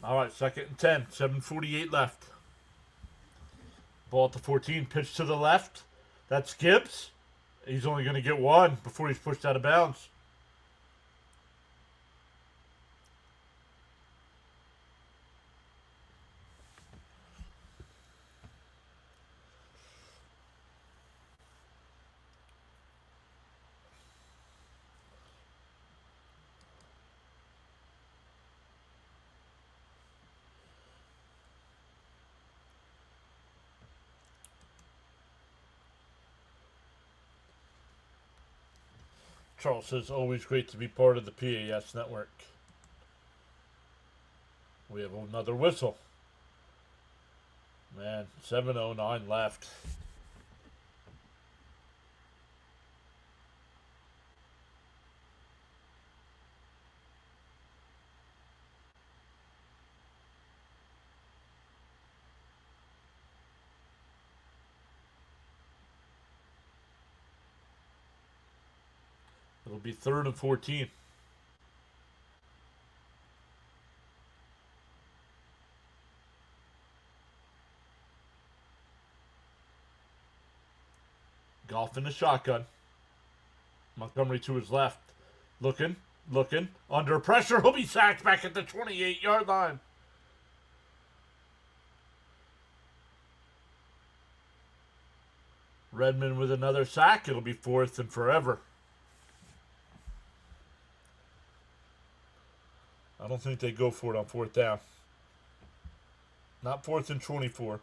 All right, 2nd and 10. 7:48 left. Ball at the 14. Pitch to the left. That's Gibbs. He's only going to get one before he's pushed out of bounds. Charles says, always great to be part of the PAS network. We have another whistle. Man, 7:09 left. It'll be 3rd and 14. Goff in the shotgun. Montgomery to his left. Looking. Under pressure. He'll be sacked back at the 28-yard line. Redmond with another sack. It'll be 4th and forever. I don't think they go for it on 4th down. Not 4th and 24.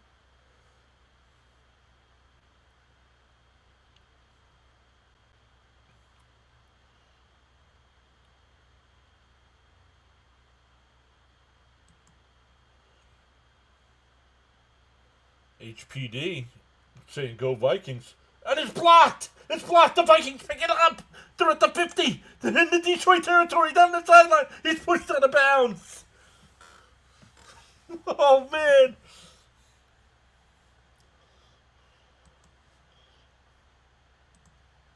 HPD saying go Vikings. And it's blocked! It's blocked! The Vikings pick it up! They're at the 50! They're in the Detroit territory down the sideline! He's pushed out of bounds! Oh, man!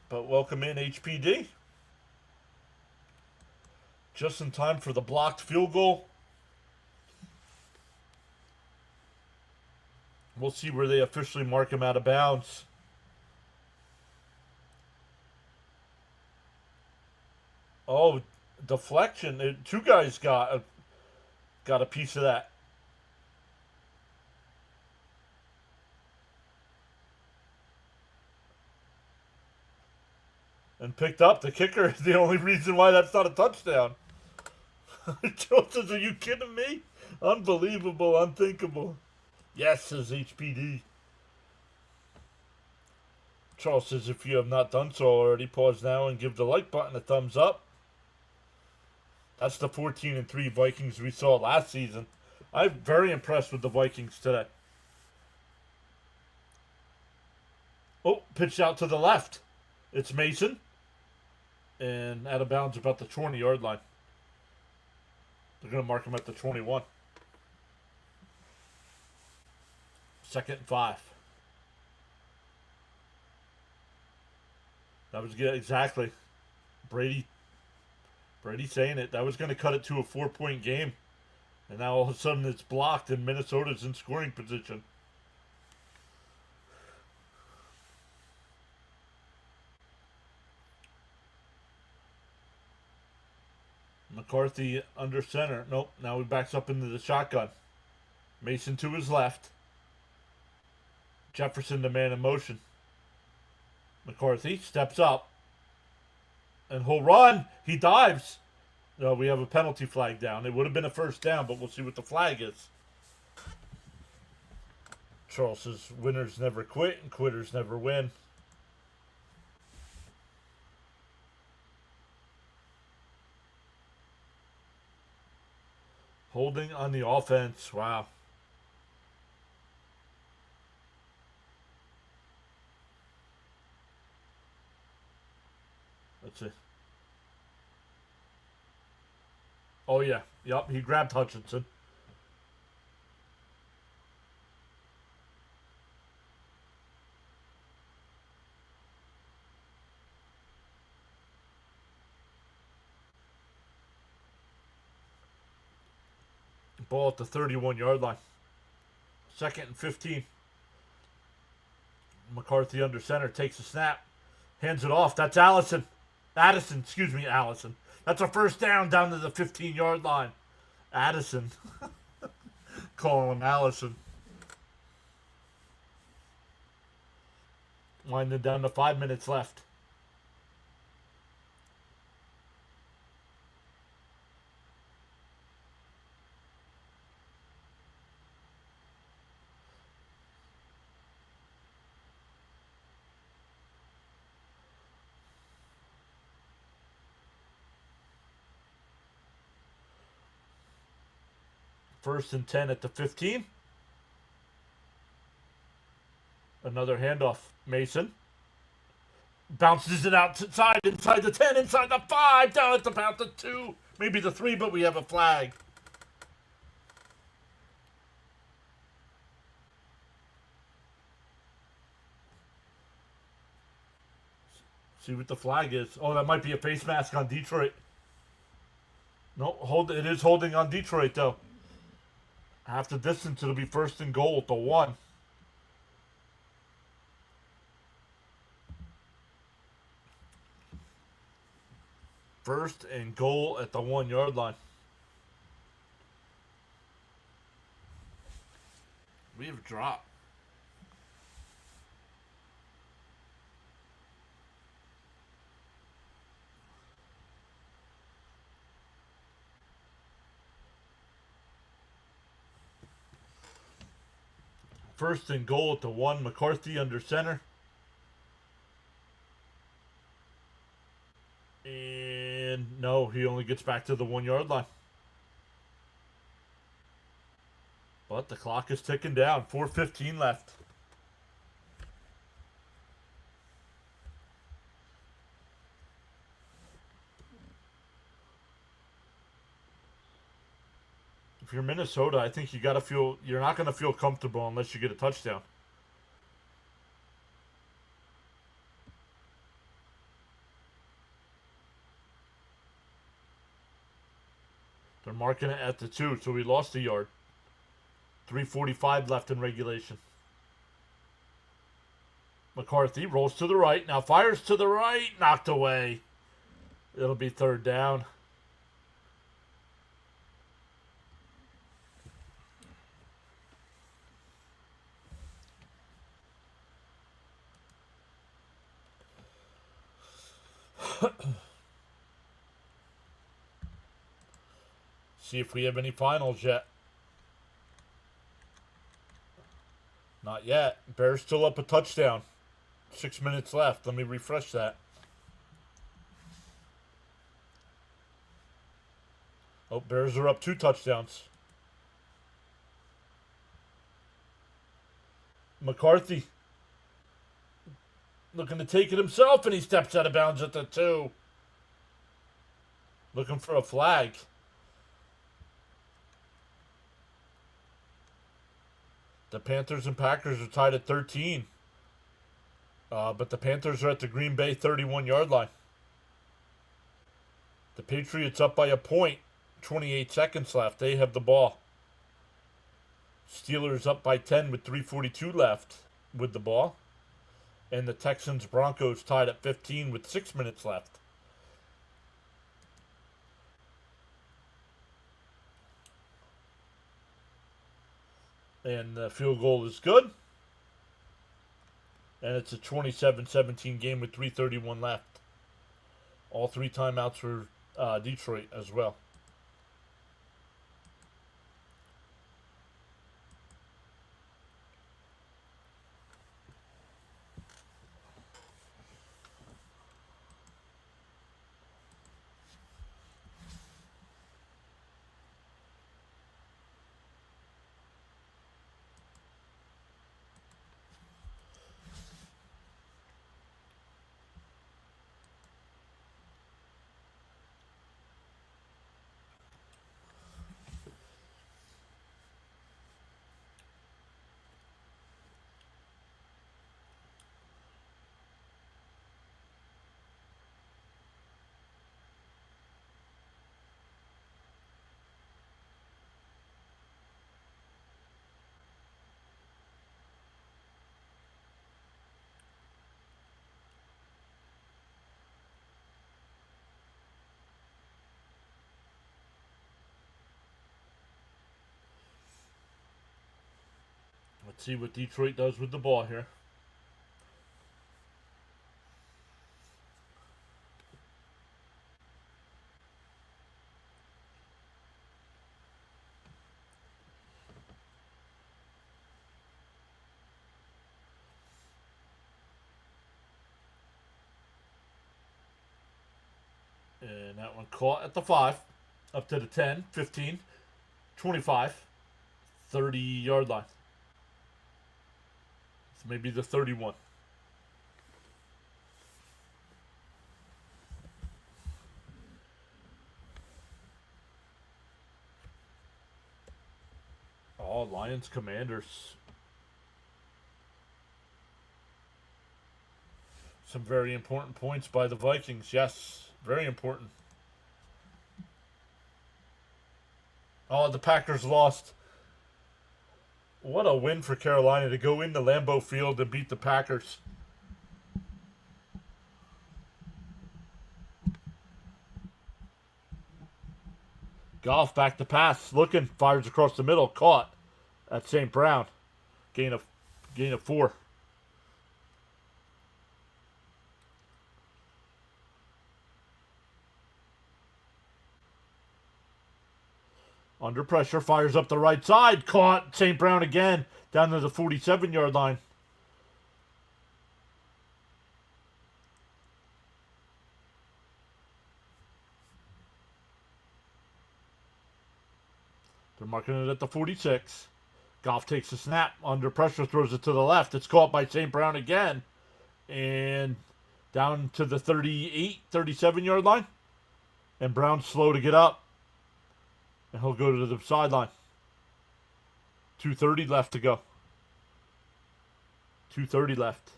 But welcome in, HPD. Just in time for the blocked field goal. We'll see where they officially mark him out of bounds. Oh, deflection. Two guys got a piece of that. And picked up. The kicker is the only reason why that's not a touchdown. Joe says, are you kidding me? Unbelievable, unthinkable. Yes, says HPD. Charles says, if you have not done so already, pause now and give the like button a thumbs up. That's the 14-3 Vikings we saw last season. I'm very impressed with the Vikings today. Oh, pitched out to the left. It's Mason. And out of bounds about the 20-yard line. They're going to mark him at the 21. 2nd and 5. That was good. Exactly. Brady saying it. That was going to cut it to a 4-point game. And now all of a sudden it's blocked and Minnesota's in scoring position. McCarthy under center. Nope. Now he backs up into the shotgun. Mason to his left. Jefferson the man in motion. McCarthy steps up. And he'll run. He dives. No, we have a penalty flag down. It would have been a first down, but we'll see what the flag is. Charles says winners never quit and quitters never win. Holding on the offense. Wow. Let's see. Oh, yeah. Yup, he grabbed Hutchinson. Ball at the 31-yard line. 2nd and 15. McCarthy under center takes a snap. Hands it off. That's Allison. Allison. That's a first down to the 15-yard line. Addison. Calling him Allison. Winding down to 5 minutes left. First and 10 at the 15. Another handoff. Mason. Bounces it outside, inside the 10, inside the 5, down at about the 2, maybe the 3, but we have a flag. See what the flag is. Oh, that might be a face mask on Detroit. No, it is holding on Detroit, though. Half the distance, it'll be first and goal at the 1. First and goal at the 1-yard line. We have dropped. First and goal at the 1. McCarthy under center. And no, he only gets back to the 1-yard line. But the clock is ticking down. 4:15 left. If you're Minnesota, I think you're not going to feel comfortable unless you get a touchdown. They're marking it at the 2, so we lost a yard. 3:45 left in regulation. McCarthy rolls to the right. Now fires to the right. Knocked away. It'll be 3rd down. See if we have any finals yet. Not yet. Bears still up a touchdown. 6 minutes left. Let me refresh that. Oh, Bears are up 2 touchdowns. McCarthy looking to take it himself, and he steps out of bounds at the 2. Looking for a flag. The Panthers and Packers are tied at 13. But the Panthers are at the Green Bay 31-yard line. The Patriots up by a point. 28 seconds left. They have the ball. Steelers up by 10 with 3:42 left with the ball. And the Texans Broncos tied at 15 with 6 minutes left. And the field goal is good. And it's a 27-17 game with 3:31 left. All 3 timeouts for Detroit as well. Let's see what Detroit does with the ball here. And that one caught at the 5, up to the 10, 15, 25, 30-yard line. So maybe the 31. Oh, Lions Commanders. Some very important points by the Vikings. Yes, very important. Oh, the Packers lost. What a win for Carolina to go into Lambeau Field and beat the Packers. Goff back to pass. Looking. Fires across the middle. Caught at St. Brown. Gain of 4. Under pressure, fires up the right side. Caught. St. Brown again. Down to the 47-yard line. They're marking it at the 46. Goff takes the snap. Under pressure, throws it to the left. It's caught by St. Brown again. And down to the 38, 37-yard line. And Brown's slow to get up. And he'll go to the sideline. 2:30 left to go. 2:30 left.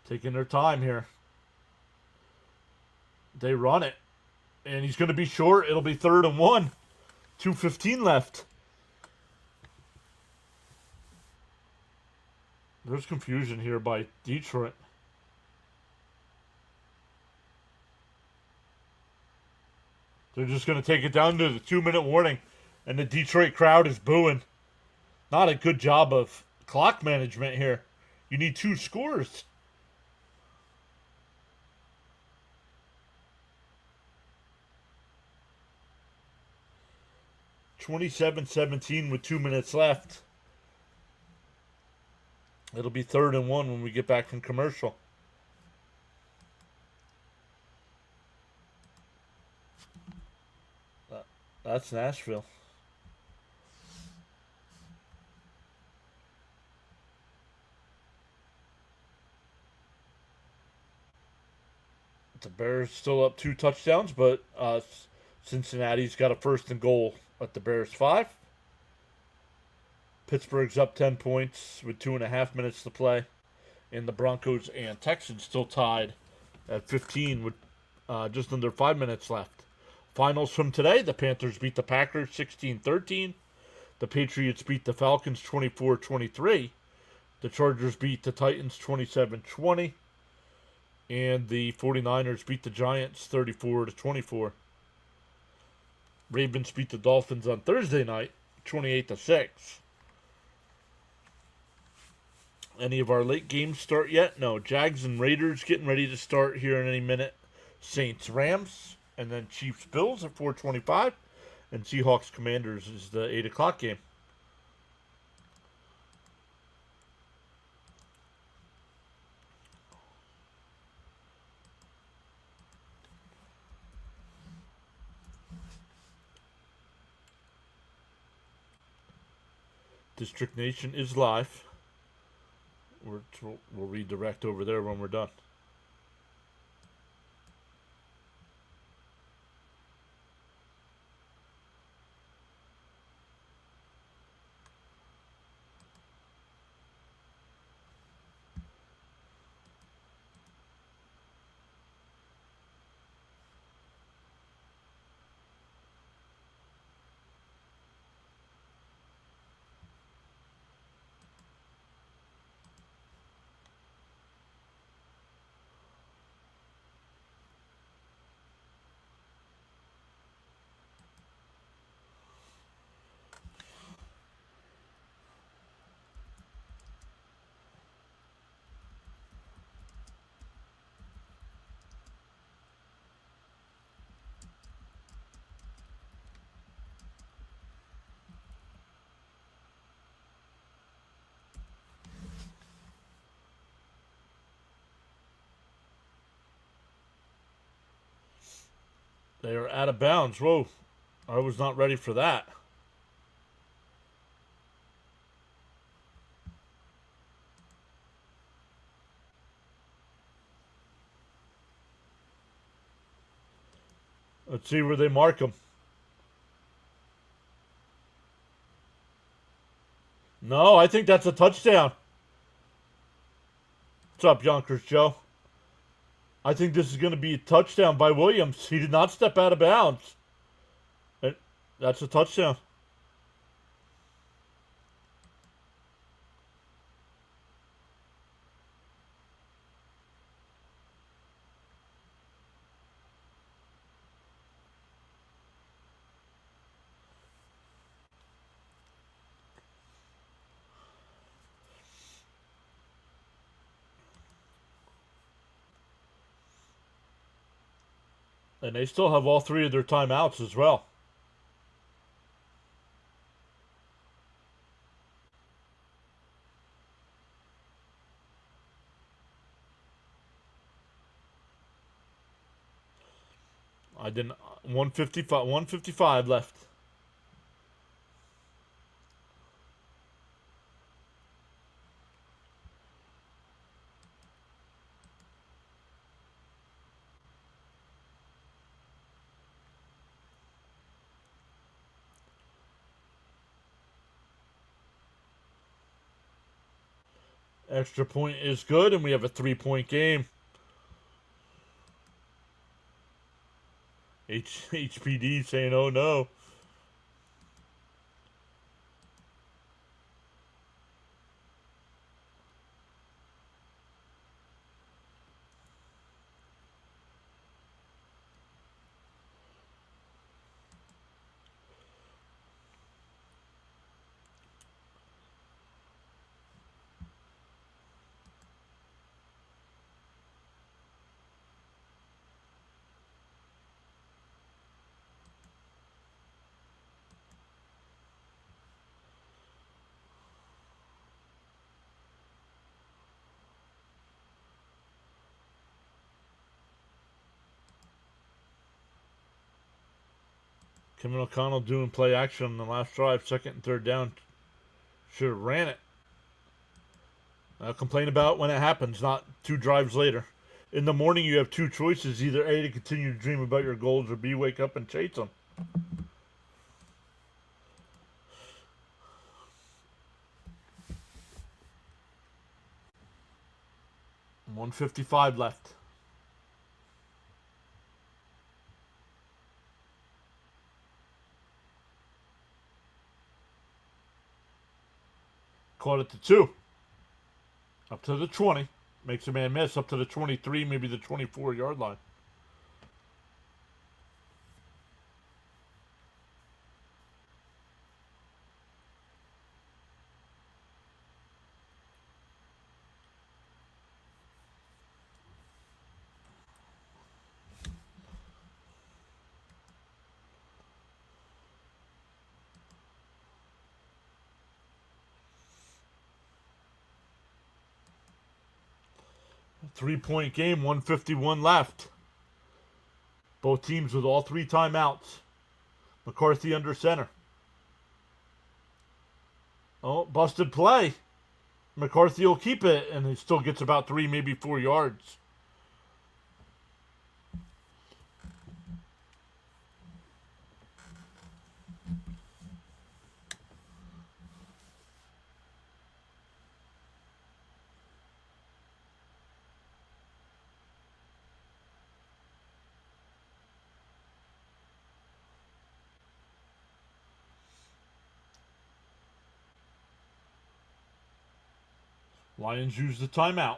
Taking their time here. They run it. And he's going to be short. It'll be 3rd and 1. 2:15 left. There's confusion here by Detroit. They're just going to take it down to the 2-minute warning. And the Detroit crowd is booing. Not a good job of clock management here. You need 2 scores. (27-17) with 2 minutes left. It'll be 3rd and 1 when we get back from commercial. That's Nashville. The Bears still up 2 touchdowns, but Cincinnati's got a 1st and goal at the Bears 5. Pittsburgh's up 10 points with 2.5 minutes to play. And the Broncos and Texans still tied at 15 with just under 5 minutes left. Finals from today, the Panthers beat the Packers 16-13. The Patriots beat the Falcons 24-23. The Chargers beat the Titans 27-20. And the 49ers beat the Giants 34-24. Ravens beat the Dolphins on Thursday night, 28-6. Any of our late games start yet? No. Jags and Raiders getting ready to start here in any minute. Saints Rams, and then Chiefs Bills at 4:25, and Seahawks Commanders is the 8 o'clock game. District Nation is live. We'll redirect over there when we're done. They are out of bounds. Whoa. I was not ready for that. Let's see where they mark them. No, I think that's a touchdown. What's up, Yonkers Joe? I think this is going to be a touchdown by Williams. He did not step out of bounds. That's a touchdown. And they still have all three of their timeouts as well. I didn't. 155 left. Extra point is good, and we have a 3-point game. HPD saying, oh no. Kevin O'Connell doing play action on the last drive, second and third down. Should have ran it. I'll complain about when it happens, not 2 drives later. In the morning, you have 2 choices: either A, to continue to dream about your goals, or B, wake up and chase them. $155 left. Caught it to 2. Up to the 20. Makes a man miss. Up to the 23, maybe the 24-yard line. 3-point game, 151 left. Both teams with all 3 timeouts. McCarthy under center. Oh, busted play. McCarthy will keep it, and he still gets about 3, maybe 4 yards. Lions use the timeout.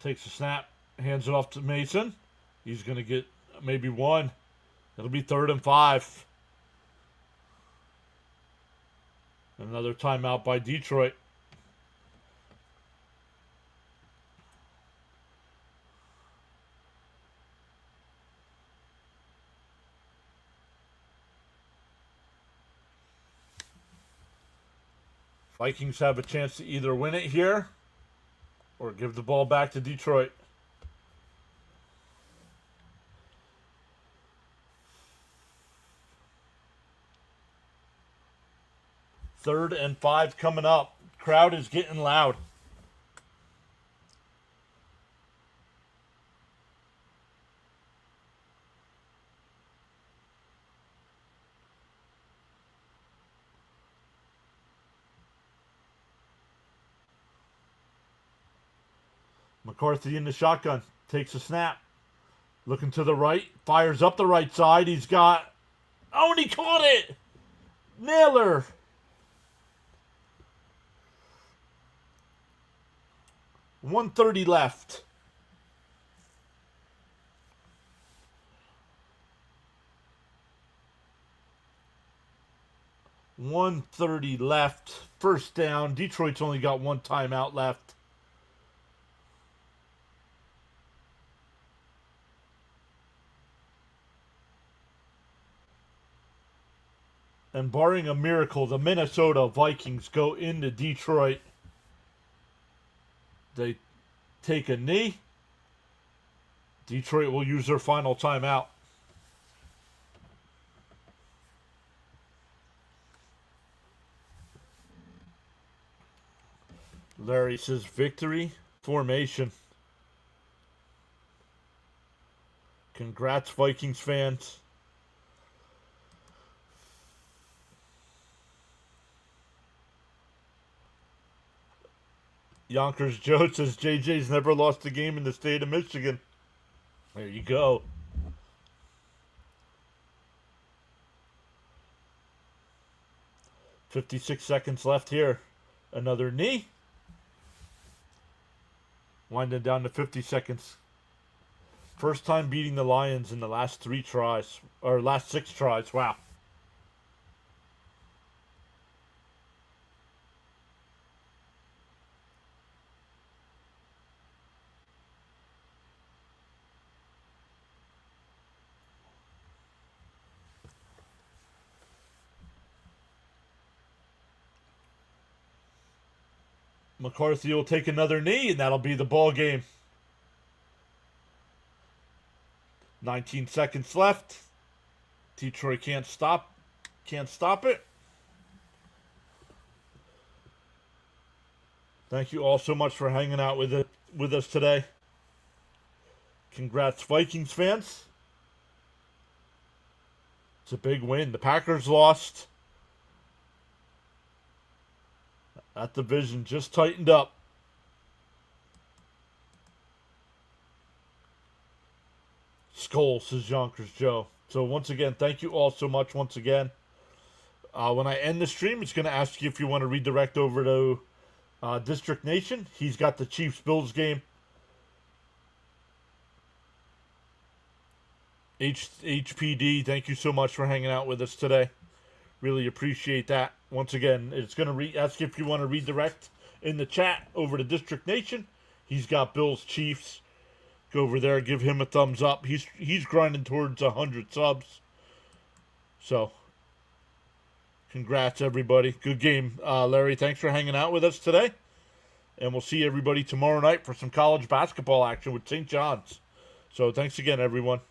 Takes a snap, hands it off to Mason. He's going to get maybe 1. It'll be 3rd and 5. Another timeout by Detroit. Vikings have a chance to either win it here or give the ball back to Detroit. Third and 5 coming up. Crowd is getting loud. McCarthy in the shotgun. Takes a snap. Looking to the right. Fires up the right side. He's got... Oh, and he caught it! Naylor! $1:30 left. $1:30 left. First down. Detroit's only got 1 timeout left. And barring a miracle, the Minnesota Vikings go into Detroit. They take a knee. Detroit will use their final timeout. Larry says victory formation. Congrats, Vikings fans. Yonkers Joe says JJ's never lost a game in the state of Michigan. There you go. $56 seconds left here. Another knee. Winding down to 50 seconds. First time beating the Lions in the last 3 tries. Or last 6 tries. Wow. McCarthy will take another knee, and that'll be the ball game. 19 seconds left. Detroit can't stop it. Thank you all so much for hanging out with us today. Congrats, Vikings fans. It's a big win. The Packers lost. That division just tightened up. Skull, says Yonkers Joe. So once again, thank you all so much once again. When I end the stream, it's going to ask you if you want to redirect over to District Nation. He's got the Chiefs-Bills game. HPD, thank you so much for hanging out with us today. Really appreciate that. Once again, it's going to ask if you want to redirect in the chat over to District Nation. He's got Bills, Chiefs. over there, give him a thumbs up. He's grinding towards 100 subs. So, congrats, everybody. Good game. Larry, thanks for hanging out with us today. And we'll see everybody tomorrow night for some college basketball action with St. John's. So, thanks again, everyone.